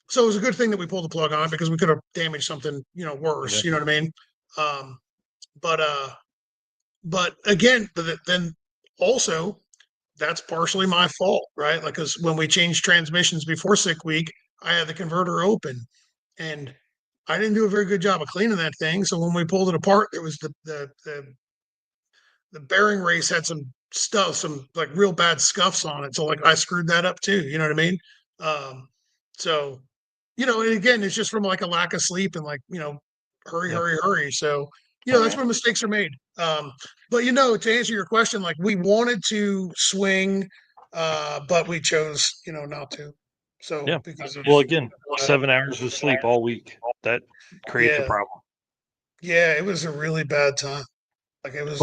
So it was a good thing that we pulled the plug on it, because we could have damaged something, worse. You know what I mean? But again, then also that's partially my fault, right? Like, because when we changed transmissions before sick week, I had the converter open, and I didn't do a very good job of cleaning that thing. So when we pulled it apart, there was the bearing race had some stuff, some like real bad scuffs on it. So like I screwed that up too. You know what I mean? So, and again, it's just from like a lack of sleep and like, hurry. So, that's when mistakes are made. But to answer your question, like we wanted to swing, but we chose, not to. So Yeah. because of, Well, again, 7 hours of sleep all week, that creates a Yeah. problem. yeah, it was a really bad time. Like it was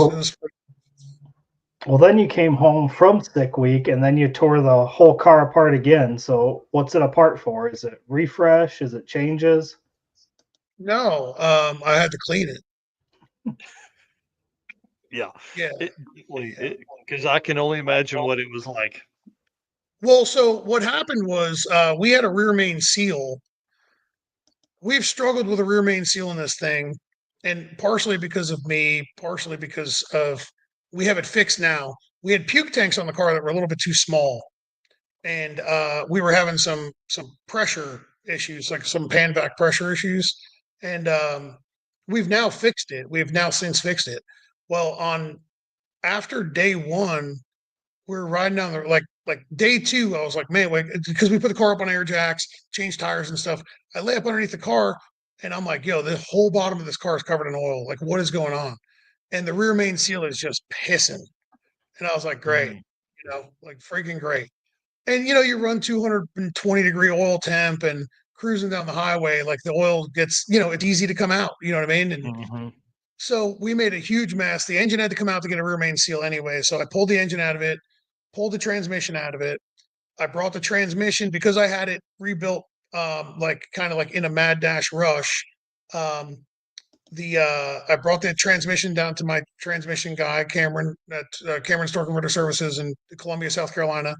Well, then you came home from sick week, and then you tore the whole car apart again. So what's it apart for? Is it refresh? Is it changes? no, I had to clean it. Yeah. Yeah. Because I can only imagine what it was like. Well, so what happened was we had a rear main seal. We've struggled with a rear main seal in this thing, and partially because of me, partially because of we have it fixed now. We had puke tanks on the car that were a little bit too small, and we were having some pressure issues, like some pan back pressure issues, and we've now fixed it. We have now since fixed it. Well, on after day 1, we were riding down there, like day 2, I was like, man, wait, because we put the car up on air jacks, changed tires and stuff. I lay up underneath the car, and I'm like, yo, the whole bottom of this car is covered in oil. Like, what is going on? And the rear main seal is just pissing. And I was like, great, like freaking great. And you run 220-degree oil temp and cruising down the highway, like the oil gets, it's easy to come out. You know what I mean? And so we made a huge mess. The engine had to come out to get a rear main seal anyway. So I pulled the engine out of it, pulled the transmission out of it. I brought the transmission, because I had it rebuilt, like kind of like in a mad dash rush. I brought the transmission down to my transmission guy, Cameron, at Cameron Store Converter Services in Columbia, South Carolina.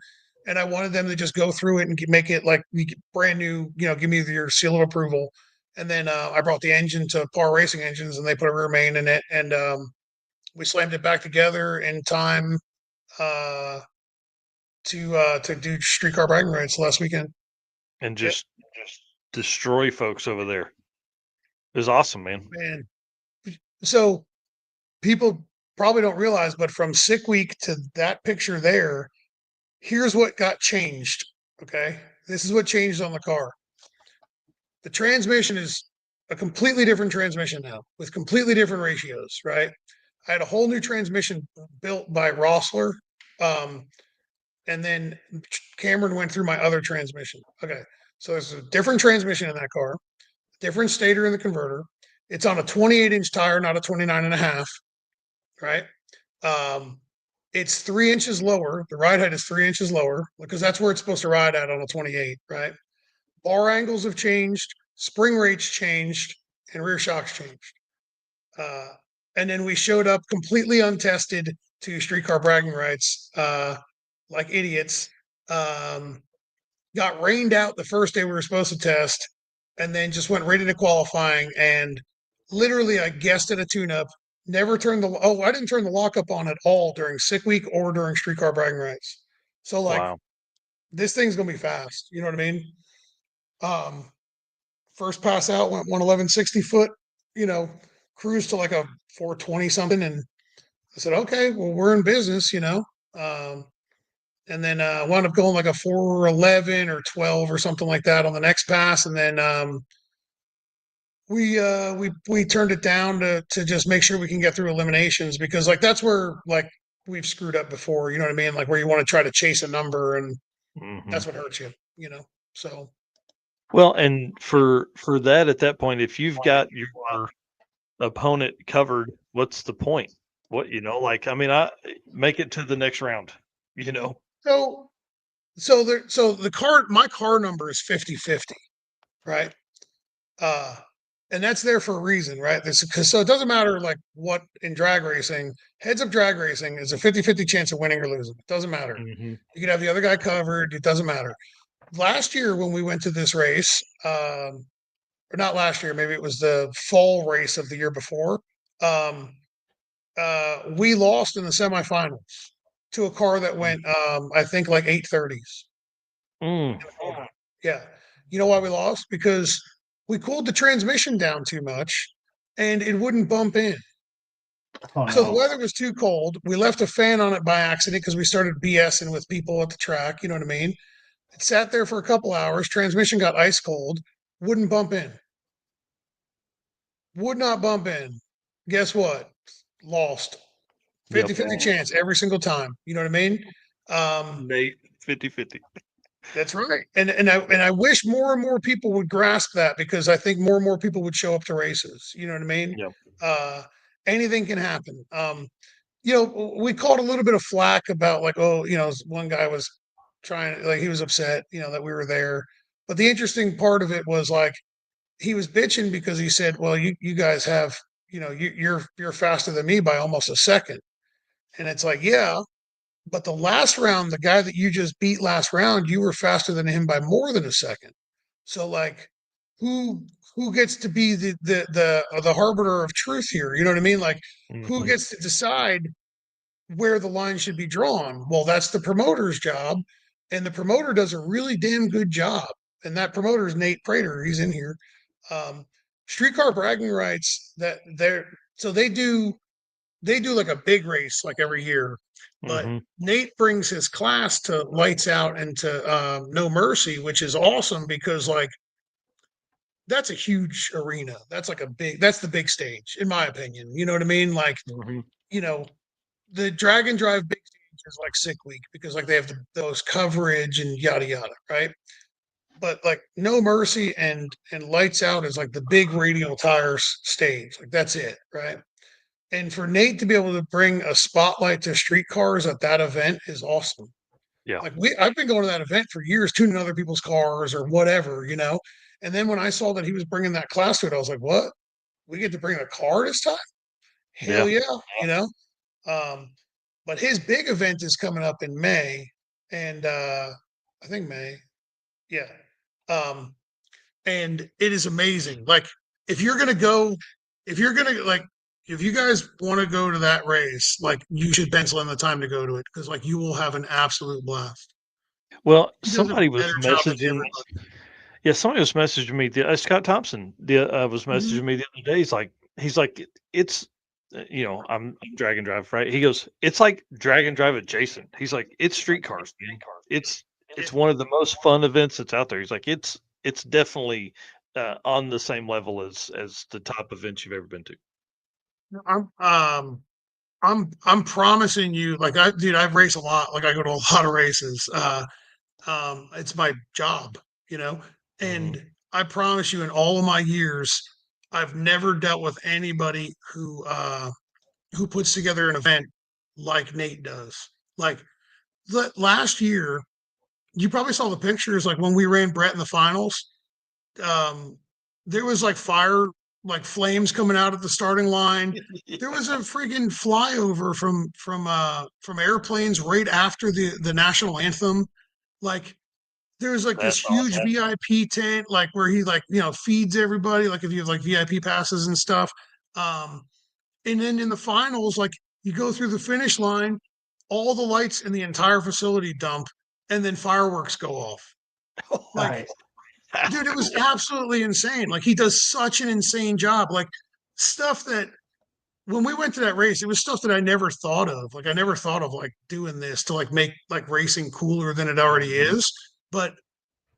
And I wanted them to just go through it and make it like brand new, give me your seal of approval. And then I brought the engine to Par Racing Engines, and they put a rear main in it, and we slammed it back together in time. to do streetcar bragging rights last weekend. And Yep. just destroy folks over there. It was awesome, man. Man, so people probably don't realize, but from sick week to that picture there, here's what got changed. Okay, this is what changed on the car. The transmission is a completely different transmission now with completely different ratios, right? I had a whole new transmission built by Rossler. And then Cameron went through my other transmission. Okay. So there's a different transmission in that car, different stator in the converter. It's on a 28-inch tire, not a 29 and a half, right? It's 3 inches lower. The ride height is 3 inches lower because that's where it's supposed to ride at on a 28, right? Bar angles have changed, spring rates changed, and rear shocks changed. And then we showed up completely untested to streetcar bragging rights, like idiots. Got rained out the first day we were supposed to test, and then just went right into qualifying. And literally, I guessed at a tune-up. Never turned I didn't turn the lockup on at all during sick week or during streetcar bragging rights. So Wow. this thing's gonna be fast. You know what I mean? First pass out went 111 60 foot. Cruised to like a 420 something, and I said, okay, well, we're in business. And then wound up going like a 411 or 12 or something like that on the next pass, and then we turned it down to just make sure we can get through eliminations, because like that's where like we've screwed up before, you know what I mean? Like where you want to try to chase a number, and that's what hurts you, So well, and for that at that point, if you've got your opponent covered, what's the point? What I make it to the next round, So my car number is 50-50, right? And that's there for a reason, right? So it doesn't matter like what in drag racing, heads up drag racing is a 50-50 chance of winning or losing. It doesn't matter. You could have the other guy covered. It doesn't matter. Last year when we went to this race, or not last year, maybe it was the fall race of the year before. We lost in the semifinals to a car that went, I think like 830s. Yeah. You know why we lost? Because we cooled the transmission down too much and it wouldn't bump in. Oh, So the no. weather was too cold. We left a fan on it by accident because we started BSing with people at the track. You know what I mean? It sat there for a couple hours. Transmission got ice cold. Wouldn't bump in. Would not bump in. Guess what? Lost. 50-50 chance every single time. You know what I mean? Nate, 50-50. That's right. And I wish more and more people would grasp that, because I think more and more people would show up to races. You know what I mean? Yep. Anything can happen. We caught a little bit of flack about like, one guy was trying, like he was upset, that we were there. But the interesting part of it was like he was bitching because he said, well, you guys have, you're faster than me by almost a second. And it's like, yeah, but the last round, the guy that you just beat last round, you were faster than him by more than a second. So like, who gets to be the harbinger of truth here? You know what I mean? Like, who gets to decide where the line should be drawn? Well, that's the promoter's job, and the promoter does a really damn good job. And that promoter is Nate Prater. He's in here. Streetcar bragging rights they do like a big race like every year. But Nate brings his class to Lights Out and to No Mercy, which is awesome because like that's a huge arena. That's the big stage, in my opinion. You know what I mean? Like, the drag and drive big stage is like sick week because like they have those coverage and yada yada, right? But like No Mercy and Lights Out is like the big radial tires stage. Like that's it, right? And for Nate to be able to bring a spotlight to street cars at that event is awesome. Yeah. Like I've been going to that event for years, tuning other people's cars or whatever, And then when I saw that he was bringing that class to it, I was like, what? We get to bring a car this time? Hell yeah. But his big event is coming up in May, and I think May. Yeah. And it is amazing. Like if you guys want to go to that race, like you should pencil in the time to go to it because like you will have an absolute blast. Well, He does a somebody was better job than messaging. everybody. Yeah, somebody was messaging me. Scott Thompson was messaging me the other day. He's like, it's, I'm drag and drive, right? He goes, it's like drag and drive adjacent. He's like, it's street cars, man. It's one of the most fun events that's out there. He's like, it's definitely on the same level as the top events you've ever been to. I'm promising you, like I've raced a lot. Like I go to a lot of races. It's my job, and I promise you, in all of my years, I've never dealt with anybody who puts together an event like Nate does. Like last year, you probably saw the pictures. Like when we ran Brett in the finals, um, there was like fire, like flames coming out at the starting line. There was a freaking flyover from airplanes right after the national anthem. Like there's like this That's huge awesome. VIP tent, like where he feeds everybody, like if you have like VIP passes and stuff. Um, and then in the finals, like you go through the finish line, all the lights in the entire facility dump, and then fireworks go off. Like, Right. dude, it was absolutely insane. Like he does such an insane job. Like stuff that when we went to that race, it was stuff that I never thought of. Like I never thought of like doing this to like make like racing cooler than it already is. But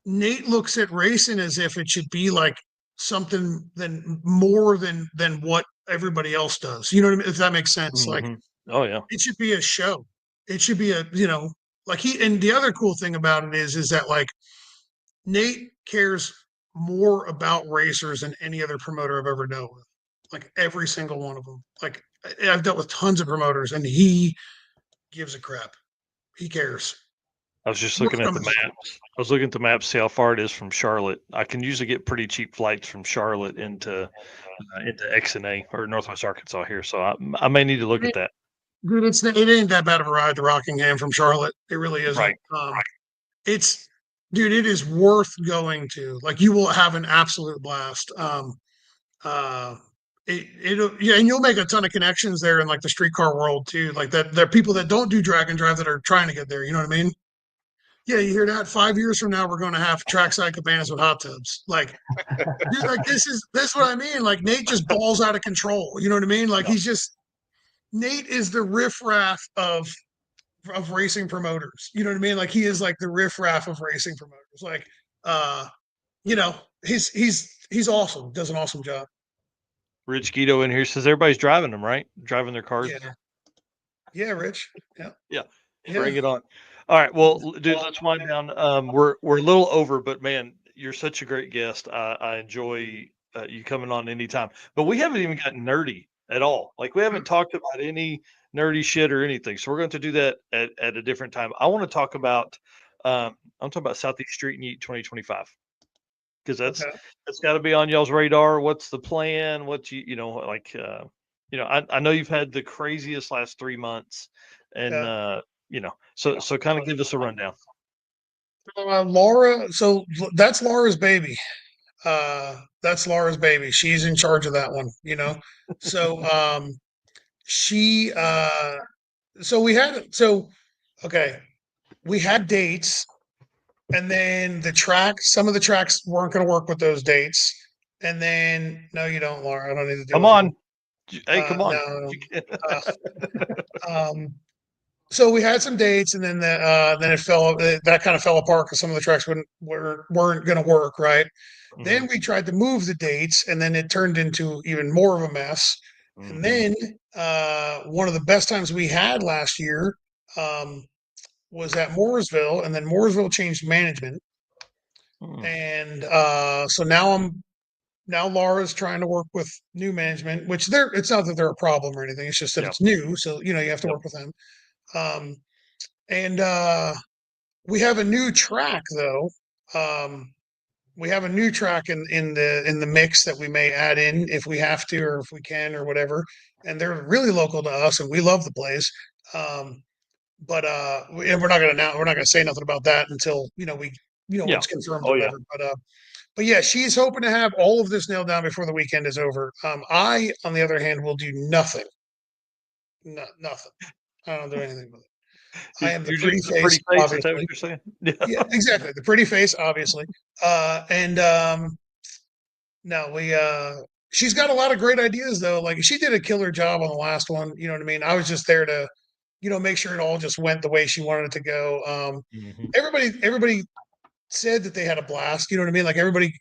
Nate looks at racing as if it should be like something than more than what everybody else does. You know what I mean? If that makes sense. Like Oh yeah. it should be a show. It should be like and the other cool thing about it is that like Nate cares more about racers than any other promoter I've ever dealt with. Like every single one of them. Like I've dealt with tons of promoters and he gives a crap. He cares. I was just More looking at from the him. maps. I was looking at the map, see how far it is from Charlotte. I can usually get pretty cheap flights from Charlotte into XNA or Northwest Arkansas here, so I may need to look at that. Dude, it ain't that bad of a ride to Rockingham from Charlotte. It really isn't. Right. It's dude, it is worth going to. Like you will have an absolute blast. And you'll make a ton of connections there in like the streetcar world too. Like that, there are people that don't do drag and drive that are trying to get there. You know what I mean? Yeah, you hear that? 5 years from now, we're going to have trackside cabanas with hot tubs. Like, dude, like this is what I mean. Like Nate just balls out of control. You know what I mean? Like Nate is the riffraff of racing promoters. You know what I mean? Like he is like the riffraff of racing promoters. Like, he's awesome. Does an awesome job. Rich Guido in here says everybody's driving them, right? Driving their cars. Yeah, Rich. Yeah. Bring it on. All right, well, dude, let's wind down. We're a little over, but man, you're such a great guest. I enjoy you coming on anytime. But we haven't even gotten nerdy at all. Like we haven't talked about any nerdy shit or anything. So we're going to do that at a different time. I want to talk about I'm talking about Southeast Street and Eat 2025. Because that's got to be on y'all's radar. What's the plan? What I know you've had the craziest last 3 months, and so kind of give us a rundown. Laura, so that's Laura's baby. That's Laura's baby. She's in charge of that one, So she so we had dates, and then some of the tracks weren't going to work with those dates. And then no, you don't, Laura. I don't need to do Come on. Hey, come on. No. So we had some dates, and then that kind of fell apart because some of the tracks weren't going to work, right? Mm-hmm. Then we tried to move the dates, and then it turned into even more of a mess. Mm-hmm. And then one of the best times we had last year was at Mooresville, and then Mooresville changed management. And so now Laura's trying to work with new management, which it's not that they're a problem or anything. It's just that it's new. So, you have to work with them. And we have a new track though. We have a new track in the mix that we may add in if we have to, or if we can, or whatever. And they're really local to us, and we love the place. But we're not gonna say nothing about that until it's confirmed or whatever. But yeah, she's hoping to have all of this nailed down before the weekend is over. I, on the other hand, will do nothing. Nothing. I don't do anything with it. I am the You're pretty just a face, pretty face. Is that what obviously. you're saying? Yeah, exactly. The pretty face, obviously. And no, she's got a lot of great ideas though. Like she did a killer job on the last one. You know what I mean? I was just there to, make sure it all just went the way she wanted it to go. Mhm. Everybody said that they had a blast. You know what I mean? Like everybody,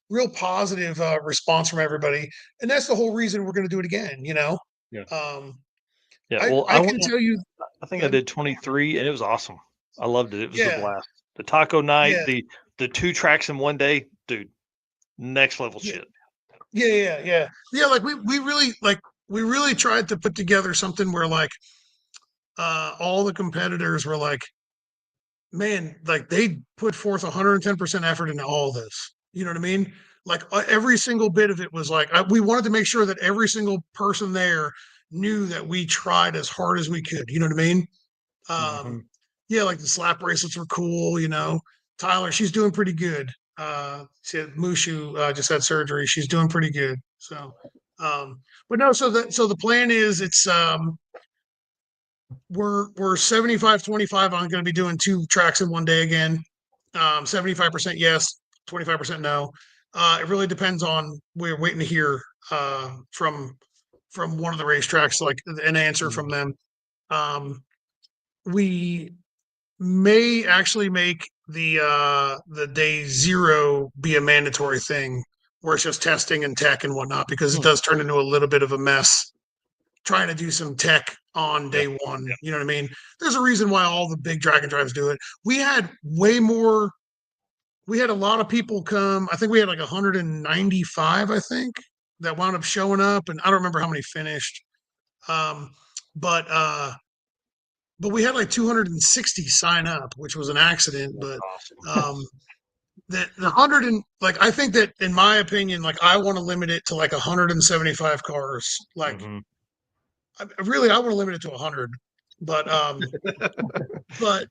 real positive response from everybody, and that's the whole reason we're going to do it again. Yeah. Um, Yeah. I Well, I can tell you, I think I good. did 23 and it was awesome. I loved it. It was a Yeah, blast. The taco night, yeah, the 2 tracks in one day, dude, next level yeah, shit. yeah. Like we really tried to put together something where like all the competitors were like, man, like they put forth 110% effort into all this. You know what I mean? Like every single bit of it was like we wanted to make sure that every single person there knew that we tried as hard as we could. You know what I mean? Um, Mhm. yeah, like the slap bracelets were cool. Tyler, she's doing pretty good. She had Mushu just had surgery. She's doing pretty good. So, but no. So the plan is we're 75-25 on going to be doing 2 tracks in one day again. 75% yes, 25% no. It really depends on, we're waiting to hear from one of the racetracks, like an answer from them. We may actually make the day 0 be a mandatory thing where it's just testing and tech and whatnot, because it Hmm. does turn into a little bit of a mess trying to do some tech on Yeah. day 1. You know what I mean? There's a reason why all the big drag and drives do it. We had way more. We had a lot of people come. I think we had like 195, I think, that wound up showing up, and I don't remember how many finished. Um, but we had like 260 sign up, which was an accident. That's But awesome. the 100 and like, I think that in my opinion, like I want to limit it to like 175 cars. Like Mhm. I want to limit it to 100. But but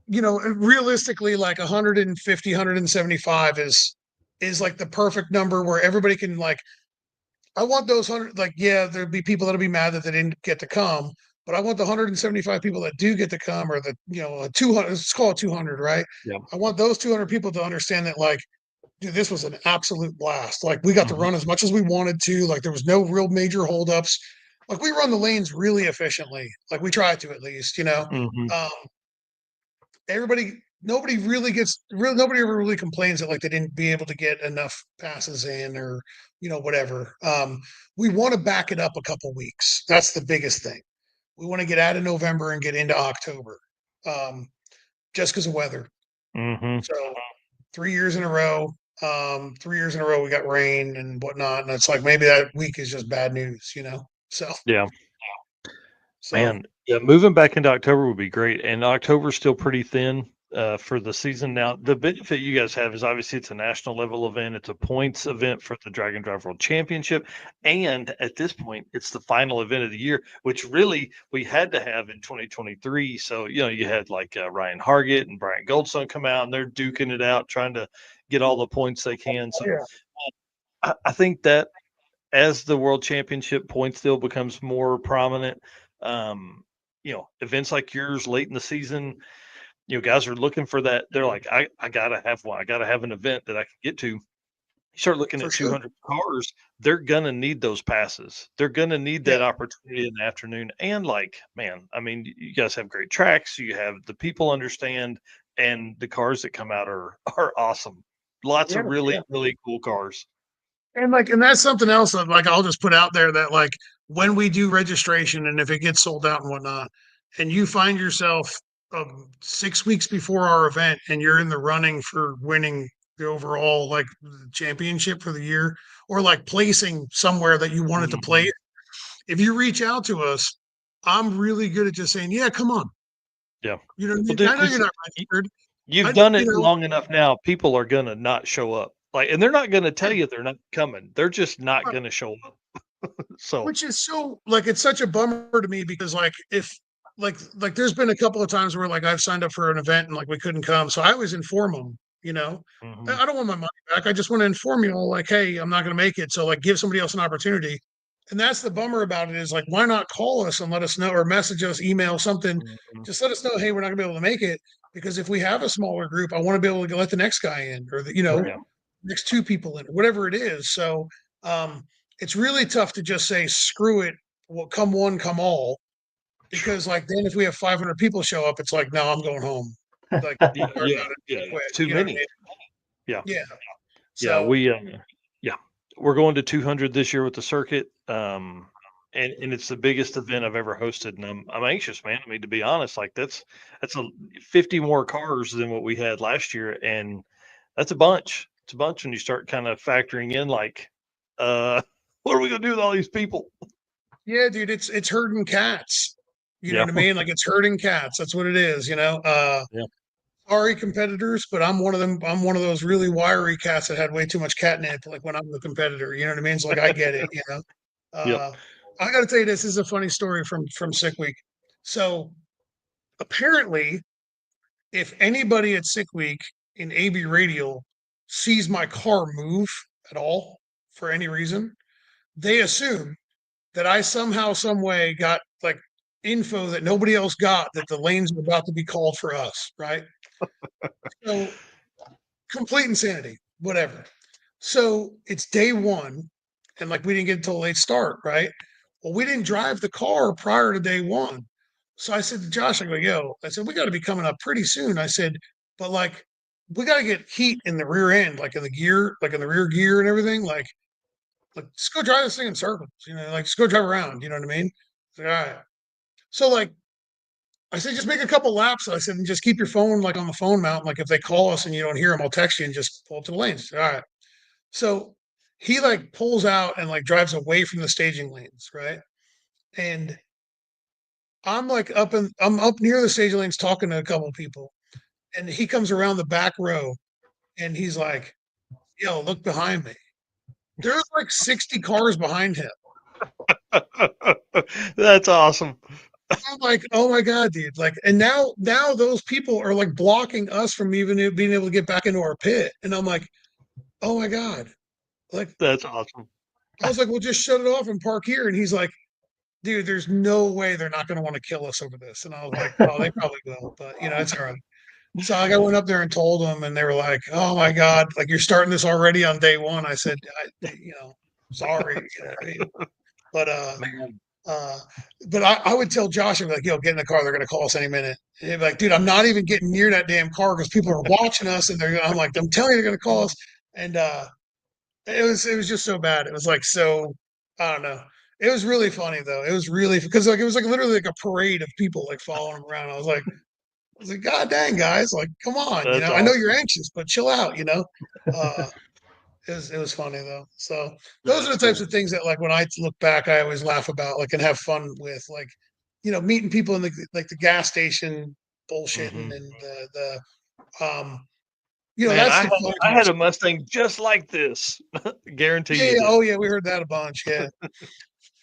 realistically, like 150, 175 is like the perfect number where everybody can, like, I want those 100, like, yeah, there'd be people that'll be mad that they didn't get to come, but I want the 175 people that do get to come, or the 200, let's call it 200, right? Yeah. I want those 200 people to understand that, like, dude, this was an absolute blast. Like, we got to Mhm. run as much as we wanted to. Like, there was no real major holdups. Like, we run the lanes really efficiently. Like, we try to, at least. Mhm. Um, everybody nobody ever really complains that like they didn't be able to get enough passes in, or whatever. We want to back it up a couple weeks. That's the biggest thing. We want to get out of November and get into October, just because of weather. Mhm. So 3 years in a row, 3 years in a row we got rain and whatnot, and it's like maybe that week is just bad news. Yeah. So Man, yeah, moving back into October would be great, and October's still pretty thin, for the season. Now, the benefit you guys have is obviously it's a national level event, it's a points event for the Drag and Drive World Championship, and at this point, it's the final event of the year, which really we had to have in 2023. So, you had like, Ryan Hargett and Brian Goldstone come out, and they're duking it out, trying to get all the points they can. So, yeah, I think that as the World Championship point still becomes more prominent, um, events like yours late in the season, guys are looking for that. They're like, I gotta have one. I gotta have an event that I can get to. You start looking for at sure. 200 cars, they're gonna need those passes. They're gonna need Yeah, that opportunity in the afternoon. And like, man, I mean, you guys have great tracks. You have the people understand, and the cars that come out are awesome. Lots yeah, of really yeah. really cool cars. And that's something else that, like, I'll just put out there, that like when we do registration and if it gets sold out and whatnot, and you find yourself 6 weeks before our event and you're in the running for winning the overall, like, championship for the year, or like placing somewhere that you wanted to Mhm. place, if you reach out to us, I'm really good at just saying, yeah, come on. Yeah. You know what I Well, mean? dude, I know you're not registered. you've I, done you it know, long enough now. People are gonna not show up. Like, and they're not gonna tell you they're not coming. They're just not gonna show up. So, which is so, like, it's such a bummer to me, because like if like there's been a couple of times where like I've signed up for an event and like we couldn't come, so I always inform them. mhm, I don't want my money back. I just want to inform you all, like, hey, I'm not going to make it, so like give somebody else an opportunity. And that's the bummer about it is like, why not call us and let us know, or message us, email something. Mhm. Just let us know, hey, we're not gonna be able to make it, because if we have a smaller group, I want to be able to let the next guy in, or the, Yeah. next two people in, or whatever it is. So it's really tough to just say screw it, well, come one, come all, because like then if we have 500 people show up, it's like, no, I'm going home. Like, Yeah, sorry yeah, about it, yeah. quit. Too You know what I many. mean? Yeah. Yeah. Yeah, So yeah, we're going to 200 this year with the circuit, and it's the biggest event I've ever hosted, and I'm anxious, man. I mean, to be honest, like that's a 50 more cars than what we had last year, and that's a bunch. It's a bunch when you start kind of factoring in, like, what are we gonna do with all these people? yeah, dude, it's herding cats. You know Yeah, what I mean? Like it's herding cats. That's what it is, you know. yeah, Sorry, competitors, but I'm one of them. I'm one of those really wiry cats that had way too much catnip. Like when I'm the competitor, you know what I mean? It's like I get it, you know. yep. Uh, I got to tell you, this is a funny story from Sick Week. So apparently, if anybody at Sick Week in AB Radial sees my car move at all for any reason, they assume that I somehow, some way got like info that nobody else got, that the lanes are about to be called for us, right? So complete insanity, whatever. So it's day one, and like we didn't get until late start, right? Well, we didn't drive the car prior to day one. So I said to Josh, I go, yo, I said, we got to be coming up pretty soon. I said, but like, we got to get heat in the rear end, like in the gear, like in the rear gear and everything. Like, just go drive this thing in circles, you know, like just go drive around, you know what I mean? Like, all right. So like I said, just make a couple laps. I said, and just keep your phone like on the phone mount. Like if they call us and you don't hear them, I'll text you and just pull up to the lanes. All right. So he like pulls out and like drives away from the staging lanes, right? And I'm up near the staging lanes talking to a couple of people, and he comes around the back row and he's like, "Yo, look behind me." There's like 60 cars behind him. That's awesome. I'm like, "Oh my god, dude!" Like, and now those people are like blocking us from even being able to get back into our pit, and I'm like, "Oh my god!" Like, That's awesome. I was like, "Well, just shut it off and park here." And he's like, dude, there's no way they're not going to want to kill us over this. And I was like, oh, they probably will, but you know, it's all right. So like, I went up there and told them, and they were like, oh my God, like you're starting this already on day one. I said, you know, sorry, you know what I mean? But, Man, uh, but I would tell Josh, I'd be like, yo, get in the car. They're going to call us any minute. And he'd be like, dude, I'm not even getting near that damn car because people are watching us. And I'm like, I'm telling you, they're going to call us. And, it was just so bad. It was like so I don't know. It was really funny though. It was really because like it was like literally like a parade of people like following him around. I was like, God dang guys, like come on, you that's know. I know awesome. you're anxious, but chill out, you know. Uh it was funny though. So those are That's the types cool. of things that like when I look back, I always laugh about like and have fun with like, you know, meeting people in the gas station bullshitting Mhm. and um you know, Man, that's the fun I had part. a Mustang just like this. Guarantee Yeah, you yeah, did. oh yeah, we heard that a bunch. Yeah.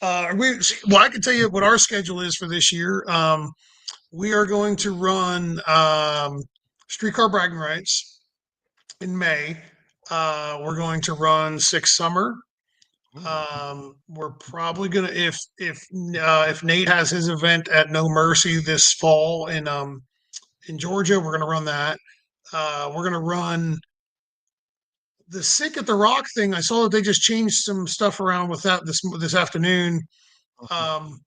Well, I can tell you what our schedule is for this year. We are going to run streetcar bragging rights in May. We're going to run six summer. We're probably gonna if Nate has his event at No Mercy this fall in Georgia, we're gonna run that. We're gonna run the Sick at the Rock thing. I saw that they just changed some stuff around with that this afternoon. Mhm. Um,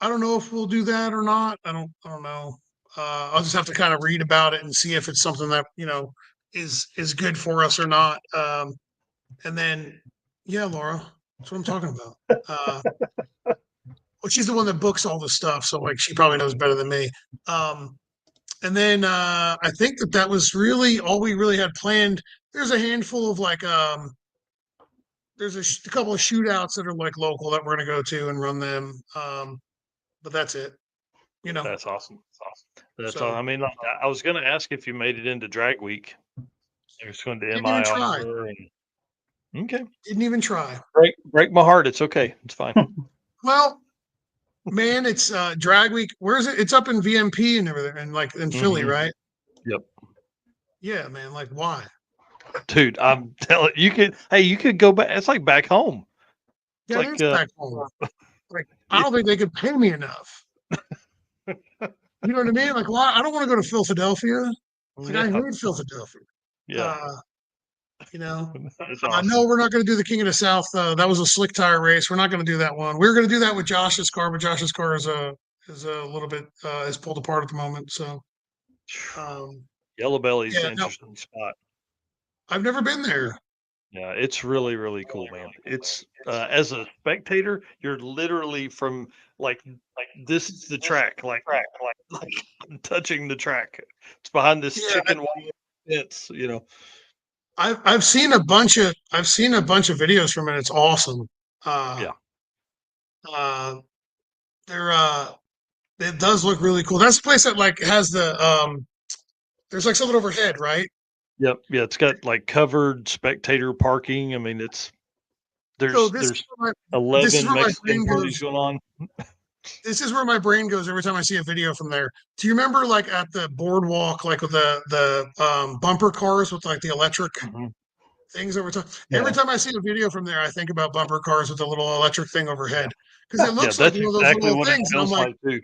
I don't know if we'll do that or not. I don't know. I'll just have to kind of read about it and see if it's something that you know is good for us or not. And then, yeah, Laura, that's what I'm talking about. Well, she's the one that books all the stuff, so like she probably knows better than me. Um, and then I think that was really all we really had planned. There's a handful of like there's a couple of shootouts that are like local that we're gonna go to and run them. But that's it. You know, That's awesome. That's all. so I mean, like, I was going to ask if you made it into drag week. It's going to didn't even MI try. offer and okay. Didn't even try. Break my heart. It's okay. It's fine. Well, man, it's drag week. Where is it? It's up in VMP and everything, and like in Philly, Hmm. right? Yep. Yeah, man. Like, why? Dude, I'm telling you could, hey, you could go back. It's like back home. Yeah, like it is back home. Like, I don't think they could pay me enough. You know what I mean? Like, why? I don't want to go to Philadelphia. Like, I yeah, hate Philadelphia. yeah. You know, It's no, awesome. we're not going to do the King of the South. That was a slick tire race. We're not going to do that one. We were going to do that with Josh's car, but Josh's car is a little bit is pulled apart at the moment. So, um, Yellow Belly's yeah, an no, interesting spot. I've never been there. Yeah, it's really, really cool, man. It's as a spectator, you're literally from like this is the track, like I'm touching the track. It's behind this Yeah, chicken wire fence, you know. I've seen a bunch of videos from it. It's awesome. Uh, Yeah. uh, they're it does look really cool. That's the place that like has the there's like something overhead, right? Yep. Yeah, it's got like covered spectator parking. I mean, it's So there's this is 11 where my Mexican brain parties goes. going on. This is where my brain goes every time I see a video from there. Do you remember like at the boardwalk, like with the bumper cars with like the electric Mhm. things over time? Every Yeah. time I see a video from there, I think about bumper cars with the little electric thing overhead because it Yeah, looks like that's one of those exactly little what it things, and I'm feels like, like too.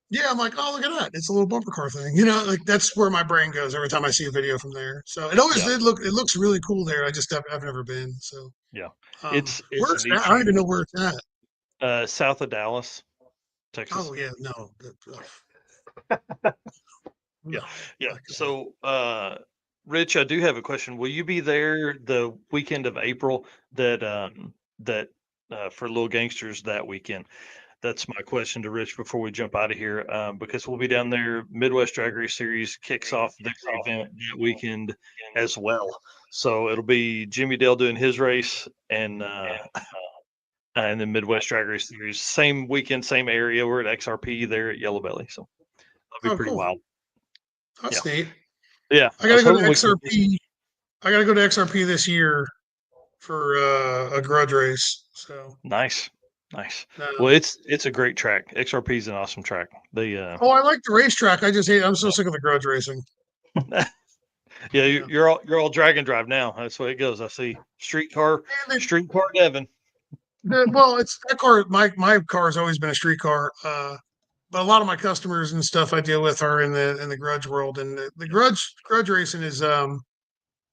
yeah, I'm like, oh, look at that! It's a little bumper car thing, you know. Like that's where my brain goes every time I see a video from there. So it always Yeah. did look. It looks really cool there. I've never been. So Yeah. It's a where's neat that? I don't track. even know where it's at. South of Dallas, Texas. Oh yeah, no. Yeah. No, Yeah. like, So, Rich, I do have a question. Will you be there the weekend of April that for Little Gangsters that weekend? That's my question to Rich before we jump out of here, because we'll be down there. Midwest Drag Race Series kicks off their event that weekend as well. So it'll be Jimmy Dale doing his race and then Midwest Drag Race Series, same weekend, same area. We're at XRP there at Yellow Belly. So that'll be oh, pretty cool. wild. Yeah. That's neat. Yeah. I I was gotta go to hoping we could. XRP. I gotta go to XRP this year for a grudge race. So, Nice. Nice. Well, um, it's a great track. XRP is an awesome track. They oh, I like the racetrack. I just hate. I'm so sick of the grudge racing. yeah, Yeah. you're all drag and drive now. That's the way it goes. I see streetcar And Devin. well, it's that car. My car has always been a street car. But a lot of my customers and stuff I deal with are in the grudge world, and the grudge racing is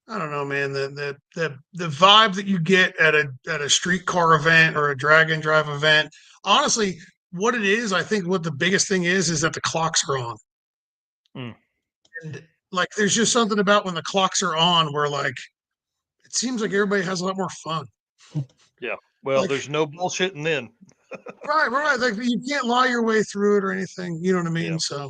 I don't know, man. The vibe that you get at a street car event or a drag and drive event. Honestly, what it is, I think what the biggest thing is that the clocks are on. Mm, And like there's just something about when the clocks are on where like it seems like everybody has a lot more fun. yeah. Well, Like there's no bullshitting then. right. Like you can't lie your way through it or anything. You know what I Yeah. mean? So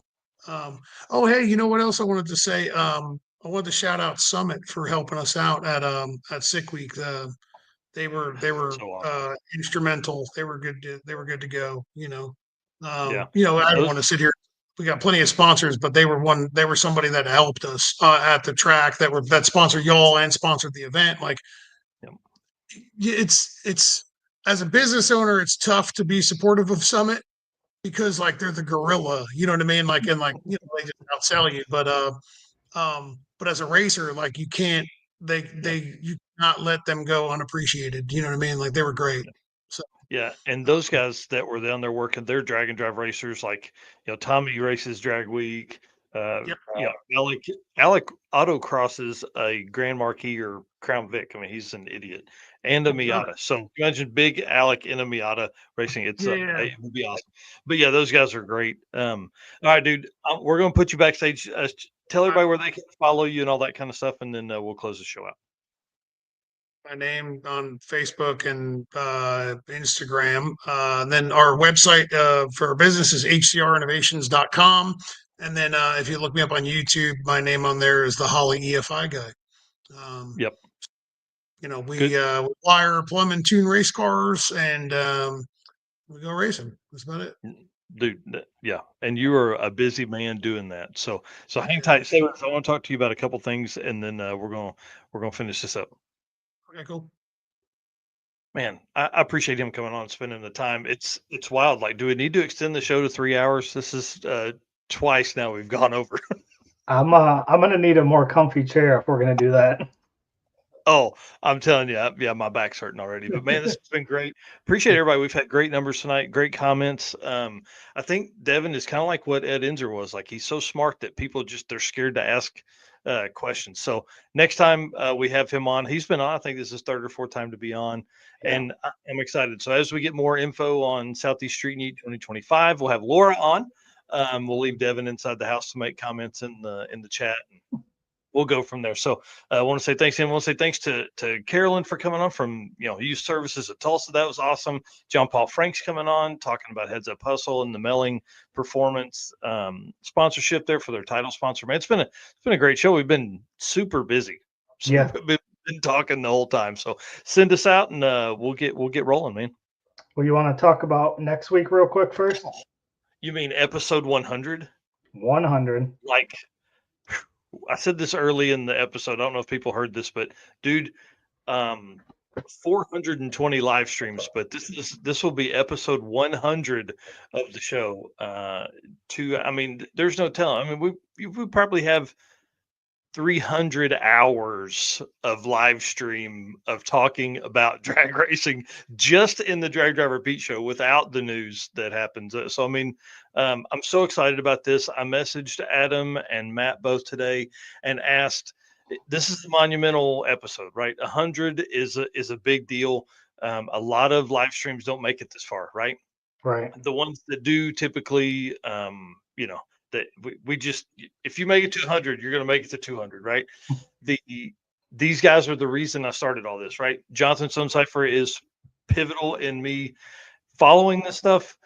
oh hey, you know what else I wanted to say? I wanted to shout out Summit for helping us out at Sick Week. They were So awesome. instrumental. They were good to go, Yeah. I don't Those want to sit here. We got plenty of sponsors, but they were somebody that helped us at the track that sponsored y'all and sponsored the event. Like yeah. it's as a business owner, it's tough to be supportive of Summit because like they're the gorilla, you know what I mean? Like and like they just outsell you. But as a racer, like you can't you cannot let them go unappreciated. You know what I mean? Like they were great. So Yeah, and those guys that were down there working, they're drag and drive racers. Like, Tommy races Drag Week. yep. Alec autocrosses a Grand Marquis or Crown Vic. I mean, he's an idiot, and a Miata. So imagine big Alec in a Miata racing. It would be awesome. But yeah, those guys are great. All right, dude, we're gonna put you backstage. Tell everybody where they can follow you and all that kind of stuff, and then we'll close the show out. My name on Facebook and Instagram. Then our website for our business is hcrinnovations.com. And then if you look me up on YouTube, my name on there is the Holly EFI guy. Yep. We wire, plumb, and tune race cars, and we go racing. That's about it. Dude, yeah, and you are a busy man doing that. So hang tight. Stay with us. I want to talk to you about a couple things, and then we're gonna finish this up. Okay, cool. Man, I appreciate him coming on and spending the time. It's wild. Like, do we need to extend the show to 3 hours? This is twice now we've gone over. I'm gonna need a more comfy chair if we're gonna do that. Oh, I'm telling you, yeah, my back's hurting already. But man, this has been great. Appreciate everybody. We've had great numbers tonight, great comments. I think Devin is kind of like what Ed Enzer was. Like he's so smart that people they're scared to ask questions. So next time we have him on, he's been on. I think this is his third or fourth time to be on, and I'm excited. So as we get more info on Southeast Street Meet 2025, we'll have Laura on. We'll leave Devin inside the house to make comments in the chat. We'll go from there. So I want to say thanks to him. I want to say thanks to Carolyn for coming on from Youth Services of Tulsa. That was awesome. John Paul Frank's coming on talking about Heads Up Hustle and the Melling Performance sponsorship there for their title sponsor. Man, it's been a great show. We've been super busy. So Yeah. we've been talking the whole time. So send us out and we'll get rolling, man. Well, you want to talk about next week real quick first? You mean episode 100? 100. Like I said this early in the episode. I don't know if people heard this, but dude, 420 live streams, but this will be episode 100 of the show. There's no telling. I mean, we probably have 300 hours of live stream of talking about drag racing just in the Drag Driver Pete show without the news that happens. So, I mean, I'm so excited about this. I messaged Adam and Matt both today and asked, this is the monumental episode, right? 100 is a big deal. A lot of live streams don't make it this far, right? Right. The ones that do typically, that we just, if you make it to 100, you're going to make it to 200, right? These guys are the reason I started all this, right? Jonathan Suncypher is pivotal in me following this stuff.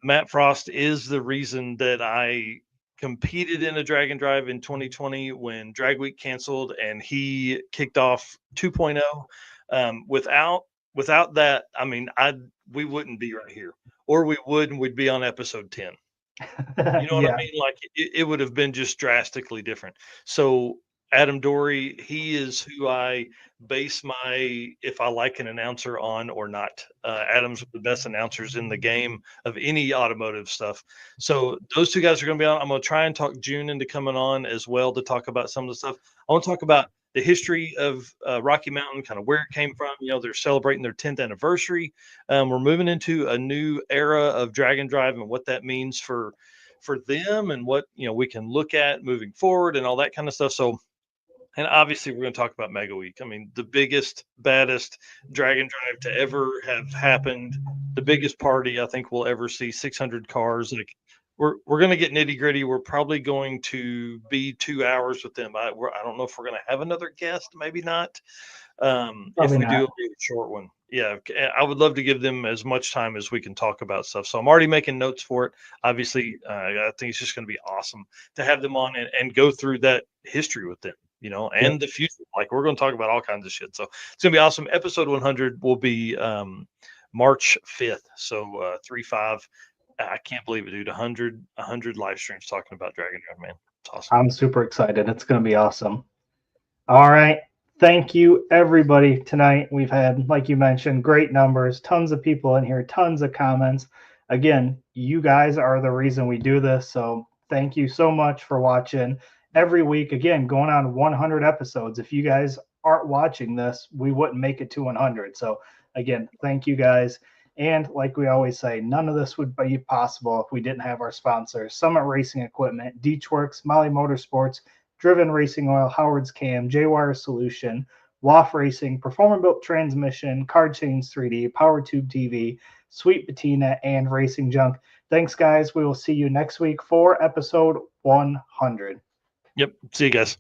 Matt Frost is the reason that I competed in a drag and drive in 2020 when Drag Week canceled and he kicked off 2.0. Without that, I mean, we wouldn't be right here, or we would, and we'd be on episode 10. You know what I mean? Like it would have been just drastically different. So Adam Dory, he is who I base my if I like an announcer on or not. Adam's one of the best announcers in the game of any automotive stuff. So those two guys are going to be on. I'm going to try and talk June into coming on as well to talk about some of the stuff. I want to talk about the history of Rocky Mountain, kind of where it came from. They're celebrating their 10th anniversary. We're moving into a new era of drag and drive and what that means for them and what we can look at moving forward and all that kind of stuff. So, and obviously we're going to talk about Mega Week. I mean, the biggest, baddest drag and drive to ever have happened. The biggest party I think we'll ever see. 600 cars. Like we're going to get nitty gritty. We're probably going to be 2 hours with them. I don't know if we're going to have another guest. Maybe not. If we do, it'll be a short one. Yeah, I would love to give them as much time as we can talk about stuff. So I'm already making notes for it. Obviously, I think it's just going to be awesome to have them on and go through that history with them, and the future. Like we're going to talk about all kinds of shit. So it's going to be awesome. Episode 100 will be March 5th. So 3-5. I can't believe it, dude. 100 live streams talking about Dragon Drive, man. It's awesome. I'm super excited. It's going to be awesome. All right. Thank you, everybody, tonight. We've had, like you mentioned, great numbers, tons of people in here, tons of comments. Again, you guys are the reason we do this. So thank you so much for watching every week. Again, going on 100 episodes. If you guys aren't watching this, we wouldn't make it to 100. So again, thank you guys. And like we always say, none of this would be possible if we didn't have our sponsors: Summit Racing Equipment, Deechworks, Molly Motorsports, Driven Racing Oil, Howard's Cam, J-Wire Solution, WAF Racing, Performer Built Transmission, Card Chains 3D, PowerTube TV, Sweet Patina, and Racing Junk. Thanks, guys. We will see you next week for episode 100. Yep. See you guys.